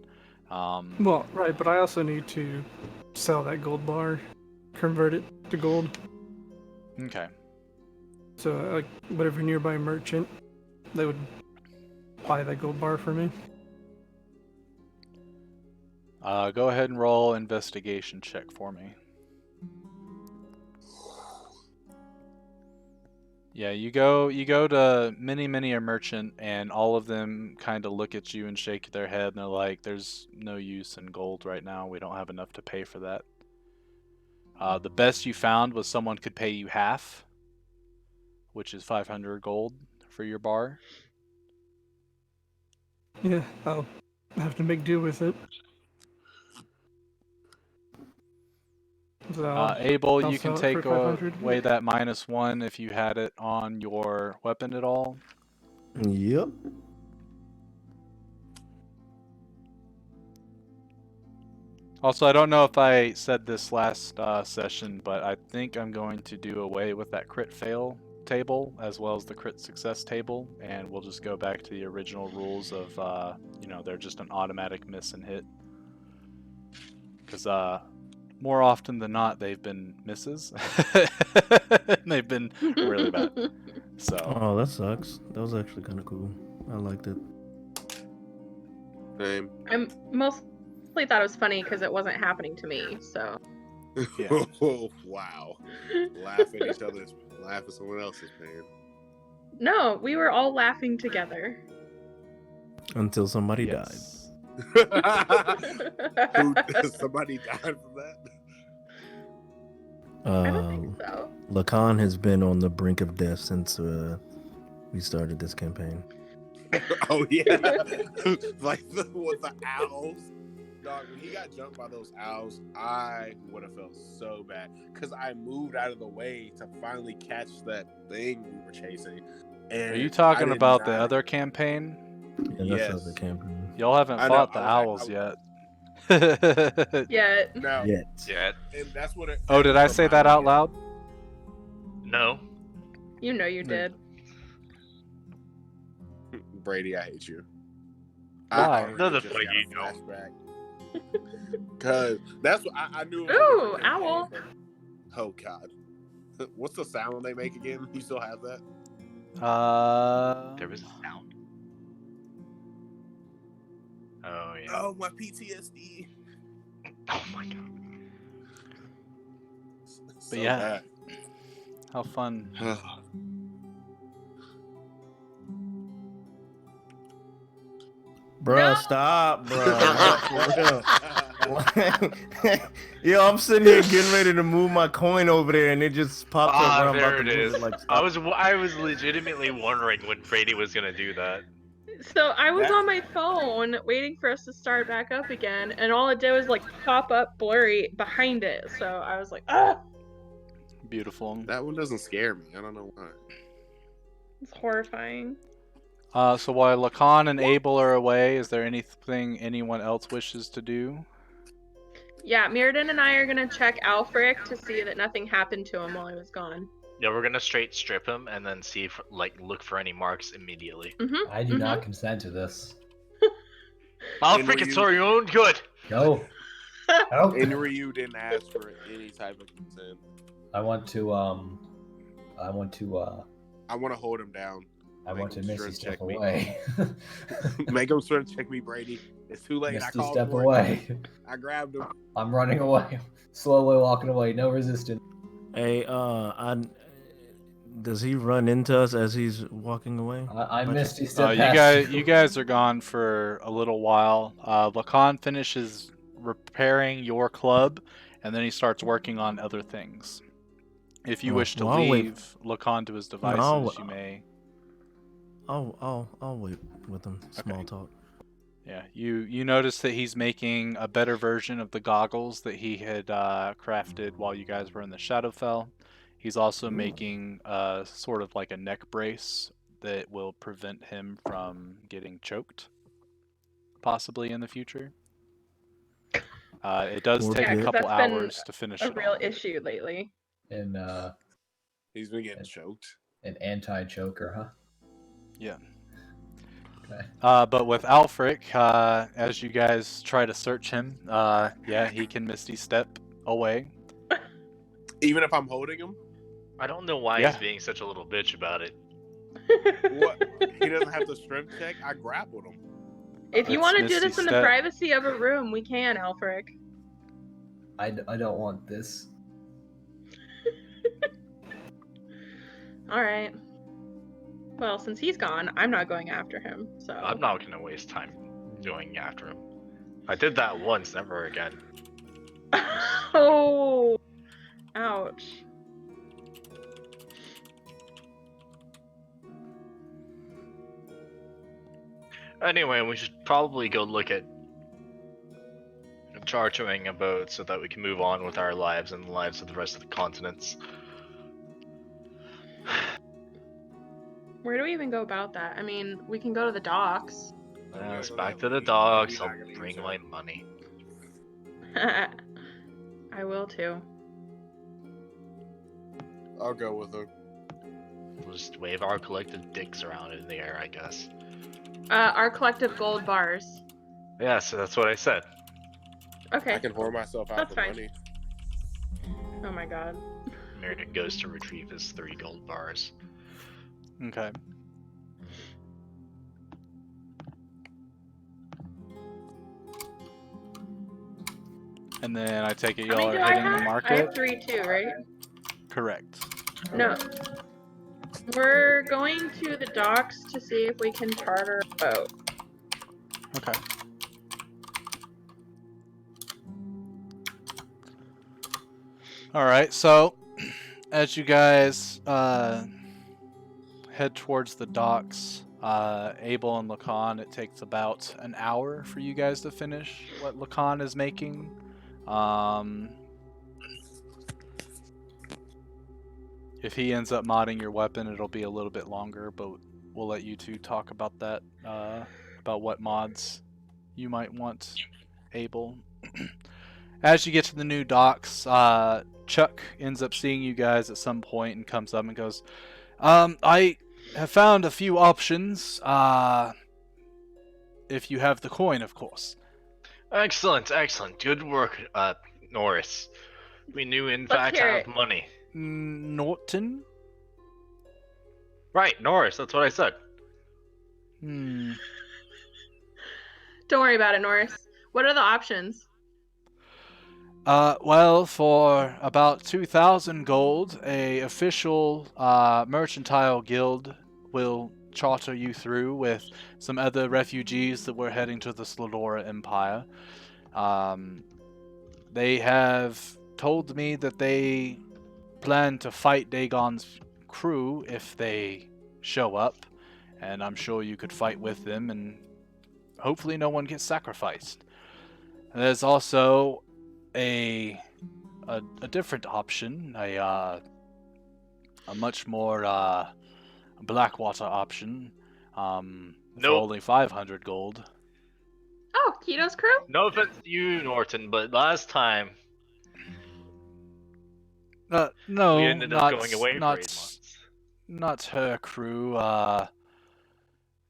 Well, right, but I also need to sell that gold bar, convert it to gold. Okay. So, like, whatever nearby merchant, they would buy that gold bar for me. Go ahead and roll investigation check for me. Yeah, you go to many a merchant, and all of them kind of look at you and shake their head, and they're like, "There's no use in gold right now. We don't have enough to pay for that." The best you found was someone could pay you half, which is 500 gold for your bar. Yeah, I'll have to make do with it. So Abel, I'll you can sell it take for 500. away that -1 if you had it on your weapon at all. Yep. Also, I don't know if I said this last session, but I think I'm going to do away with that crit fail table as well as the crit success table, and we'll just go back to the original rules of, they're just an automatic miss and hit. Because more often than not, they've been misses. They've been really bad. So. Oh, that sucks. That was actually kind of cool. I liked it. Same. I mostly thought it was funny because it wasn't happening to me. So. Yeah. Oh, wow. Laugh at someone else's pain. No, we were all laughing together. Until somebody Yes. Somebody died from that? I don't think so. Lacan has been on the brink of death since we started this campaign. Oh, yeah. Like with the owls. Dog, when he got jumped by those owls, I would have felt so bad. Because I moved out of the way to finally catch that thing we were chasing. And Are you talking about the not... other campaign? Yeah, that's Yes. the campaign. Y'all haven't fought the owls yet. Yeah. No. Yeah. And that's what it... Oh, did I say that out loud? No. You know you did. Brady, I hate you. Why? Another just funny got a you don't. flashback. Because that's what I knew. It was Ooh, a different owl. campaign. Oh, God. What's the sound they make again? You still have that? There was a sound. Oh, yeah. Oh, my PTSD. Oh, my God. So yeah. bad. How fun. Bro, No! stop, bro. Yo, I'm sitting here getting ready to move my coin over there, and it just pops up. Ah, when I'm there about it to move is. Like, I was legitimately wondering when Brady was gonna do that. So I was That- on my phone waiting for us to start back up again, and all it did was like pop up blurry behind it. So I was like, ah, Beautiful. That one doesn't scare me. I don't know why. it's horrifying. So while Lacan and Abel are away, is there anything anyone else wishes to do? Yeah, Mirrodin and I are gonna check Alfric to see that nothing happened to him while he was gone. Yeah, we're gonna straight strip him and then see if look for any marks immediately. Mm-hmm. I do not consent to this. I'll And freaking Ryu- for your own good. No. No. And Ryu didn't ask for any type of consent. I want to I want to hold him down. I Make want to him Misty strength step check me. away. Make him strength check me, Brady. It's too late. Misty I called step for it. away. I grabbed him. I'm running away. Slowly walking away. No resistance. Hey, does he run into us as he's walking away? I Bunch of- Misty step You past guys are gone for a little while. Lacan finishes repairing your club, and then he starts working on other things. If you Oh, wish to well, I'll wait. leave Lacan to his devices, I'll- you may. I'll wait with him. Small talk. Yeah, you notice that he's making a better version of the goggles that he had crafted while you guys were in the Shadowfell. He's also making sort of like a neck brace that will prevent him from getting choked, possibly in the future. It does Or take a bit. couple That's been hours to finish A it real all. issue lately. and He's been getting choked. an anti-choker, huh? Yeah. Okay. But with Alfric, as you guys try to search him, yeah, he can Misty Step away. Even if I'm holding him? I don't know why Yeah. he's being such a little bitch about it. What? He doesn't have to strength check? I grappled him. If you It's want to do Misty this in the Step. privacy of a room, we can, Alfric. I don't want this. All right. Well, since he's gone, I'm not going after him. So I'm not gonna waste time going after him. I did that once, never again. Oh, ouch. Anyway, we should probably go look at chartering a boat so that we can move on with our lives and the lives of the rest of the continents. Where do we even go about that? I mean, we can go to the docks. Yes, back to the docks. I'll bring my money. I will too. I'll go with him. We'll just wave our collective dicks around in the air, I guess. Our collective gold bars. Yeah, so that's what I said. Okay. I can whore myself out That's for fine. money. Oh my god. Mirrodin goes to retrieve his 3 gold bars. Okay. And then I take it How many y'all do are I hitting the have? I market? have 3 too, right? Correct. No. We're going to the docks to see if we can charter a boat. Okay. Alright, so as you guys head towards the docks, Abel and Lacan, it takes about an hour for you guys to finish what Lacan is making. If he ends up modding your weapon, it'll be a little bit longer, but we'll let you two talk about that, about what mods you might want, Abel. As you get to the new docks, Chuck ends up seeing you guys at some point and comes up and goes, I have found a few options, if you have the coin, of course. Excellent, excellent. Good work, Norris. We knew, in Let's fact, hear have it. money. Norton? Right, Norris, that's what I said. Hmm. Don't worry about it, Norris. What are the options? Well, for about 2,000 gold, a official mercantile guild will charter you through with some other refugees that were heading to the Slodora Empire. They have told me that they plan to fight Dagon's crew if they show up, and I'm sure you could fight with them, and hopefully no one gets sacrificed. And there's also a different option, a much more Blackwater option, for Nope. only 500 gold. Oh, Keto's crew? No offense to you, Norton, but last time No, we ended up going away for 8 months. Not her crew.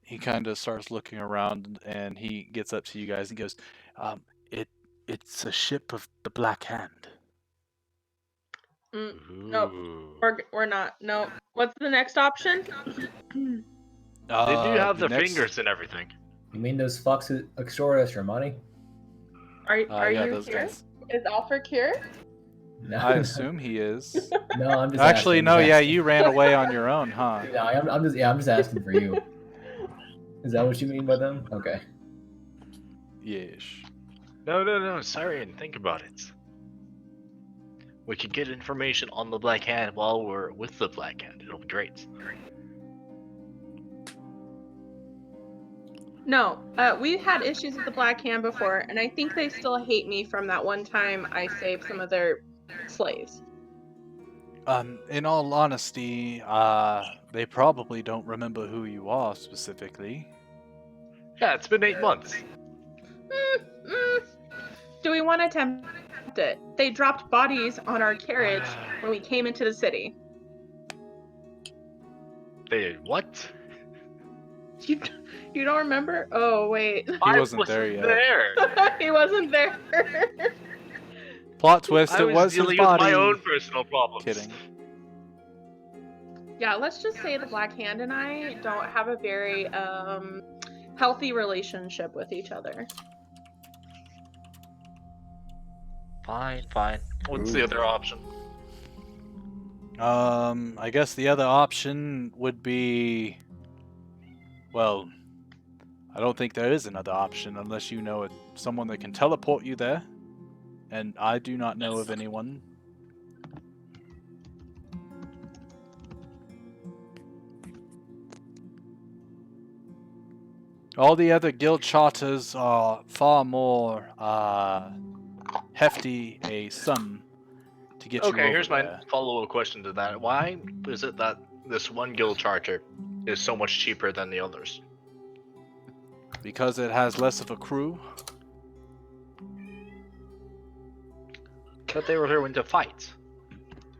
He kind of starts looking around, and he gets up to you guys and goes, "It's a ship of the Black Hand." Nope. We're not. No. What's the next option? They do have the the fingers and everything. You mean those fucks who extort us your money? Are yeah, you those here? guys. Is Alfred here? No, I assume he is. No, I'm just Actually, asking, no. I'm just Yeah, asking. you ran away on your own, huh? No, I'm just asking for you. Is that what you mean by them? Okay. Yes. No, Siren, think about it. We could get information on the Black Hand while we're with the Black Hand. It'll be great. No. We've had issues with the Black Hand before, and I think they still hate me from that one time I saved some of their slaves. In all honesty, they probably don't remember who you are specifically. Yeah, it's been 8 months. Do we want to attempt it? They dropped bodies on our carriage when we came into the city. They did what? You don't remember? Oh, wait. He wasn't there yet. There. He wasn't there. Plot twist, I it was his dealing body. with my own personal problems. Kidding. Yeah, let's just say the Black Hand and I don't have a very healthy relationship with each other. Fine. What's the other option? I guess the other option would be... Well, I don't think there is another option unless you know someone that can teleport you there. And I do not know of anyone. All the other guild charters are far more hefty a sum to get you over Okay, here's my there. follow-up question to that. Why is it that this one guild charter is so much cheaper than the others? Because it has less of a crew. But they were going to fight.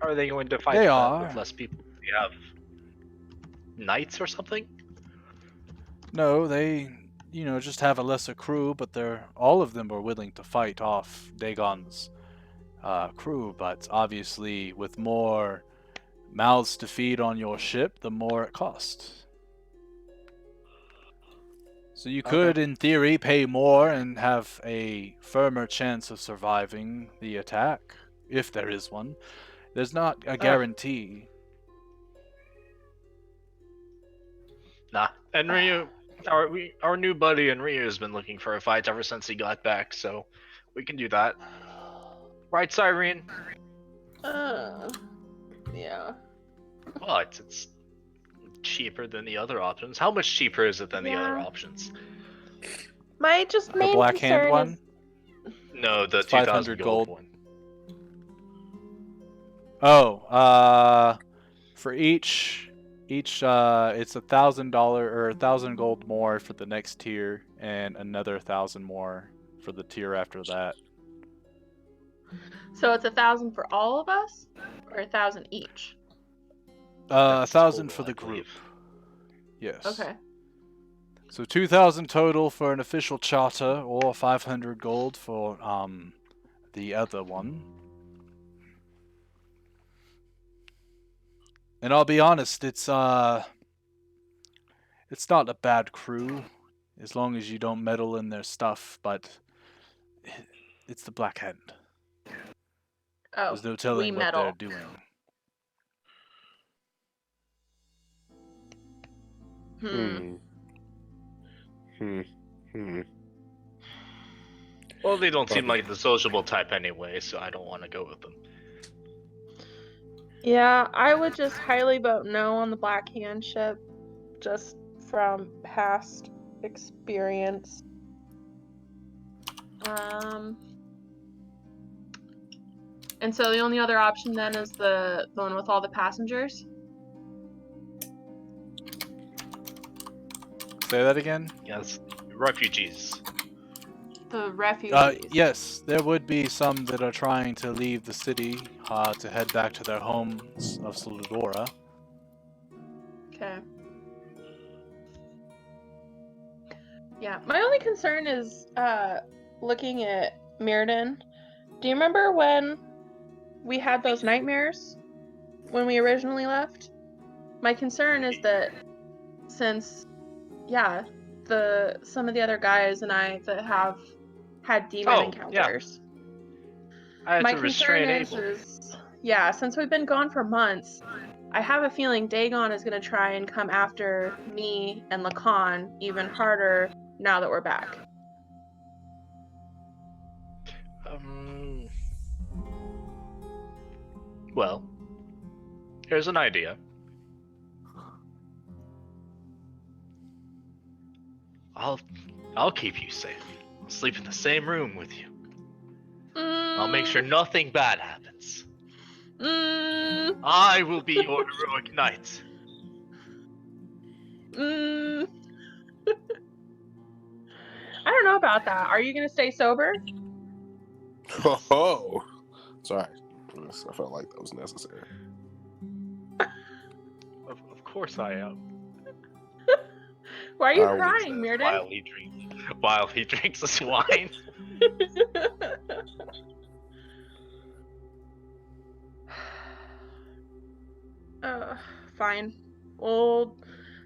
How are they going to fight They with are. less people? Do you have knights or something? No, they, just have a lesser crew, but all of them are willing to fight off Dagon's crew, but obviously with more mouths to feed on your ship, the more it costs. So you could, in theory, pay more and have a firmer chance of surviving the attack, if there is one. There's not a guarantee. Nah. And Ryu, our new buddy Ryu has been looking for a fight ever since he got back, so we can do that. Right, Cyrene? Yeah. But it's cheaper than the other options. How much cheaper is it than the other options? My just The main Black Hand concern one? is No, the It's 2,000 500 gold gold. one. Oh, for each it's $1,000 or 1,000 gold more for the next tier, and another 1,000 more for the tier after that. so it's 1,000 for all of us, or 1,000 each? 1,000 total, for the I group. believe. Yes. Okay. So 2,000 total for an official charter, or 500 gold for the other one. And I'll be honest, it's not a bad crew, as long as you don't meddle in their stuff, but it's the Black Hand. Oh, There's no we telling what meddle. they're doing. Well, they don't seem like the sociable type anyway, so I don't want to go with them. Yeah, I would just highly vote no on the Black Hand ship. Just from past experience. And so the only other option then is the one with all the passengers? Say that again? Yes, refugees. The refugees. Yes, there would be some that are trying to leave the city to head back to their homes of Solidora. Okay. Yeah, my only concern is looking at Mirrodin. Do you remember when we had those nightmares when we originally left? My concern is that since, yeah, some of the other guys and I that have had demon encounters. I had My to concern restrain is, Abel. yeah, since we've been gone for months, I have a feeling Dagon is going to try and come after me and Lacan even harder now that we're back. Well, here's an idea. I'll keep you safe. I'll sleep in the same room with you. I'll make sure nothing bad happens. I will be your heroic knight. I don't know about that. Are you gonna stay sober? Oh, sorry. I felt like that was necessary. Of course I am. Why are you I was, crying, Mirrodin? While he drinks this wine. Fine. Well,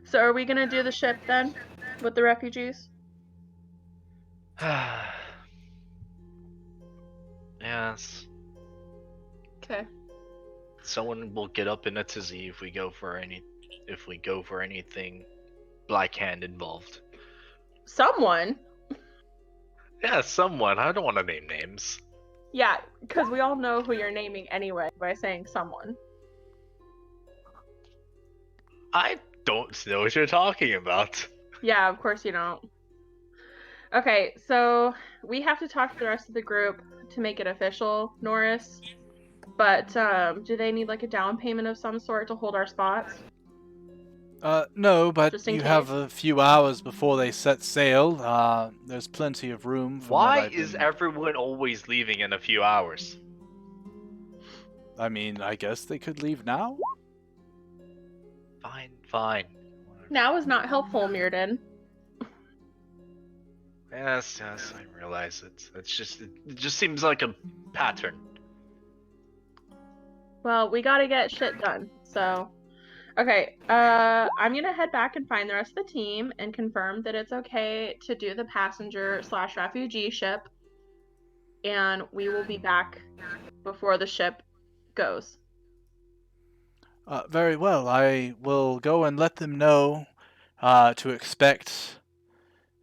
so are we gonna do the ship then with the refugees? Yes. Okay. Someone will get up in a tizzy if we go for anything Black Hand involved. Someone? Yeah, someone. I don't want to name names. Yeah, because we all know who you're naming anyway by saying someone. I don't know what you're talking about. Yeah, of course you don't. Okay, so we have to talk to the rest of the group to make it official, Norris. But do they need like a down payment of some sort to hold our spots? No, but Just in you case. have a few hours before they set sail. There's plenty of room. From what Why I've is been... everyone always leaving in a few hours? I mean, I guess they could leave now? Fine. Now is not helpful, Mirrodin. Yes, I realize it. It just seems like a pattern. Well, we gotta get shit done, so... Okay, I'm gonna head back and find the rest of the team and confirm that it's okay to do the passenger/refugee ship. And we will be back before the ship goes. Very well. I will go and let them know to expect...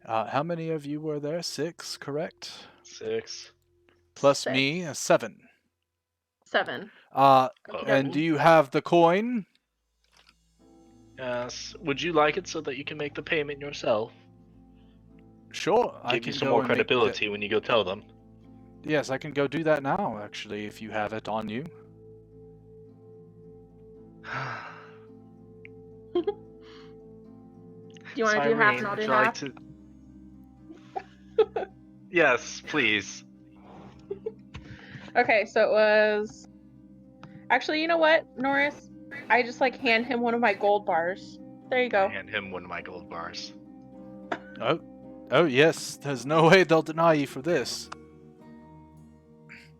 how many of you were there? 6, correct? 6. Plus 6. me, 7. 7. And do you have the coin? Yes. Would you like it so that you can make the payment yourself? Sure, I Give can you some go more and make credibility when you go tell them. Yes, I can go do that now, actually, if you have it on you. Do you want to do half and I'll do half? Yes, please. Okay, so it was... Actually, you know what, Norris? I just like hand him one of my gold bars. There you go. Hand him one of my gold bars. Oh yes, there's no way they'll deny you for this.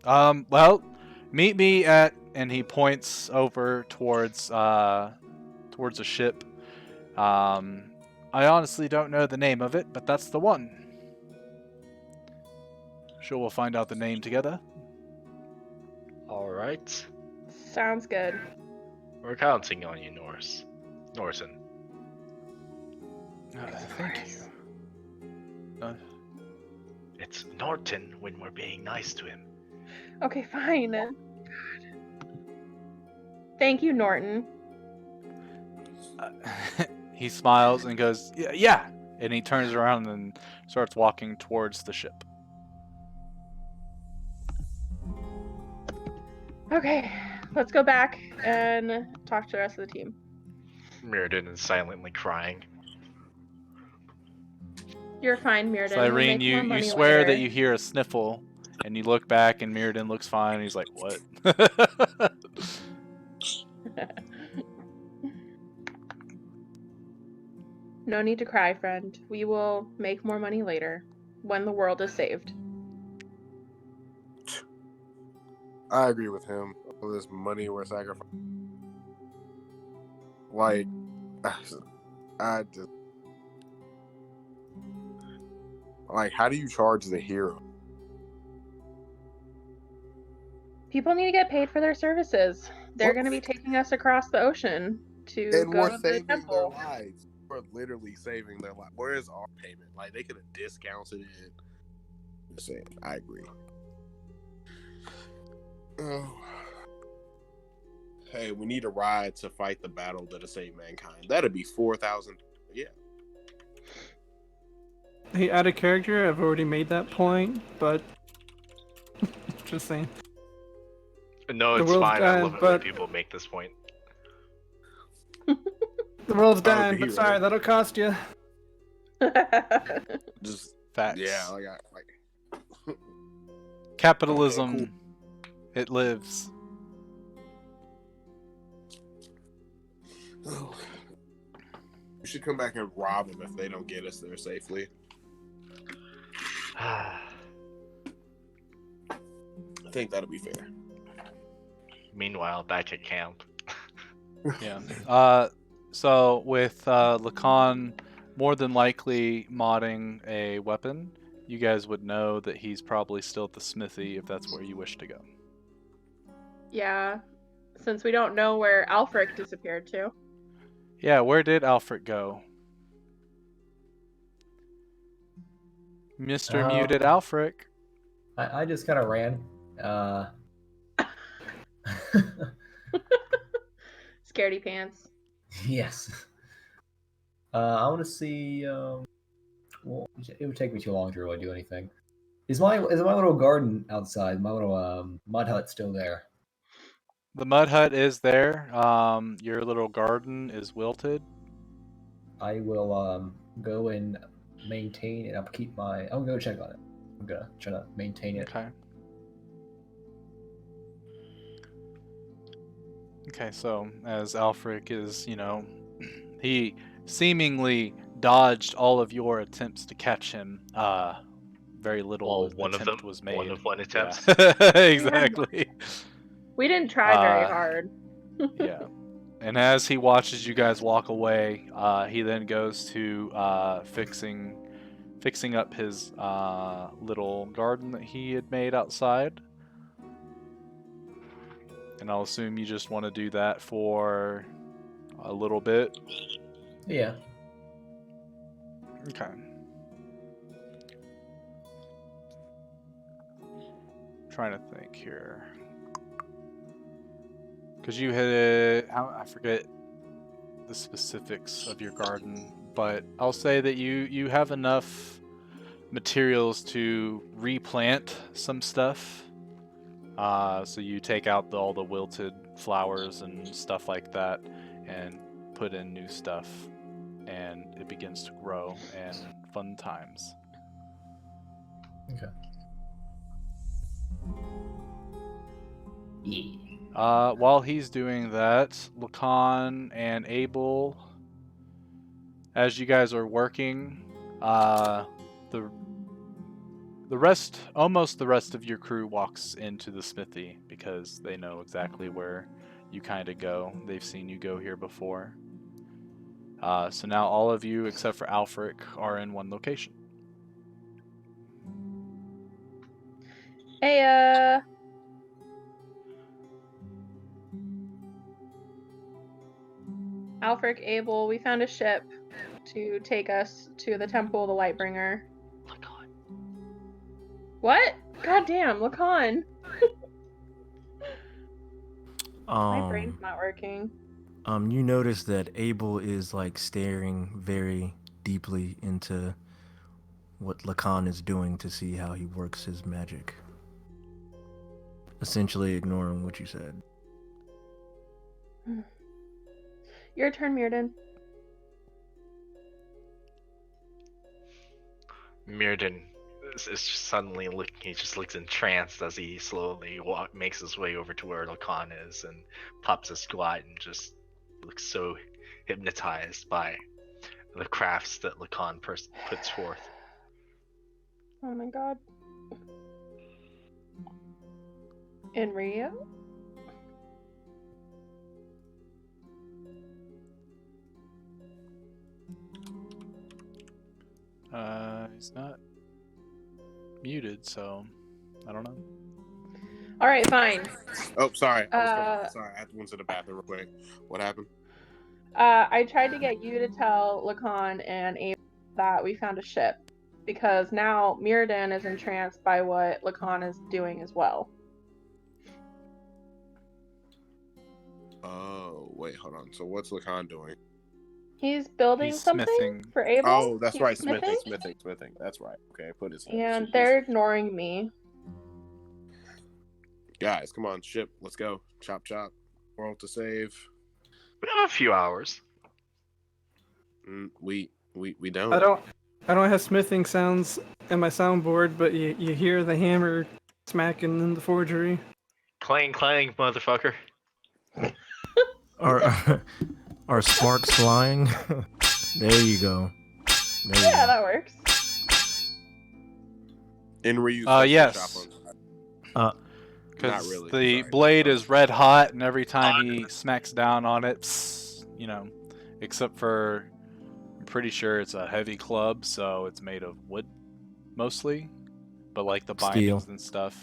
Well, meet me at... And he points over towards a ship. I honestly don't know the name of it, but that's the one. Sure, we'll find out the name together. Alright. Sounds good. We're counting on you, Norton. Thank you. It's Norton when we're being nice to him. Okay, fine. Thank you, Norton. he smiles and goes, yeah. And he turns around and starts walking towards the ship. Okay, let's go back and talk to the rest of the team. Mirrodin is silently crying. You're fine, Mirrodin. We'll Cyrene, make more you money swear later. that you hear a sniffle, and you look back, and Mirrodin looks fine, and he's like, what? No need to cry, friend. We will make more money later, when the world is saved. I agree with him. All this money we're sacrificing. Like, I just like, how do you charge the hero? People need to get paid for their services. They're going to be taking us across the ocean to And go we're to the saving their temple. lives. We're literally saving their lives. Where is our payment? Like, they could have discounted it. Just saying, I agree. Oh. Hey, we need a ride to fight the battle that'll save mankind. That'd be 4,000. Yeah. Hey, out of character, I've already made that point, but just saying. No, The it's world's fine. I dying, love it when but- people make this point. The world's Oh, dying, you're but sorry, right. that'll cost you. Just, Facts. yeah, like Capitalism, Okay, it lives. oh. We should come back and rob them if they don't get us there safely. I think that'll be fair. Meanwhile, back at camp. Yeah. So with Lacan more than likely modding a weapon, you guys would know that he's probably still at the smithy if that's where you wish to go. Yeah, since we don't know where Alfric disappeared to. Yeah, where did Alfred go? Mr. Muted Alfric. I just kind of ran. Scaredy pants. Yes. I want to see. Well, it would take me too long to really do anything. Is my little garden outside? My little mud hut still there? The mud hut is there. Your little garden is wilted. I will go and maintain and upkeep my. I'm gonna go check on it. I'm gonna try to maintain it. Okay. Okay, so as Alfric is, he seemingly dodged all of your attempts to catch him. Very little One of attempt them. was made. One of one attempts. Yeah. Exactly. We didn't try very hard. Yeah. And as he watches you guys walk away, he then goes to fixing up his little garden that he had made outside. And I'll assume you just want to do that for a little bit. Yeah. Okay. Trying to think here. Because you had I forget the specifics of your garden, but I'll say that you have enough materials to replant some stuff. So you take out all the wilted flowers and stuff like that and put in new stuff, and it begins to grow, and fun times. Okay. While he's doing that, Lacan and Abel, as you guys are working, almost the rest of your crew walks into the smithy because they know exactly where you kind of go. They've seen you go here before. So now all of you, except for Alfric, are in one location. Hey, Alfric, Abel, we found a ship to take us to the Temple of the Lightbringer. Lacan. What? Goddamn, Lacan. My brain's not working. You notice that Abel is like staring very deeply into what Lacan is doing to see how he works his magic. Essentially ignoring what you said. Your turn, Mirrodin. Mirrodin is just suddenly looking. He just looks entranced as he slowly makes his way over to where Lacan is and pops a squat and just looks so hypnotized by the crafts that Lacan puts forth. Oh my god. In Rio? He's not muted, so I don't know. All right, fine. Oh, sorry. Sorry, I had to go to the bathroom real quick. What happened? I tried to get you to tell Lacan and Abel that we found a ship, because now Mirrodin is entranced by what Lacan is doing as well. Oh, wait, hold on. So what's Lacan doing? He's building He's something smithing. for Abel. Oh, that's He's right. smithing? Smithing. That's right. Okay, put his And they're ignoring me. Guys, come on, ship. Let's go. Chop, chop. World to save. We have a few hours. We don't. I don't have smithing sounds in my soundboard, but you hear the hammer smacking in the forgery. Clang, clang, motherfucker. Are sparks flying? There you go. Yeah, that works. In reuse. Yes. Not Because really. the Sorry. blade is red hot, and every time he smacks down on it, except for, I'm pretty sure it's a heavy club, so it's made of wood, mostly. But like the bindings and stuff,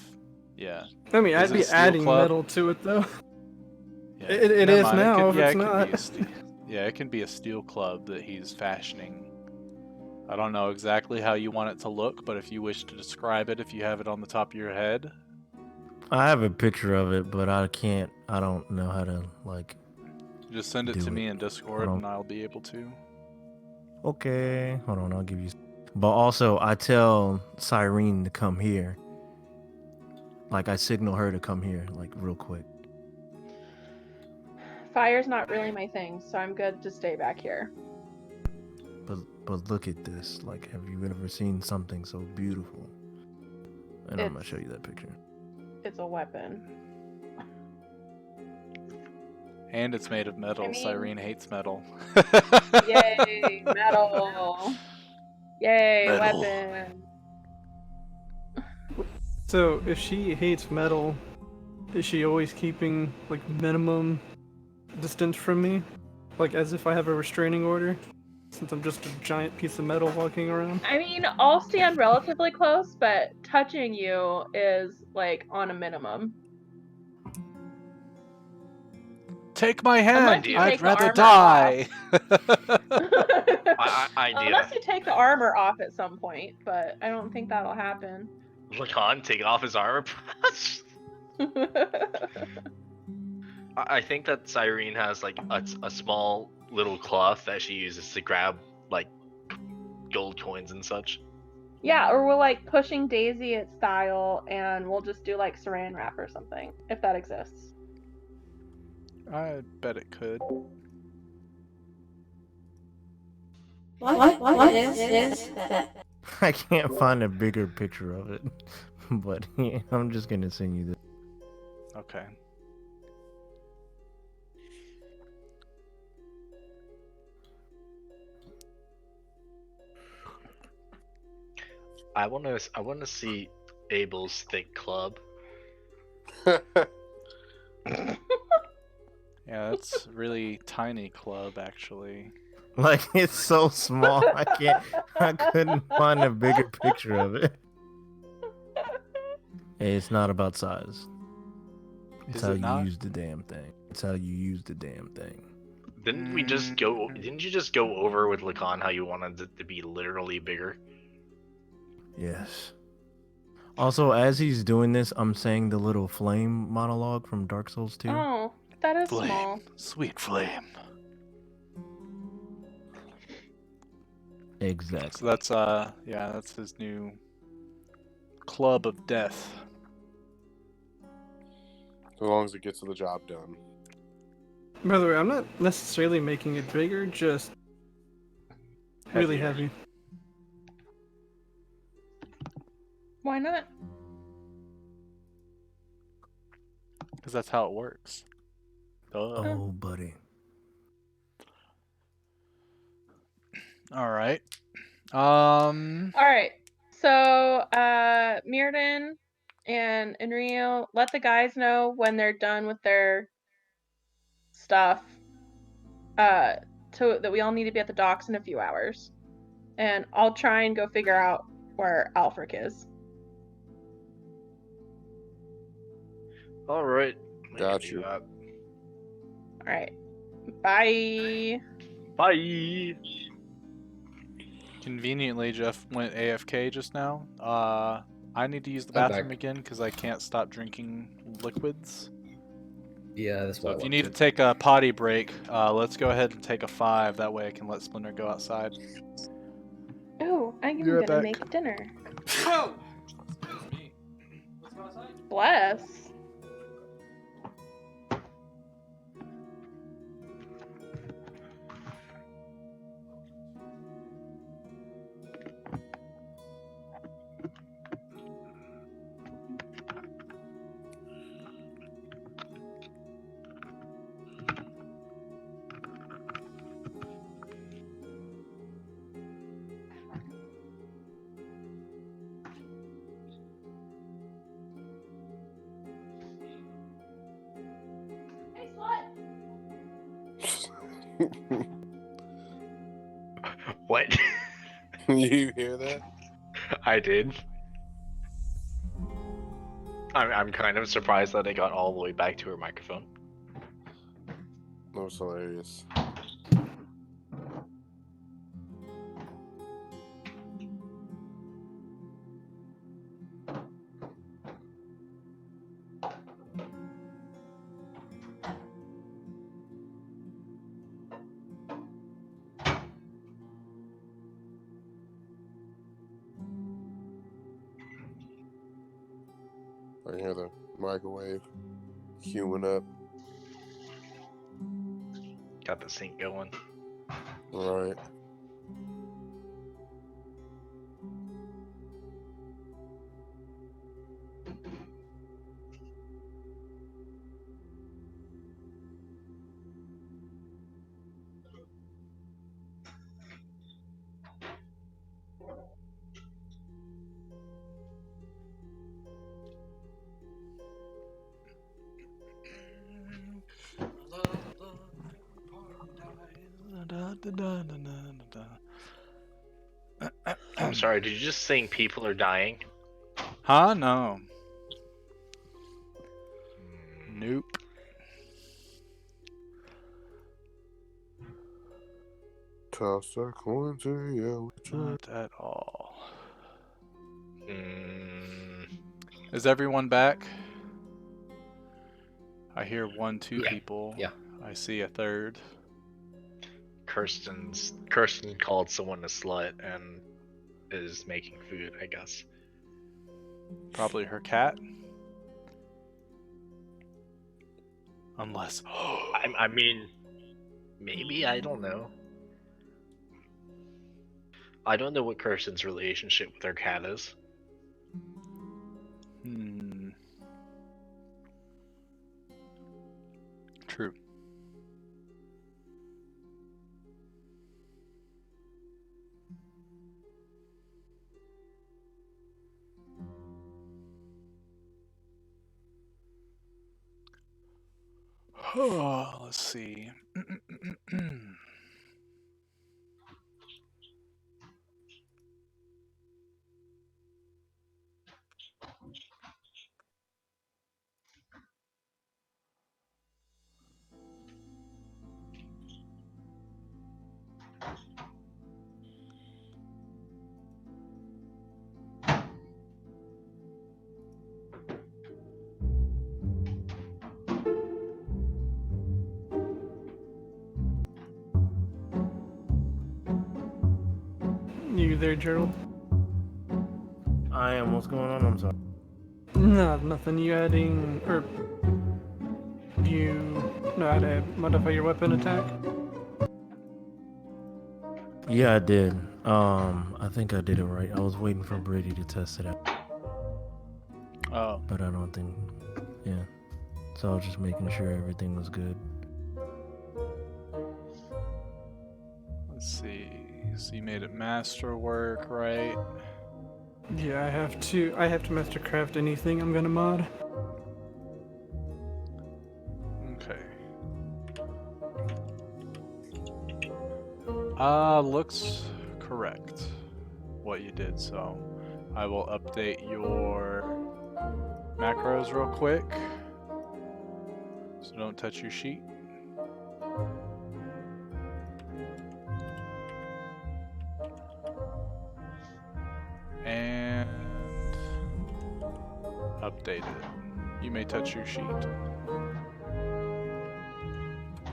yeah. I mean, Is I'd it be steel adding club? metal to it, though. Yeah. It Never is mind, now, if it's it not. Could be it can be a steel club that he's fashioning. I don't know exactly how you want it to look, but if you wish to describe it, if you have it on the top of your head. I have a picture of it, but I don't know how to, Just send it to me in Discord and I'll be able to. Okay, hold on, I'll give you. But also, I tell Cyrene to come here. I signal her to come here, real quick. Fire's not really my thing, so I'm good to stay back here. But look at this. Have you ever seen something so beautiful? And I'm gonna show you that picture. It's a weapon. And it's made of metal. I mean... Cyrene hates metal. Yay, metal. Yay, metal. Weapon. So, if she hates metal, is she always keeping, minimum distance from me? As if I have a restraining order? Since I'm just a giant piece of metal walking around? I mean, I'll stand relatively close, but touching you is, on a minimum. Take my hand! I'd rather die! Unless you take the armor off at some point, but I don't think that'll happen. Lacan take off his armor? I think that Cyrene has a small little cloth that she uses to grab gold coins and such. Yeah, or we'll pushing Daisy at style, and we'll just do saran wrap or something if that exists. I bet it could. What is that? I can't find a bigger picture of it, but yeah, I'm just gonna send you this. Okay. I wanna see Abel's thick club. Yeah, that's a really tiny club, actually. It's so small. I couldn't find a bigger picture of it. Hey, it's not about size. It's how you use the damn thing. It's how you use the damn thing. Didn't you just go over with Lacan how you wanted it to be literally bigger? Yes. Also, as he's doing this, I'm saying the little flame monologue from Dark Souls 2. Oh. That is Flame. small. Sweet flame. Exactly. So that's yeah, that's his new club of death. As long as it gets the job done. By the way, I'm not necessarily making it bigger, just really heavy. Why not? Because that's how it works. Duh. Oh, buddy. All right. All right. So, Mirrodin and Enrio, let the guys know when they're done with their stuff. That we all need to be at the docks in a few hours, and I'll try and go figure out where Alfric is. All right. Got you. All right. Bye. Bye. Conveniently, Jeff went AFK just now. I need to use the I'm bathroom back. again because I can't stop drinking liquids. Yeah, that's So why. if you need to take a potty break, let's go ahead and take a 5. That way I can let Splinter go outside. Oh, I'm Be right gonna back. make dinner. Oh, excuse me. Let's go outside. Bless. Hey, slut. What? You hear that? I did. I'm kind of surprised that it got all the way back to her microphone. That was hilarious. I hear the microwave queuing up. Got the sink going. Right. I'm sorry, did you just sing people are dying? Huh? No. Nope. Toss a coin to you. Not at all. Mm, Is everyone back? I hear 1, 2 Yeah. people. Yeah. I see a third. Kirsten called someone a slut and is making food, I guess. Probably her cat. Unless. I mean, maybe, I don't know. I don't know what Kirsten's relationship with her cat is. True. Oh, let's see. there, Gerald? I am. What's going on? I'm sorry. No, nothing. You adding or you know how to modify your weapon attack? Yeah, I did. I think I did it right. I was waiting for Brady to test it out, Oh, but I don't think. Yeah. So I was just making sure everything was good. let's see. So you made it masterwork, right? Yeah, I have to mastercraft anything I'm gonna mod. Okay. Looks correct what you did, so I will update your macros real quick. So don't touch your sheet. And update it. You may touch your sheet.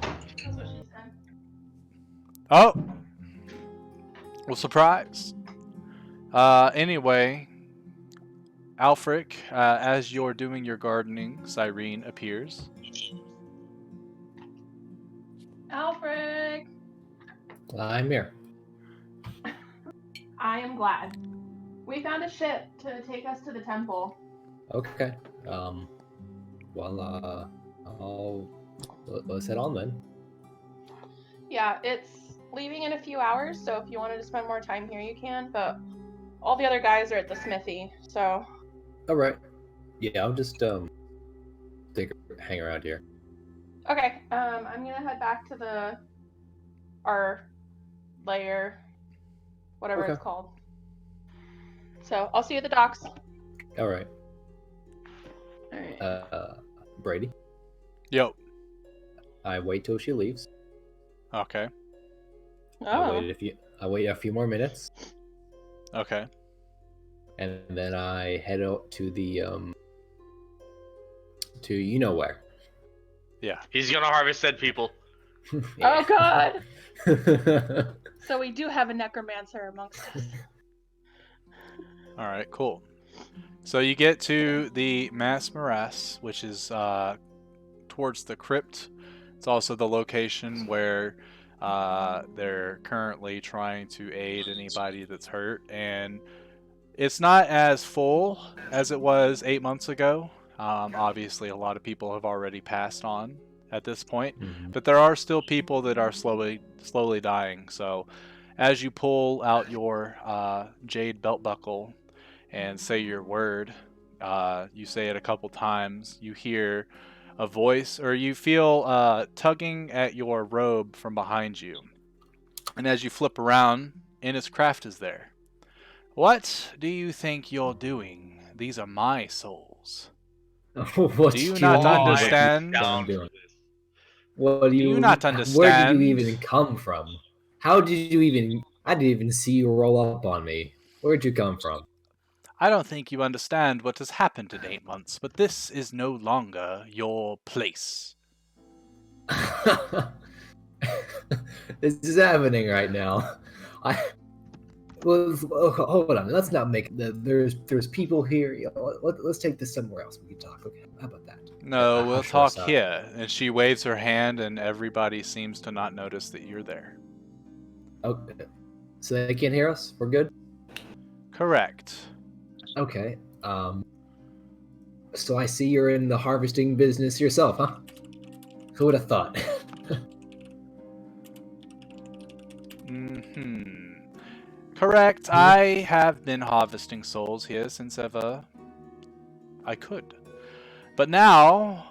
That's what she said. Oh! Well, surprise. Anyway, Alfric, as you're doing your gardening, Cyrene appears. Alfred, I'm here. I am glad. We found a ship to take us to the temple. Okay. Let's head on then. Yeah, it's leaving in a few hours, so if you wanted to spend more time here, you can, but all the other guys are at the smithy, so... All right. Yeah, I'll just hang around here. Okay, I'm gonna head back to our lair, whatever Okay. it's called. So, I'll see you at the docks. All right. Alright. Brady. Yo. I wait till she leaves. Okay. Oh. I wait a few more minutes, Okay. and then I head out to the to you know where. Yeah. He's gonna harvest dead people. Oh god! So we do have a necromancer amongst us. All right, cool. So you get to the Mass Morass, which is towards the crypt. It's also the location where they're currently trying to aid anybody that's hurt. And it's not as full as it was 8 months ago. Obviously, a lot of people have already passed on at this point. Mhm. But there are still people that are slowly dying. So as you pull out your jade belt buckle and say your word, you say it a couple times, you hear a voice, or you feel tugging at your robe from behind you. And as you flip around, Innis Craft is there. What do you think you're doing? These are my souls. What Do you do not mean, what understand? Down doing? for this. What do Do you not Where understand? did you even come from? How did you even? I didn't even see you roll up on me. Where'd you come from? I don't think you understand what has happened in 8 months, but this is no longer your place. This is happening right now. Hold on. Let's not make there's people here. Let's take this somewhere else. We can talk. Okay, how about that? No, I'll we'll show talk us out. here. And she waves her hand, and everybody seems to not notice that you're there. Okay. So they can't hear us. We're good. Correct. Okay. So I see you're in the harvesting business yourself, huh? Who would have thought? Correct. I have been harvesting souls here since ever I could. But now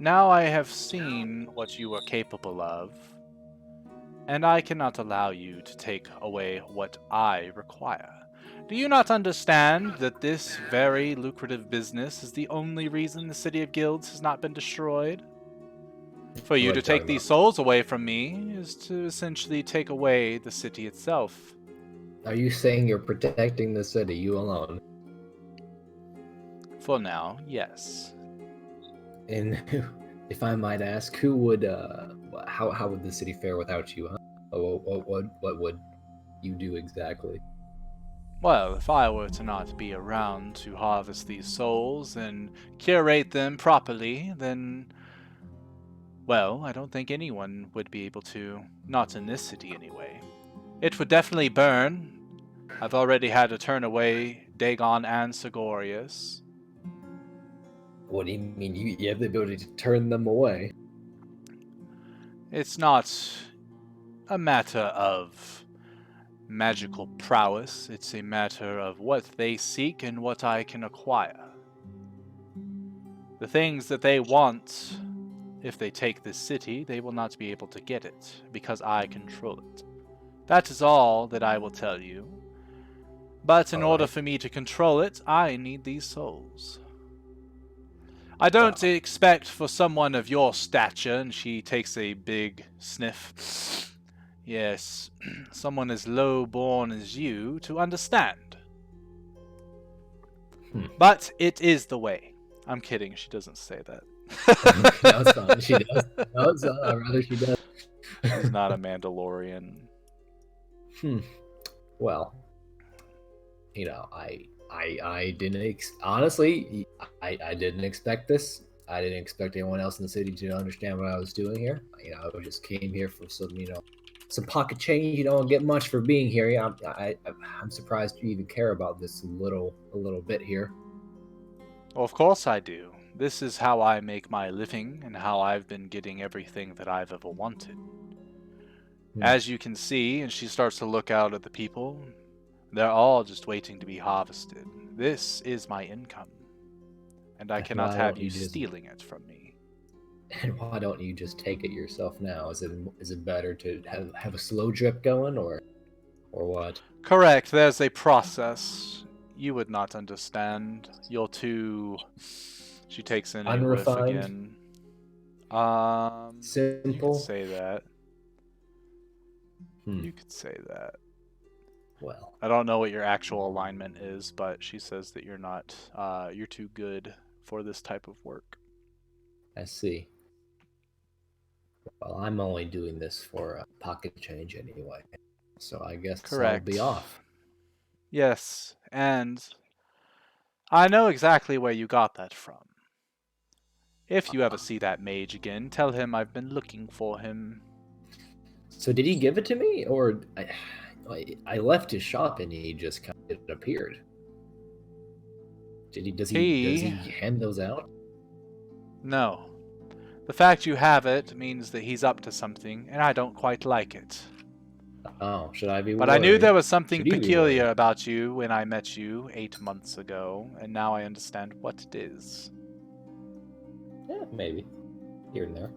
I have seen what you are capable of, and I cannot allow you to take away what I require. Do you not understand that this very lucrative business is the only reason the City of Guilds has not been destroyed? For you What are to you take talking these about? souls away from me is to essentially take away the city itself. Are you saying you're protecting the city, you alone? For now, yes. And if I might ask, who would how would the city fare without you, huh? What would you do exactly? Well, if I were to not be around to harvest these souls and curate them properly, then, well, I don't think anyone would be able to. Not in this city, anyway. It would definitely burn. I've already had to turn away Dagon and Sigorius. What do you mean? You have the ability to turn them away? It's not a matter of magical prowess. It's a matter of what they seek and what I can acquire. The things that they want, if they take this city, they will not be able to get it, because I control it. That is all that I will tell you. But in order for me to control it, I need these souls. I don't expect for someone of your stature, and she takes a big sniff. Yes, someone as low-born as you to understand. But it is the way. I'm kidding, she doesn't say that. No, it's not. She does. No, it's not. Rather, she does. She's not a Mandalorian. Well, you know, I didn't honestly, I didn't expect this. I didn't expect anyone else in the city to understand what I was doing here. You know, I just came here for some pocket change. You don't get much for being here. Yeah, I'm surprised you even care about this a little bit here. Well, of course I do. This is how I make my living and how I've been getting everything that I've ever wanted. As you can see, and she starts to look out at the people, they're all just waiting to be harvested. This is my income, and I cannot have you stealing it from me. And why don't you just take it yourself now? Is it better to have a slow drip going, or what? Correct. There's a process. You would not understand. You're too... She takes in a whiff again. Simple. You could say that. You could say that. Well, I don't know what your actual alignment is, but she says that you're not, you're too good for this type of work. I see. Well, I'm only doing this for pocket change anyway, so I guess I'll be off. Yes, and I know exactly where you got that from. If you ever see that mage again, tell him I've been looking for him. So did he give it to me, or I left his shop and he just kind of appeared? Does he hand those out? No. The fact you have it means that he's up to something, and I don't quite like it. Oh, should I be worried? But I knew there was something peculiar about you when I met you 8 months ago, and now I understand what it is. Yeah, maybe. Here and there.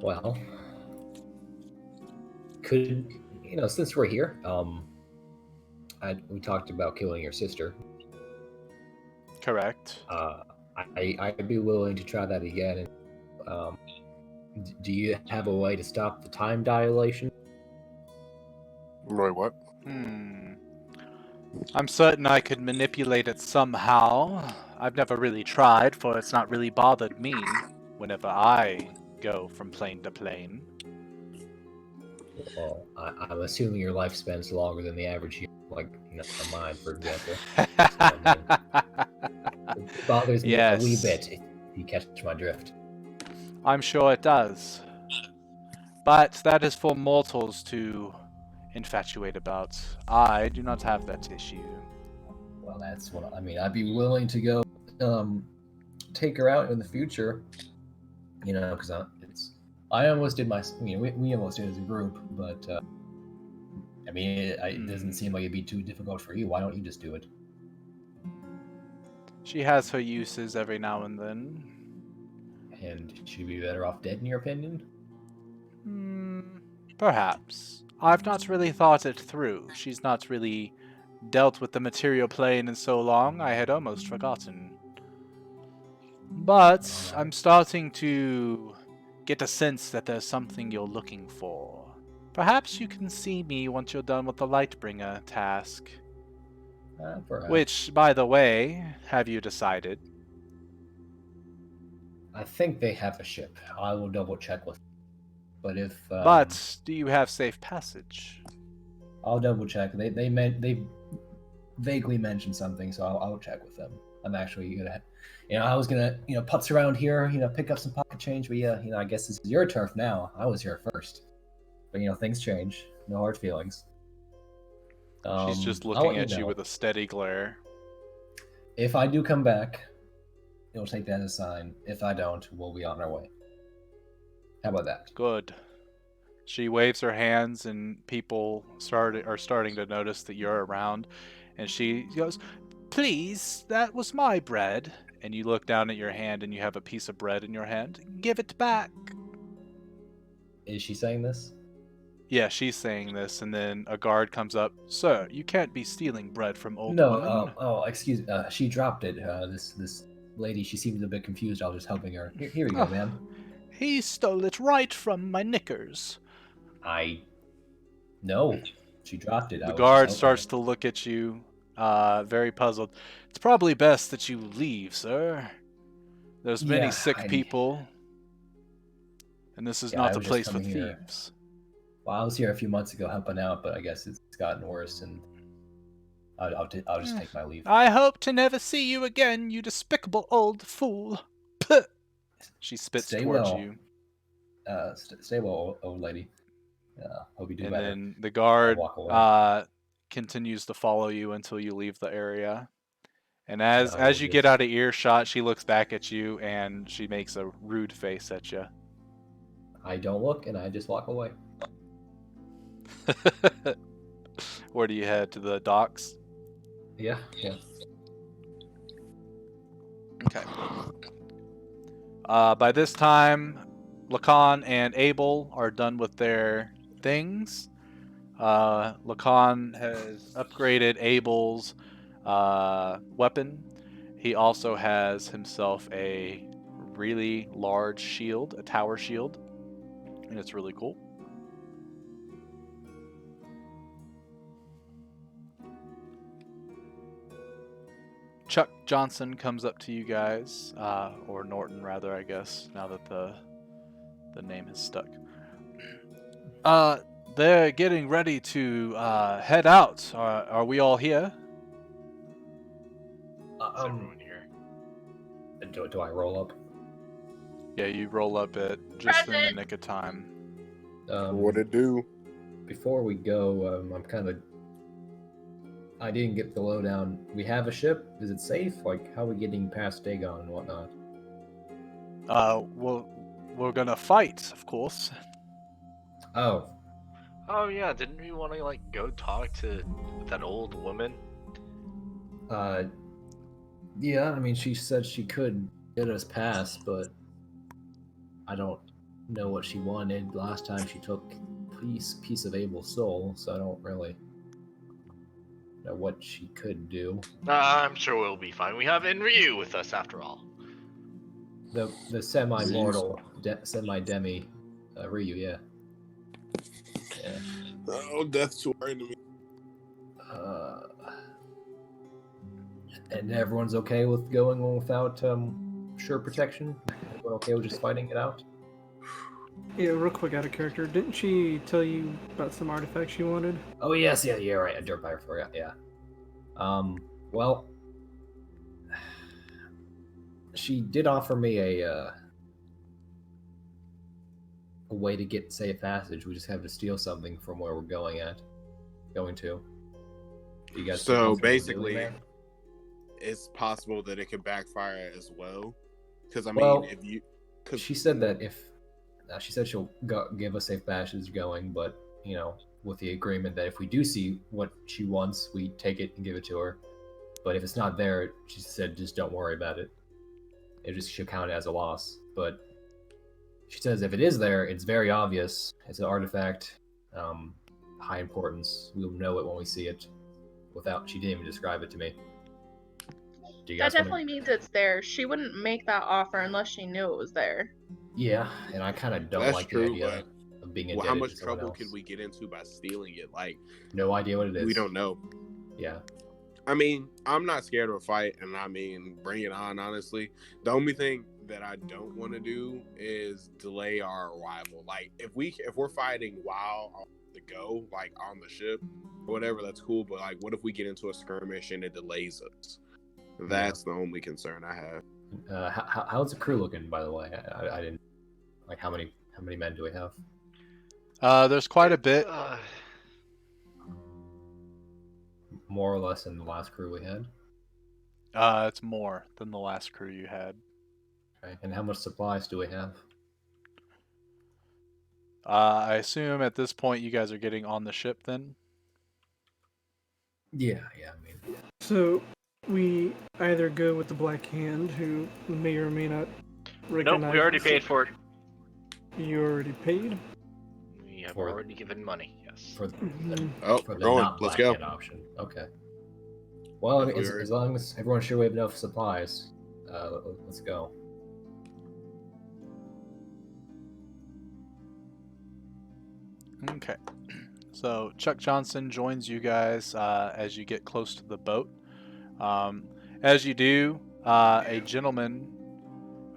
Well, since we're here, we talked about killing your sister. Correct. I'd be willing to try that again. Do you have a way to stop the time dilation? Roy, what? I'm certain I could manipulate it somehow. I've never really tried, for it's not really bothered me whenever I go from plane to plane. Well, I'm assuming your lifespan's longer than the average human, like mine, for example. It bothers me a wee bit, if you catch my drift. I'm sure it does. But that is for mortals to infatuate about. I do not have that issue. Well, that's what I mean. I'd be willing to go take her out in the future. Because I almost did we almost did as a group, but it doesn't seem like it'd be too difficult for you. Why don't you just do it? She has her uses every now and then. And she'd be better off dead, in your opinion? Perhaps. I've not really thought it through. She's not really dealt with the material plane in so long, I had almost forgotten. But I'm starting to get a sense that there's something you're looking for. Perhaps you can see me once you're done with the Lightbringer task. Perhaps. Which, by the way, have you decided? I think they have a ship. I will double check with. But if But do you have safe passage? I'll double check. They vaguely mentioned something, so I'll check with them. I'm actually gonna, I was gonna, putz around here, pick up some pocket change, but yeah, I guess this is your turf now. I was here first, but things change. No hard feelings. She's just I'll looking let at you know. with a steady glare. If I do come back, you'll take that as a sign. If I don't, we'll be on our way. How about that? Good. She waves her hands, and people are starting to notice that you're around. And she goes, "Please, that was my bread." And you look down at your hand, and you have a piece of bread in your hand. "Give it back." Is she saying this? Yeah, she's saying this, and then a guard comes up. "Sir, you can't be stealing bread from old No. women." Excuse. She dropped it. This lady. She seemed a bit confused. I was just helping her. Here we go, ma'am. He stole it right from my knickers. No. She dropped it. The I was just guard helping starts her. to look at you, very puzzled. "It's probably best that you leave, sir. There's many Yeah, sick people, and this is I not the was just place for coming here. thieves." Well, I was here a few months ago helping out, but I guess it's gotten worse, and I'll just take my leave. "I hope to never see you again, you despicable old fool." Puh. She spits Stay towards well. you. Stay well, old lady. Hope you do And better. then the guard walk away. continues to follow you until you leave the area. And as I will you get just- out of earshot, she looks back at you and she makes a rude face at you. I don't look, and I just walk away. Where do you head? To the docks? Yeah. Okay. By this time, Lacan and Abel are done with their things. Lacan has upgraded Abel's weapon. He also has himself a really large shield, a tower shield, and it's really cool. Chuck Johnson comes up to you guys, or Norton rather, I guess, now that the name has stuck. They're getting ready to head out. Are we all here? Is everyone here? Do I roll up? Yeah, you roll up it just in the Present. nick of time. What it do? Before we go, I didn't get the lowdown. We have a ship. Is it safe? Like, how are we getting past Dagon and whatnot? We're gonna fight, of course. Oh, Oh yeah, didn't we want to go talk to that old woman? yeah. I mean, she said she could get us past, but I don't know what she wanted. Last time she took piece of Abel's soul, so I don't really know what she could do. I'm sure we'll be fine. We have Enryu with us after all. The semi-mortal, semi-demi, Ryu, yeah. Oh, death to our enemy. And everyone's okay with going on without sure protection? Everyone okay with just fighting it out? Yeah, real quick out of character. Didn't she tell you about some artifacts she wanted? Oh yes, yeah, right. A dirt bike for you, yeah. Well, she did offer me a way to get safe passage. We just have to steal something from where we're going to. You guys feel So comfortable basically, doing that? it's possible that it could backfire as well. Because I mean, Well, if you, she said that she said she'll give us safe passage going, but with the agreement that if we do see what she wants, we take it and give it to her. But if it's not there, she said just don't worry about it. She'll count it as a loss. But she says if it is there, it's very obvious. It's an artifact, high importance. We'll know it when we see it. She didn't even describe it to me. Do you That guys definitely means it's there. She wouldn't make that offer unless she knew it was there. Yeah, and I kind of don't That's like true, the idea of being indebted how much to someone trouble else. could we get into by stealing it? Like, No idea what it is. we don't know. Yeah. I mean, I'm not scared of a fight, and I mean, bring it on. Honestly, the only thing that I don't want to do is delay our arrival. Like if we're fighting while on the go, like on the ship, or whatever, that's cool. But like, what if we get into a skirmish and it delays us? That's the only concern I have. How's the crew looking, by the way? I didn't like how many men do we have? There's quite a bit. More or less than the last crew we had. It's more than the last crew you had. Okay. And how much supplies do we have? I assume at this point you guys are getting on the ship then? Yeah, I mean. So we either go with the Black Hand, who may or may not recognize. Nope, we already paid for it. You already paid? We have already given money, yes. For the going. Let's go. Option. Okay. Well, I mean, as long as everyone's sure we have enough supplies, let's go. Okay. So Chuck Johnson joins you guys as you get close to the boat. As you do, a gentleman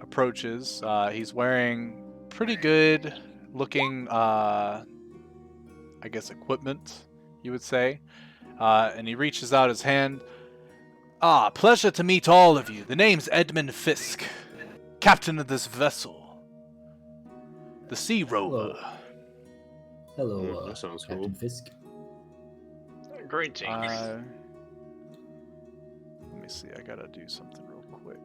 approaches. He's wearing pretty good looking, I guess, equipment, you would say. And he reaches out his hand. Pleasure to meet all of you. The name's Edmund Fisk, captain of this vessel, the Sea Rover. Hello, that sounds Captain cool. Fisk. Greetings. Let me see, I gotta do something real quick.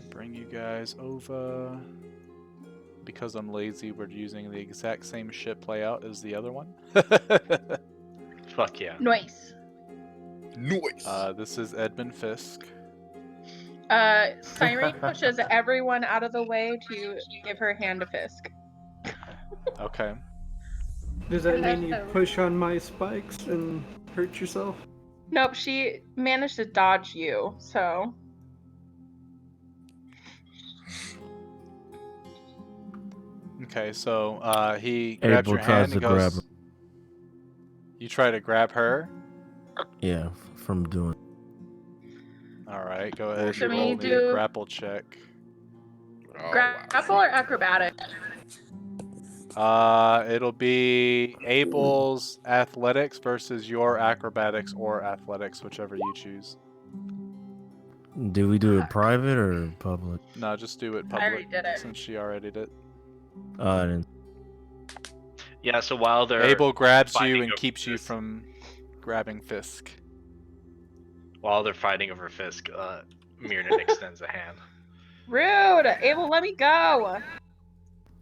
Bring you guys over. Because I'm lazy, we're using the exact same ship layout as the other one. Fuck yeah. Nice. This is Edmund Fisk. Cyrene pushes everyone out of the way to give her hand to Fisk. Okay. Does that mean you push on my spikes and hurt yourself? Nope, she managed to dodge you, so. Okay, so he grabs Abel your tries hand and to grab goes. her. You try to grab her? Yeah, from doing. Alright, go ahead. Should we Roll me do- a grapple check. Grapple or acrobatic? It'll be Abel's athletics versus your acrobatics or athletics, whichever you choose. Do we do it private or public? No, just do it I already public did it. since she already did. I didn't. Yeah, so while they're Abel grabs fighting you and over keeps you Fisk- from grabbing Fisk. While they're fighting over Fisk, Mirrodin extends a hand. Rude! Abel, let me go!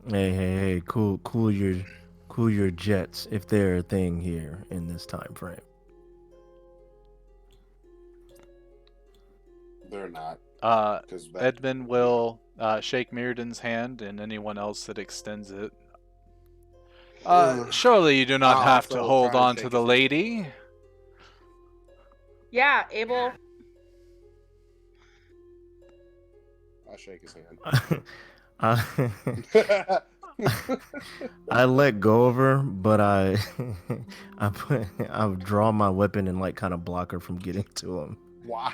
Hey, cool your jets if they're a thing here in this time frame. They're not. 'Cause Edmund will shake Mirrodin's hand and anyone else that extends it. Surely you do not I'll have to also hold try and on shake to the his hand. lady. Yeah, Abel. I'll shake his hand. I, I let go of her, but I draw my weapon and like kind of block her from getting to him. Why?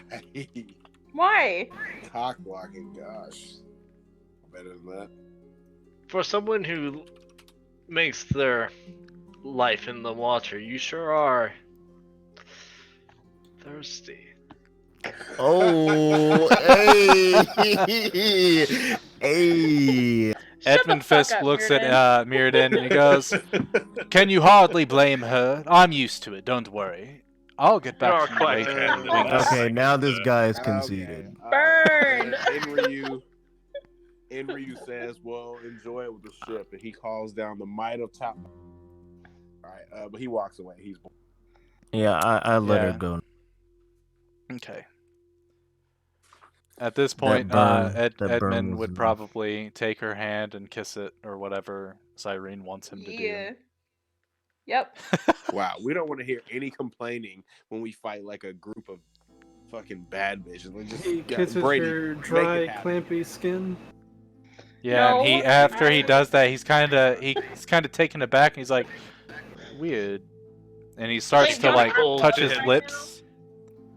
Why? Cock blocking, gosh. Better than that. For someone who makes their life in the water, you sure are thirsty. Oh, hey, hey. Edmund the fuck Fisk up, looks Mirrodin. at Mirrodin and he goes, "Can you hardly blame her? I'm used to it, don't worry. I'll get back You're to you quite later." the winks. Okay, now this guy's conceited. Burn! Enryu says, "Well, enjoy it with the ship," and he calls down the might of top. All right, but he walks away. He's Yeah, I let her Yeah. go. Okay. At this point, that burn Edmund was would enough. probably take her hand and kiss it or whatever Cyrene wants him to Yeah. do. Yep. wow. We don't want to hear any complaining when we fight like a group of fucking bad bitches. Like, just He kisses Brady, her make it dry, happen. clampy skin. Yeah, No, and he after he does that, he's kind of taken aback, and he's like, "Weird," and he starts Wait, to don't like hold touch to his him. lips.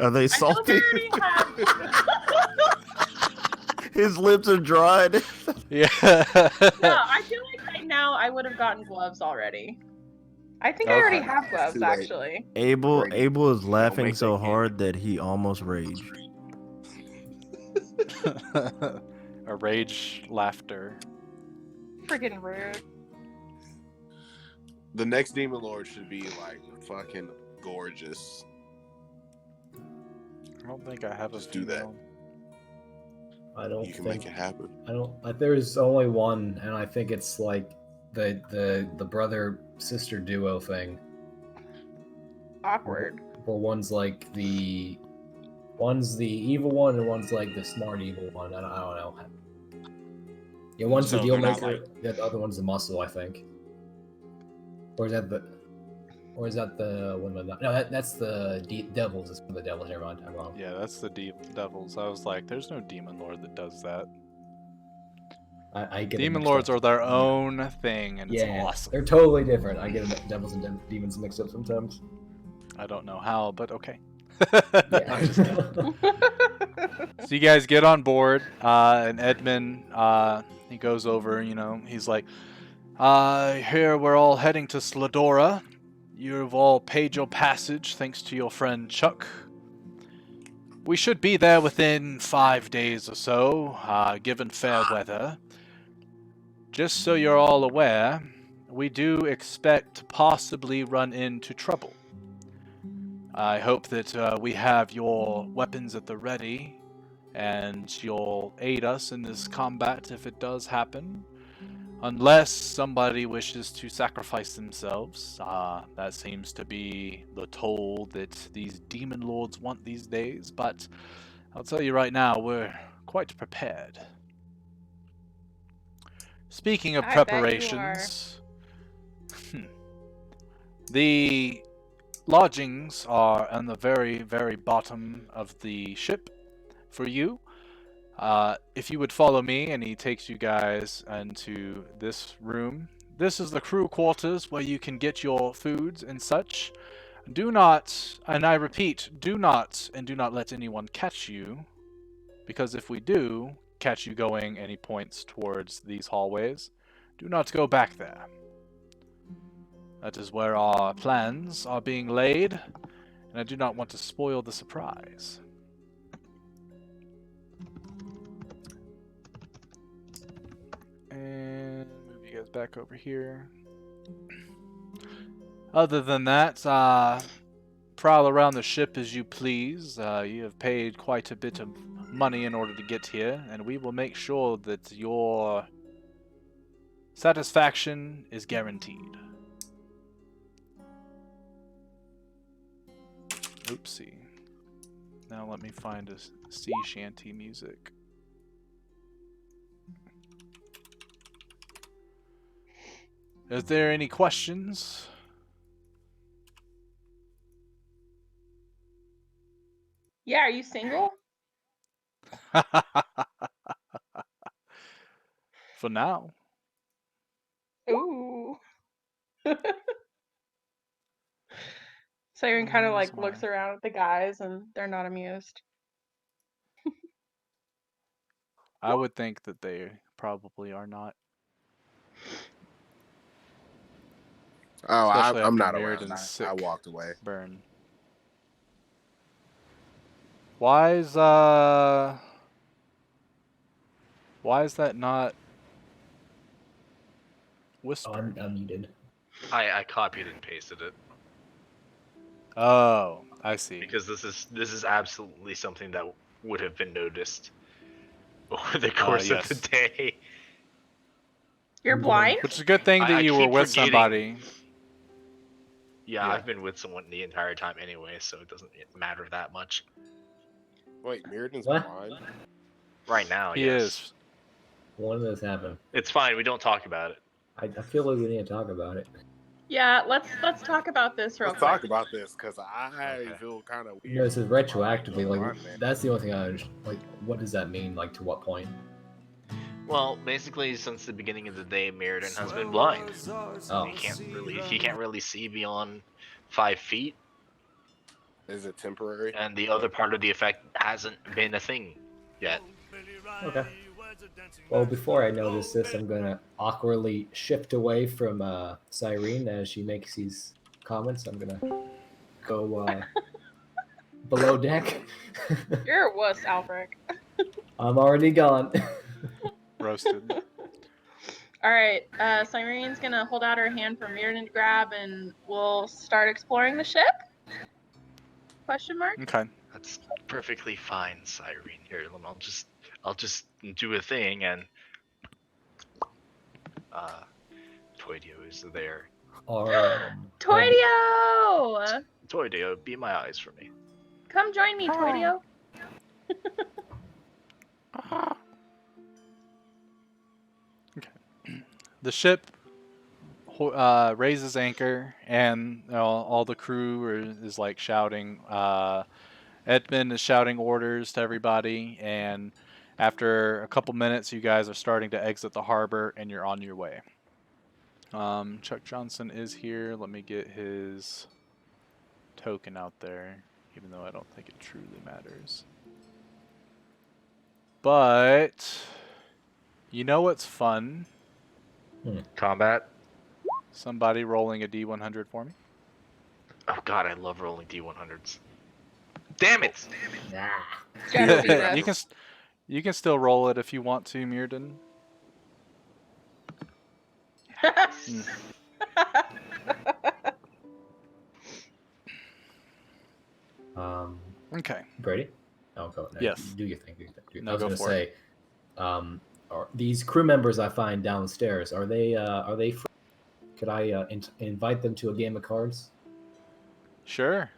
Are they I know salty? we already have. His lips are dried. Yeah. No, I feel like right now I would have gotten gloves already. I think I already Okay. have gloves, Too late. actually. Abel Brady, is laughing make so that game. hard that he almost raged. A rage laughter. Freaking rude. The next demon lord should be like fucking gorgeous. I don't think I have Just a do that. female. I don't You can think make it happen. I don't. There's only one, and I think it's like the brother sister duo thing. Awkward. Where one's like one's the evil one, and one's like the smart evil one. I don't know. Yeah, one's the So deal they're not maker. The other one's the muscle, I think. Or is that the one of the? No, that's the devils. It's the devils. Never mind. I'm wrong. Yeah, that's the devils. I was like, there's no demon lord that does that. I get Demon them lords mixed are up. their own thing, and it's Yeah, awesome. they're totally different. I get devils and demons mixed up sometimes. I don't know how, but okay. Yeah. I'm just kidding. So you guys get on board, and Edmund, he goes over, he's like, here we're all heading to Sladora. You've all paid your passage thanks to your friend Chuck. We should be there within 5 days or so, given fair weather. Just so you're all aware, we do expect to possibly run into trouble. I hope that we have your weapons at the ready, and you'll aid us in this combat if it does happen. Unless somebody wishes to sacrifice themselves. That seems to be the toll that these demon lords want these days, but I'll tell you right now, we're quite prepared. Speaking of I bet you preparations, the lodgings are on the very, very bottom of the ship for you. If you would follow me, and he takes you guys into this room. This is the crew quarters where you can get your foods and such. Do not, and I repeat, do not let anyone catch you, because if we do catch you going any points towards these hallways, do not go back there. That is where our plans are being laid, and I do not want to spoil the surprise. And move you guys back over here. Other than that, prowl around the ship as you please. You have paid quite a bit of money in order to get here, and we will make sure that your satisfaction is guaranteed. Oopsie. Now let me find a sea shanty music. Is there any questions? Yeah, are you single? For now. Ooh. Siren kind of like looks around at the guys and they're not amused. I would think that they probably are not. Oh, Especially I'm after not around. Mirrodin's I sick walked away. burn. Why is that not whisper? I'm muted. I copied and pasted it Oh, I see. because this is absolutely something that would have been noticed over the course of the yes. day. You're blind? Which is a good thing that I you were keep with forgetting. somebody. Yeah, Yeah. I've been with someone the entire time anyway, so it doesn't matter that much. Wait, Mirrodin's What? blind? Right now, He yes. is. When did this happen? It's fine. We don't talk about it. I feel like we need to talk about it. Yeah, let's talk about this real Let's quick. talk about this because I Okay. feel kind of weird. You know, this is retroactively. Like, Blind man. that's the only thing I understand. Like, what does that mean? Like, to what point? Well, basically, since the beginning of the day, Mirrodin has been blind. Oh, He can't really see beyond 5 feet, Is it temporary? and the other part of the effect hasn't been a thing yet. okay. Well, before I notice this, I'm gonna awkwardly shift away from Cyrene as she makes these comments. I'm gonna go below deck. You're a wuss, Alfric. I'm already gone. Roasted. All right, Cyrene's gonna hold out her hand for Mirrodin to grab, and we'll start exploring the ship? Question mark? Okay. That's perfectly fine, Cyrene. Here, I'll just do a thing, and Toidio is there. Or Toidio! Toidio, be my eyes for me. Come join me, Toidio. The ship raises anchor, and all the crew is like shouting. Edmund is shouting orders to everybody, and after a couple minutes, you guys are starting to exit the harbor, and you're on your way. Chuck Johnson is here. Let me get his token out there, even though I don't think it truly matters. But you know what's fun? Combat. Somebody rolling a D100 for me. Oh God, I love rolling D100s. Damn it! Jeff beat us. You can still roll it if you want to, Mirrodin. Okay. Brady? Oh, go. No, Yes. Do your thing. No, I was go gonna for say, are these crew members I find downstairs? Are they free? Could I invite them to a game of cards? Sure.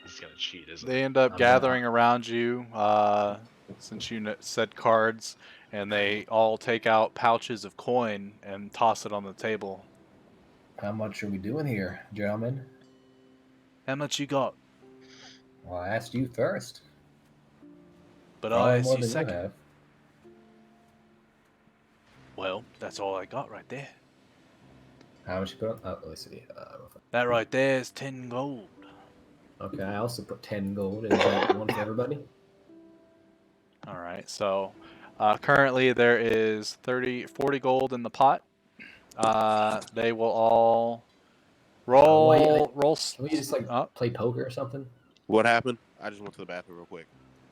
He's gonna cheat, isn't They he? end up I'm gathering around you, since you said cards, and they all take out pouches of coin and toss it on the table. How much are we doing here, gentlemen? How much you got? Well, I asked you first. But Probably I asked more you than second. have. Well, that's all I got right there. How much you put on? Oh, let's see. That right there is 10 gold. Okay, I also put 10 gold. Is that one for everybody? All right, so currently there is 40 gold in the pot. They will all roll. Can we just play poker or something? What happened? I just went to the bathroom real quick.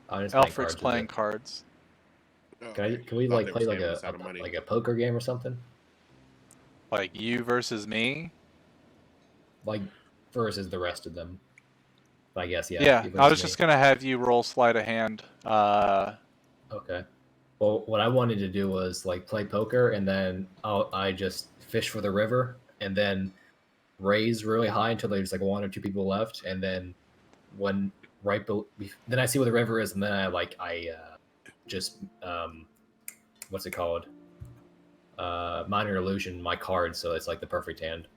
Alfred's playing cards. Okay. Can we Thought like they were play saving us out of money. like a poker game or something? Like you versus me? Like versus the rest of them. I guess, yeah. Yeah, I was just gonna have you roll sleight of hand. Okay. Well, what I wanted to do was like play poker, and then I just fish for the river, and then raise really high until there's like one or two people left, and then when then I see where the river is, and then I just what's it called? Minor illusion my card, so it's like the perfect hand.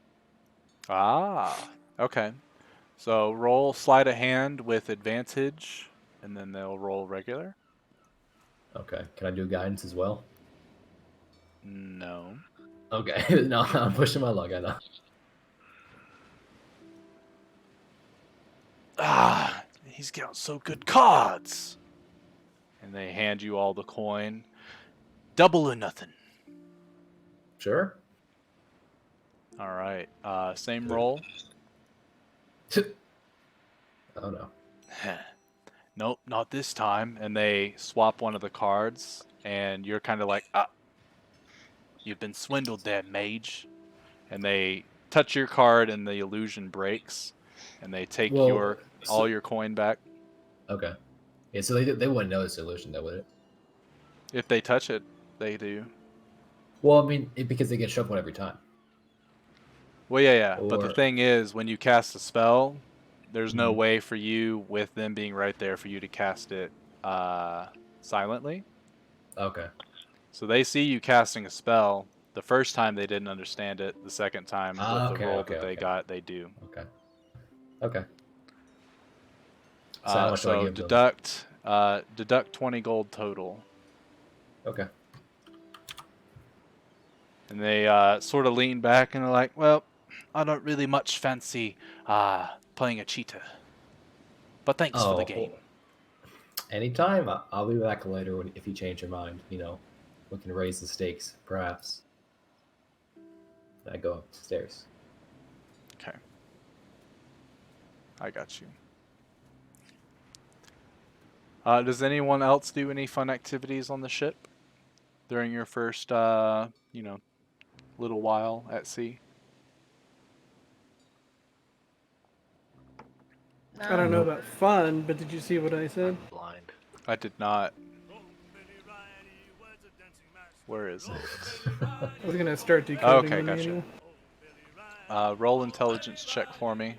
Ah, okay. So roll sleight of hand with advantage, and then they'll roll regular. Okay. Can I do guidance as well? No. Okay. No, I'm pushing my luck. I know. Ah, he's got so good cards. And they hand you all the coin. Double or nothing. Sure. All right. Same roll. Oh no. Nope, not this time. And they swap one of the cards, and you're kind of like, you've been swindled there, mage. And they touch your card, and the illusion breaks, and they take all your coin back. Okay. Yeah, so they wouldn't know this illusion, though, would it? If they touch it, they do. Well, I mean, because they get shuffled every time. Well, yeah. But the thing is, when you cast a spell, there's no way for you, with them being right there, for you to cast it silently. Okay. So they see you casting a spell. The first time they didn't understand it. The second time with the roll that they got, they do. Okay. Okay. So how much do I give them? Deduct 20 gold total. Okay. And they sort of lean back and are like, well, I don't really much fancy playing a cheater. But thanks for the game. Anytime. I'll be back later if you change your mind. We can raise the stakes, perhaps. I go upstairs. Okay. I got you. Does anyone else do any fun activities on the ship during your first, little while at sea? I don't know Nope. about fun, but did you see what I said? I'm blind. I did not. Where is it? I was gonna start Oh, decoding okay, the gotcha. manual. Roll intelligence check for me.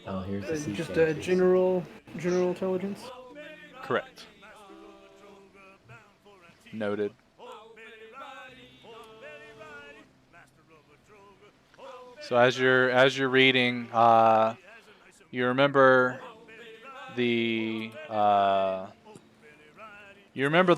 Oh, here's the sea Just shanties. general intelligence. Correct. Noted. So as you're reading, you remember the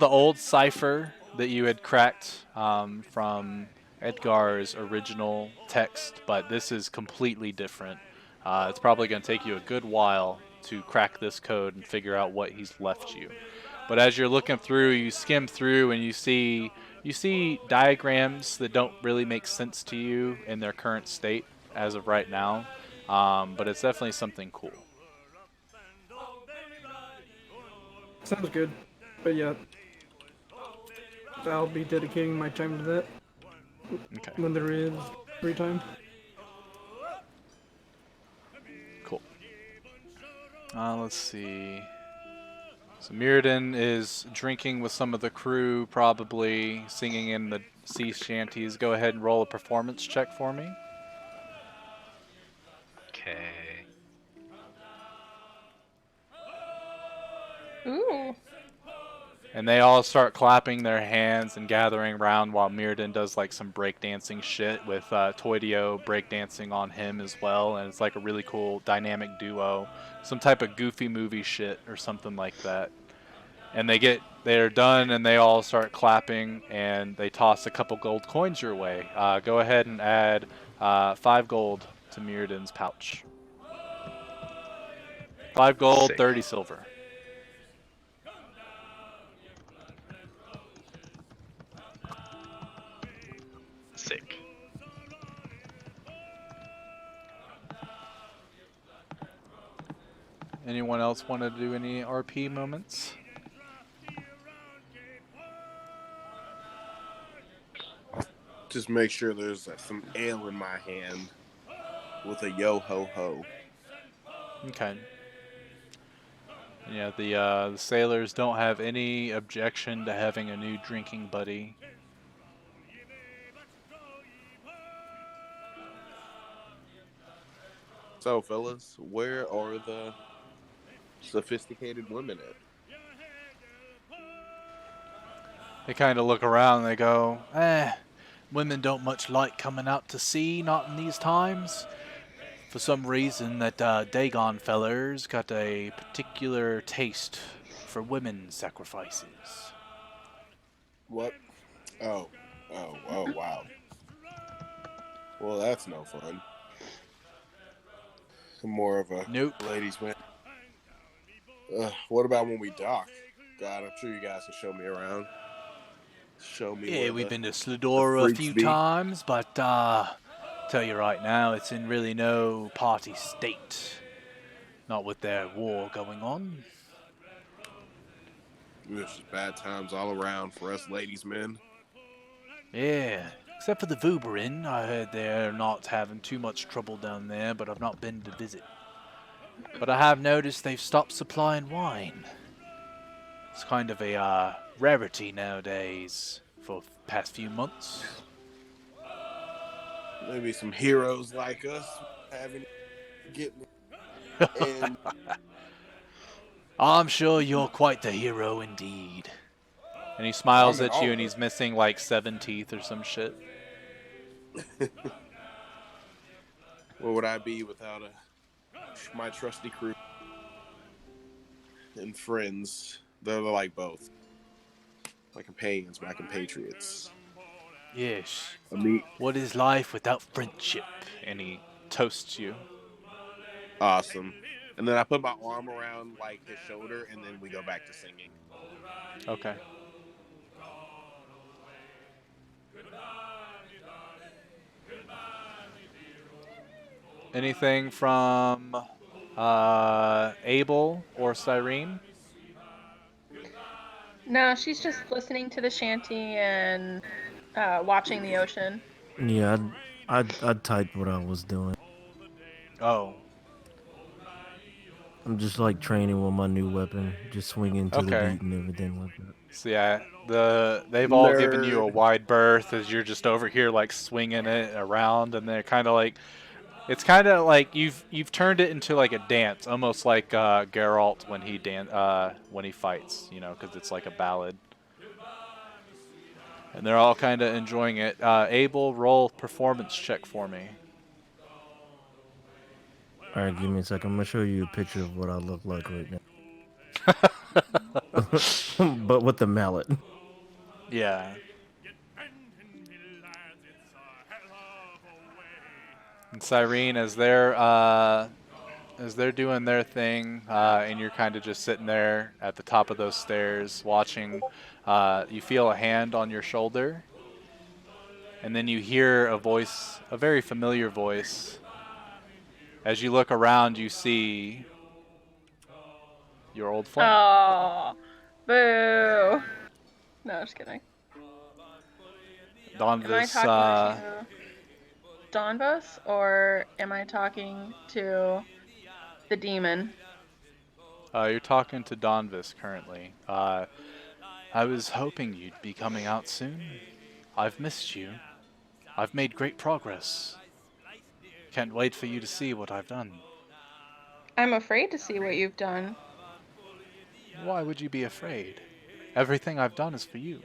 old cipher that you had cracked from Edgar's original text, but this is completely different. It's probably going to take you a good while to crack this code and figure out what he's left you. But as you're looking through, you skim through and you see diagrams that don't really make sense to you in their current state as of right now. But it's definitely something cool. Sounds good. But yeah, I'll be dedicating my time to that Okay. when there is free time. Cool. Let's see. So Mirrodin is drinking with some of the crew, probably singing in the sea shanties. Go ahead and roll a performance check for me. Okay. Ooh. And they all start clapping their hands and gathering around while Mirrodin does like some breakdancing shit with Toidio breakdancing on him as well. And it's like a really cool dynamic duo. Some type of goofy movie shit or something like that. And they're done and they all start clapping and they toss a couple gold coins your way. Go ahead and add 5 gold to Mirrodin's pouch. 5 gold, Sick. 30 silver. Sick. Anyone else want to do any RP moments? Just make sure there's some ale in my hand with a yo ho ho. Okay. Yeah, the sailors don't have any objection to having a new drinking buddy. So, fellas, where are the sophisticated women at? They kind of look around and they go, women don't much like coming out to sea, not in these times. For some reason, that Dagon feller's got a particular taste for women sacrifices. What? Oh, wow. Well, that's no fun. I'm more of a Nope. ladies' man. What about when we dock? God, I'm sure you guys can show me around. Show me. Yeah, where we've the- been to the Slidora a freaks few be. times, but tell you right now, it's in really no party state. Not with their war going on. It's just bad times all around for us ladies' men. Yeah, except for the Vuberin. I heard they're not having too much trouble down there, but I've not been to visit. But I have noticed they've stopped supplying wine. It's kind of a rarity nowadays for the past few months. Maybe some heroes like us having getting and I'm sure you're quite the hero indeed. And he smiles I'm in at you all and he's missing like 7 teeth or some shit. What would I be without my trusty crew and friends? They're like both my companions, my compatriots. Yes. I mean, What is life without friendship? And he toasts you. Awesome. And then I put my arm around like his shoulder, and then we go back to singing. Okay. Anything from Abel or Cyrene? No, she's just listening to the shanty and watching the ocean. Yeah, I'd typed what I was doing. Oh, I'm just like training with my new weapon, just swinging to the okay. beat and everything like that. So yeah, they've all given you a Nerd. wide berth as you're just over here like swinging it around, and they're kind of like it's kind of like you've turned it into like a dance, almost like Geralt when he fights, you know, because it's like a ballad, and they're all kind of enjoying it. Abel, roll performance check for me. All right, give me a second. I'm gonna show you a picture of what I look like right now, but with the mallet. Yeah. And Cyrene, as they're doing their thing, and you're kind of just sitting there at the top of those stairs watching, you feel a hand on your shoulder, and then you hear a voice, a very familiar voice. As you look around, you see your old friend. Oh, boo. No, just kidding. Am I Donvis, talking to Donbus or am I talking to the demon? you're talking to Donvis currently. I was hoping you'd be coming out soon. I've missed you. I've made great progress. Can't wait for you to see what I've done. I'm afraid to see what you've done. Why would you be afraid? Everything I've done is for you.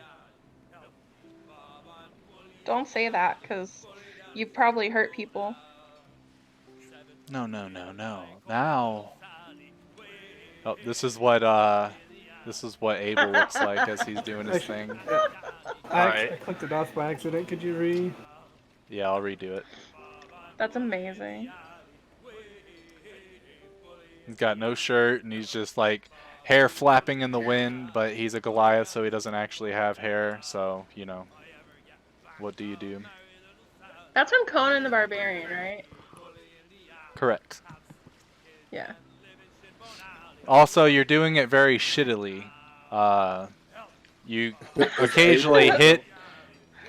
Don't say that, because you've probably hurt people. No. Now. Oh, this is what Abel looks like as he's doing his thing. I clicked it off by accident. Could you read? Yeah, I'll redo it. That's amazing. He's got no shirt and he's just like hair flapping in the wind, but he's a Goliath, so he doesn't actually have hair. So, you know, what do you do? That's from Conan the Barbarian, right? Correct. Yeah. Also, you're doing it very shittily. You It's occasionally Abel. hit.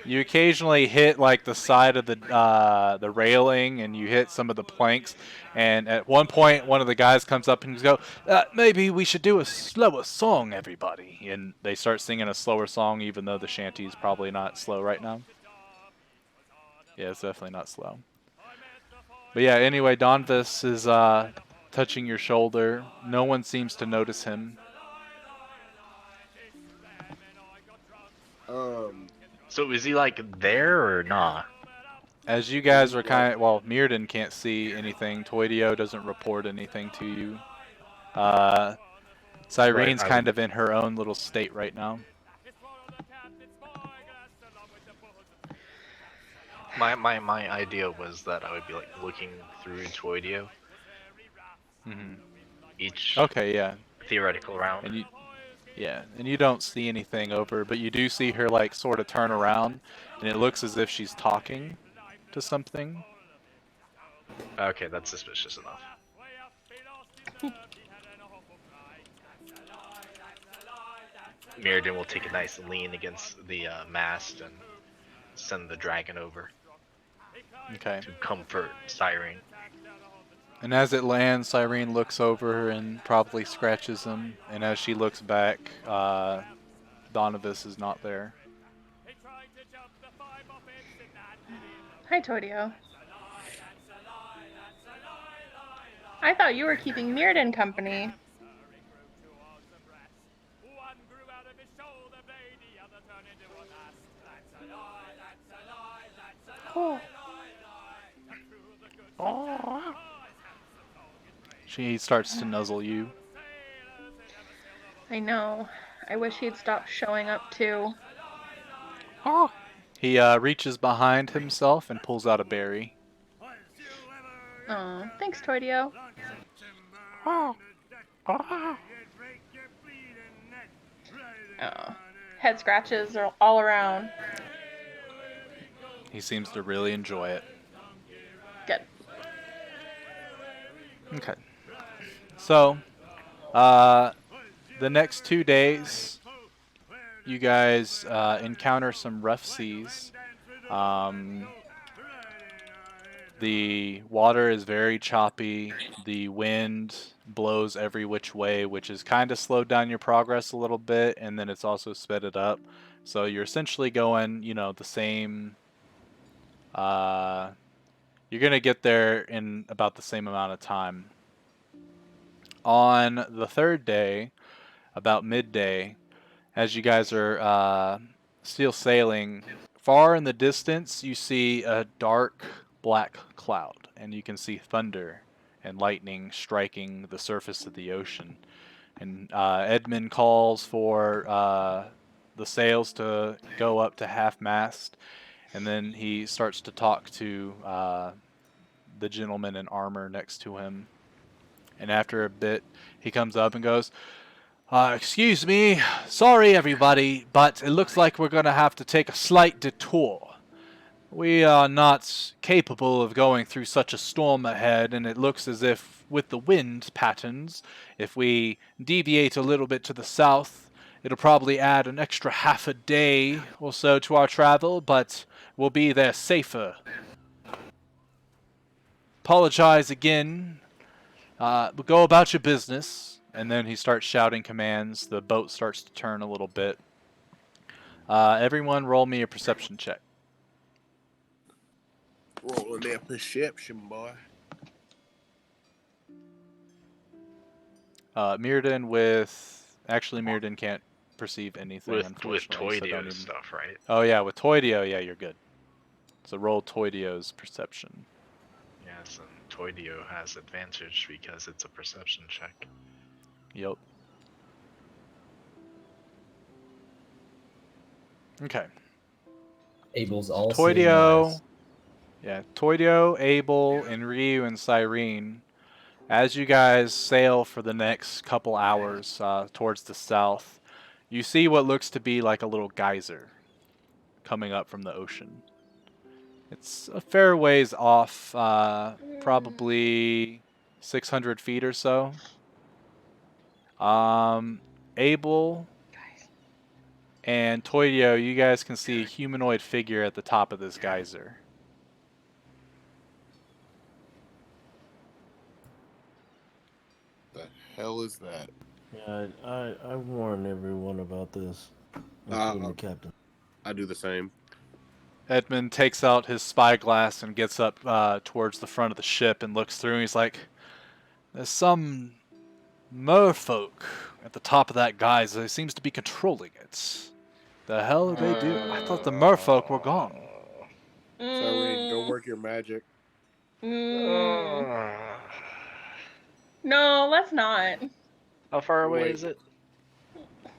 You occasionally hit like the side of the railing, and you hit some of the planks. And at one point, one of the guys comes up and goes, "Maybe we should do a slower song, everybody." And they start singing a slower song, even though the shanty's probably not slow right now. Yeah, it's definitely not slow. But yeah, anyway, Donvis is touching your shoulder. No one seems to notice him. So is he like there or not? As you guys are kind of, well, Mirrodin can't see anything. Toidio doesn't report anything to you. Cyrene's I kind would. of in her own little state right now. My idea was that I would be like looking through Toidio Hmm. each Okay, yeah. theoretical round. And you don't see anything over, but you do see her like sort of turn around, and it looks as if she's talking to something. Okay, that's suspicious enough. Mirrodin will take a nice lean against the mast and send the dragon over Okay. to comfort Cyrene. And as it lands, Cyrene looks over and probably scratches him. And as she looks back, Donovis is not there. Hi, Todio. I thought you were keeping Mirrodin company. Oh. Oh. She starts to nuzzle you. I know. I wish he'd stop showing up too. He reaches behind himself and pulls out a berry. Oh, thanks, Toidio. Oh. Oh, head scratches are all around. He seems to really enjoy it. Good. Okay. So, the next 2 days, you guys encounter some rough seas. The water is very choppy. The wind blows every which way, which has kind of slowed down your progress a little bit, and then it's also sped it up. So you're essentially going, the same. You're going to get there in about the same amount of time. On the third day, about midday, as you guys are still sailing, far in the distance you see a dark black cloud, and you can see thunder and lightning striking the surface of the ocean. And Edmund calls for the sails to go up to half mast, and then he starts to talk to the gentleman in armor next to him. And after a bit, he comes up and goes, excuse me, sorry everybody, but it looks like we're going to have to take a slight detour. We are not capable of going through such a storm ahead, and it looks as if with the wind patterns, if we deviate a little bit to the south, it'll probably add an extra half a day or so to our travel, but we'll be there safer. Apologize again. But go about your business. And then he starts shouting commands. The boat starts to turn a little bit. Everyone roll me a perception check. Rolling that perception, boy. Mirrodin with... Actually, Mirrodin can't perceive anything, With unfortunately. So don't Toidio even... stuff, right? Oh, yeah, with Toidio, yeah, you're good. So roll Toidio's perception. Yes, and Toidio has advantage because it's a perception check. Yep. Okay. Abel's all Toidio, Toidio, Abel, and Ryu and Cyrene, as you guys sail for the next couple hours towards the south, you see what looks to be like a little geyser coming up from the ocean. It's a fair ways off, probably 600 feet or so. Abel and Toidio, you guys can see a humanoid figure at the top of this geyser. The hell is that? Yeah, I warn everyone about this, including the captain. I do the same. Edmund takes out his spyglass and gets up towards the front of the ship and looks through, and he's like, there's some merfolk at the top of that geyser. He seems to be controlling it. The hell are they doing? I thought the merfolk were gone. Cyrene, go work your magic. No, let's not. How far away Wait. is it?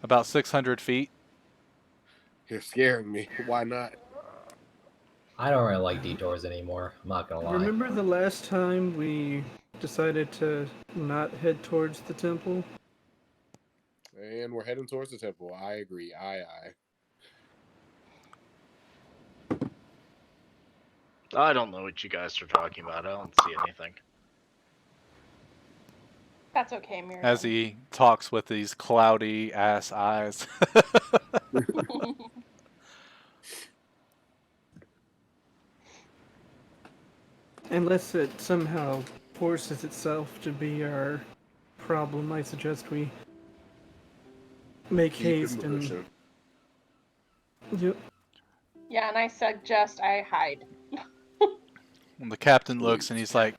About 600 feet. You're scaring me. Why not? I don't really like detours anymore. I'm not gonna lie. Remember the last time we decided to not head towards the temple? And we're heading towards the temple. I agree. Aye. I don't know what you guys are talking about. I don't see anything. That's okay, Miriam. As he talks with these cloudy ass eyes. Unless it somehow forces itself to be our problem, I suggest we make haste and... Yep. Yeah, and I suggest I hide. And the captain looks and he's like,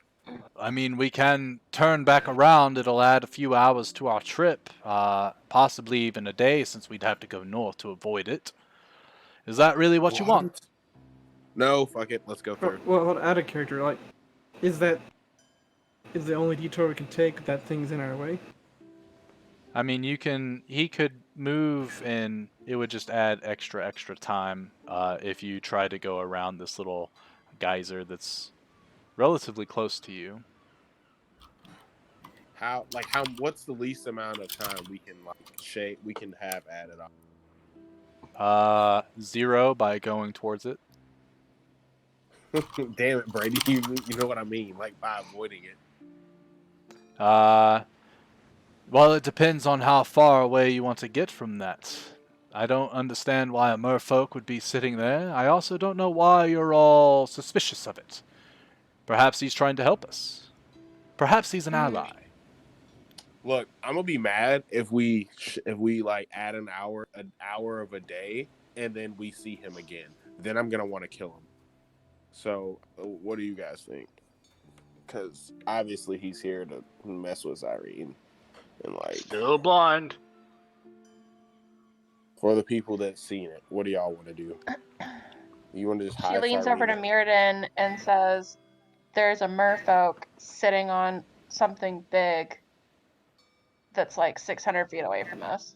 I mean, we can turn back around. It'll add a few hours to our trip. Possibly even a day, since we'd have to go north to avoid it. Is that really what you want? No, fuck it. Let's go through. Well, out of character, like, is the only detour we can take that thing's in our way? I mean, he could move and it would just add extra time if you try to go around this little geyser that's relatively close to you. What's the least amount of time we can have added on? 0 by going towards it. Damn it, Brady, you know what I mean, like by avoiding it. Well, it depends on how far away you want to get from that. I don't understand why a merfolk would be sitting there. I also don't know why you're all suspicious of it. Perhaps he's trying to help us. Perhaps he's an ally. Look, I'm gonna be mad if we like add an hour of a day, and then we see him again. Then I'm gonna want to kill him. So, what do you guys think? Because obviously he's here to mess with Irene, and like Still blind. for the people that seen it, what do y'all want to do? You want to just hide? She leans Irene over to Mirrodin and says, "There's a merfolk sitting on something big that's like 600 feet away from us."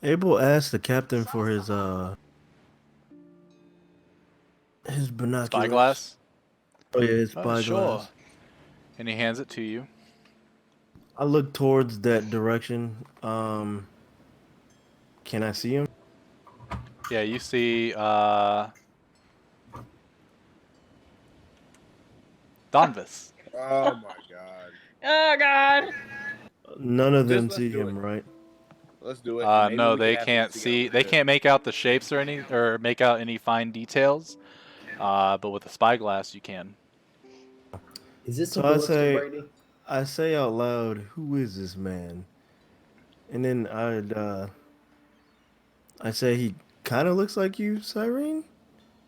Abel asked the captain for his binoculars. Spyglass? Oh yeah, his spyglass. Sure. And he hands it to you. I look towards that direction. Can I see him? Yeah, you see Donvis. Oh my god. Oh god. None of them Let's see do him, right? Let's do it. Maybe No, we they can have can't this see. together. They can't make out the shapes or make out any fine details. But with the spyglass, you can. Is this So a ballista, Brady? I say out loud, "Who is this man?" And then I say he kind of looks like you, Cyrene,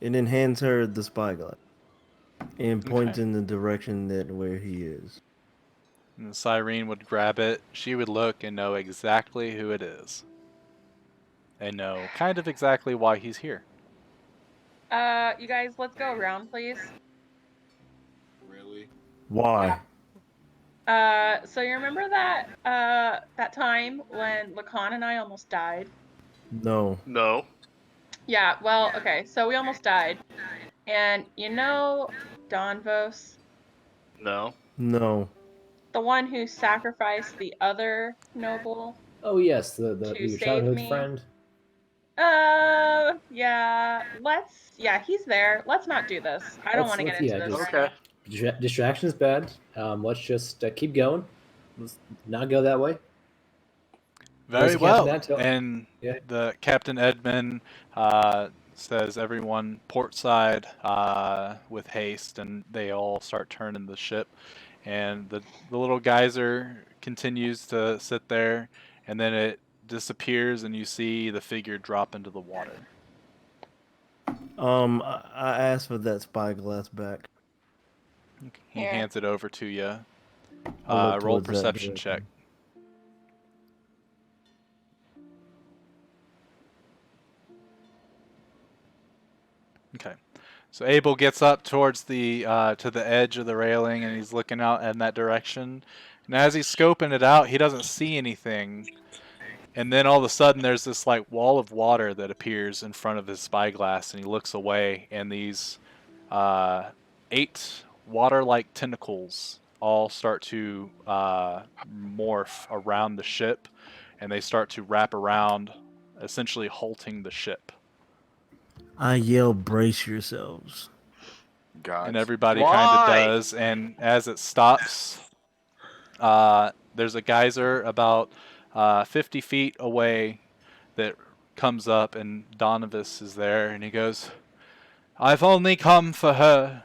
and then hands her the spyglass and points in the direction where he is. And Cyrene would grab it. She would look and know exactly who it is. And know kind of exactly why he's here. You guys, let's go around, please. Really? Why? So you remember that time when Lacan and I almost died? No. No. Yeah, well, okay, so we almost died. And you know Donvos? No. No. The one who sacrificed the other noble? Oh yes, To your save childhood me? friend. Yeah, he's there. Let's not do this. I don't want to get into this right now. Distraction is bad. Let's just keep going. Let's not go that way. Very well. And Yeah. the Captain Edmund says everyone port side with haste, and they all start turning the ship. And the little geyser continues to sit there, and then it disappears, and you see the figure drop into the water. I asked for that spyglass back. He hands it over to you. Roll Roll perception check. Okay, so Abel gets up towards the to the edge of the railing, and he's looking out in that direction. And as he's scoping it out, he doesn't see anything. And then all of a sudden, there's this like wall of water that appears in front of his spyglass, and he looks away, and these 8 water-like tentacles all start to morph around the ship, and they start to wrap around, essentially halting the ship. I yell, "Brace yourselves!" God. And everybody kind of does. And as it stops, there's a geyser about 50 feet away that comes up, and Donovis is there, and he goes, "I've only come for her.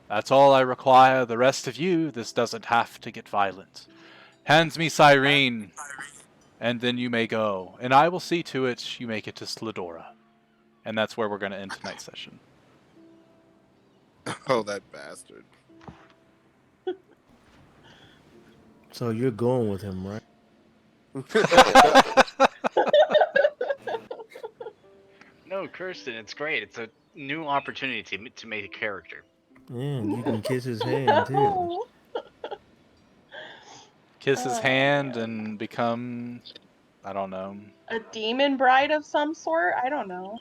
That's all I require. The rest of you, this doesn't have to get violent. Hands me Cyrene, and then you may go, and I will see to it you make it to Slidora." And that's where we're going to end tonight's session. Oh, that bastard. So you're going with him, right? No, Kirsten, it's great. It's a new opportunity to make a character. Yeah, and you can kiss his hand too. Kiss his hand and become, I don't know. A demon bride of some sort? I don't know.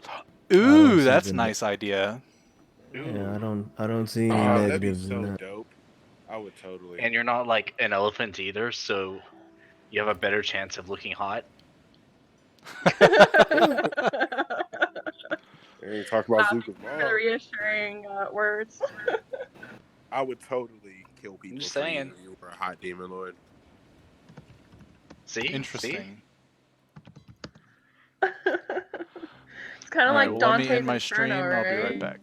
Ooh, that's a nice idea. Yeah, I don't see any Oh, that'd be negatives in so that. dope. I would totally. And you're not like an elephant either, so you have a better chance of looking hot. And you talk about Thank Zuka's you for the mom. reassuring words. I would totally kill people just for saying. you if you were a hot demon lord. See? Interesting. It's kind All of right, like well, let me Dante's end my Inferno, stream. I'll be right right? back.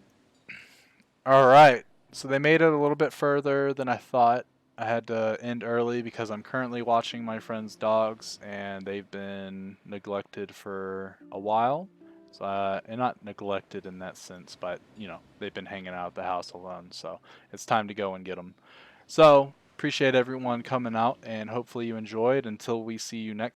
All right. So they made it a little bit further than I thought. I had to end early because I'm currently watching my friend's dogs, and they've been neglected for a while. So, and not neglected in that sense, but you know, they've been hanging out at the house alone. So it's time to go and get them. So appreciate everyone coming out, and hopefully you enjoyed. Until we see you next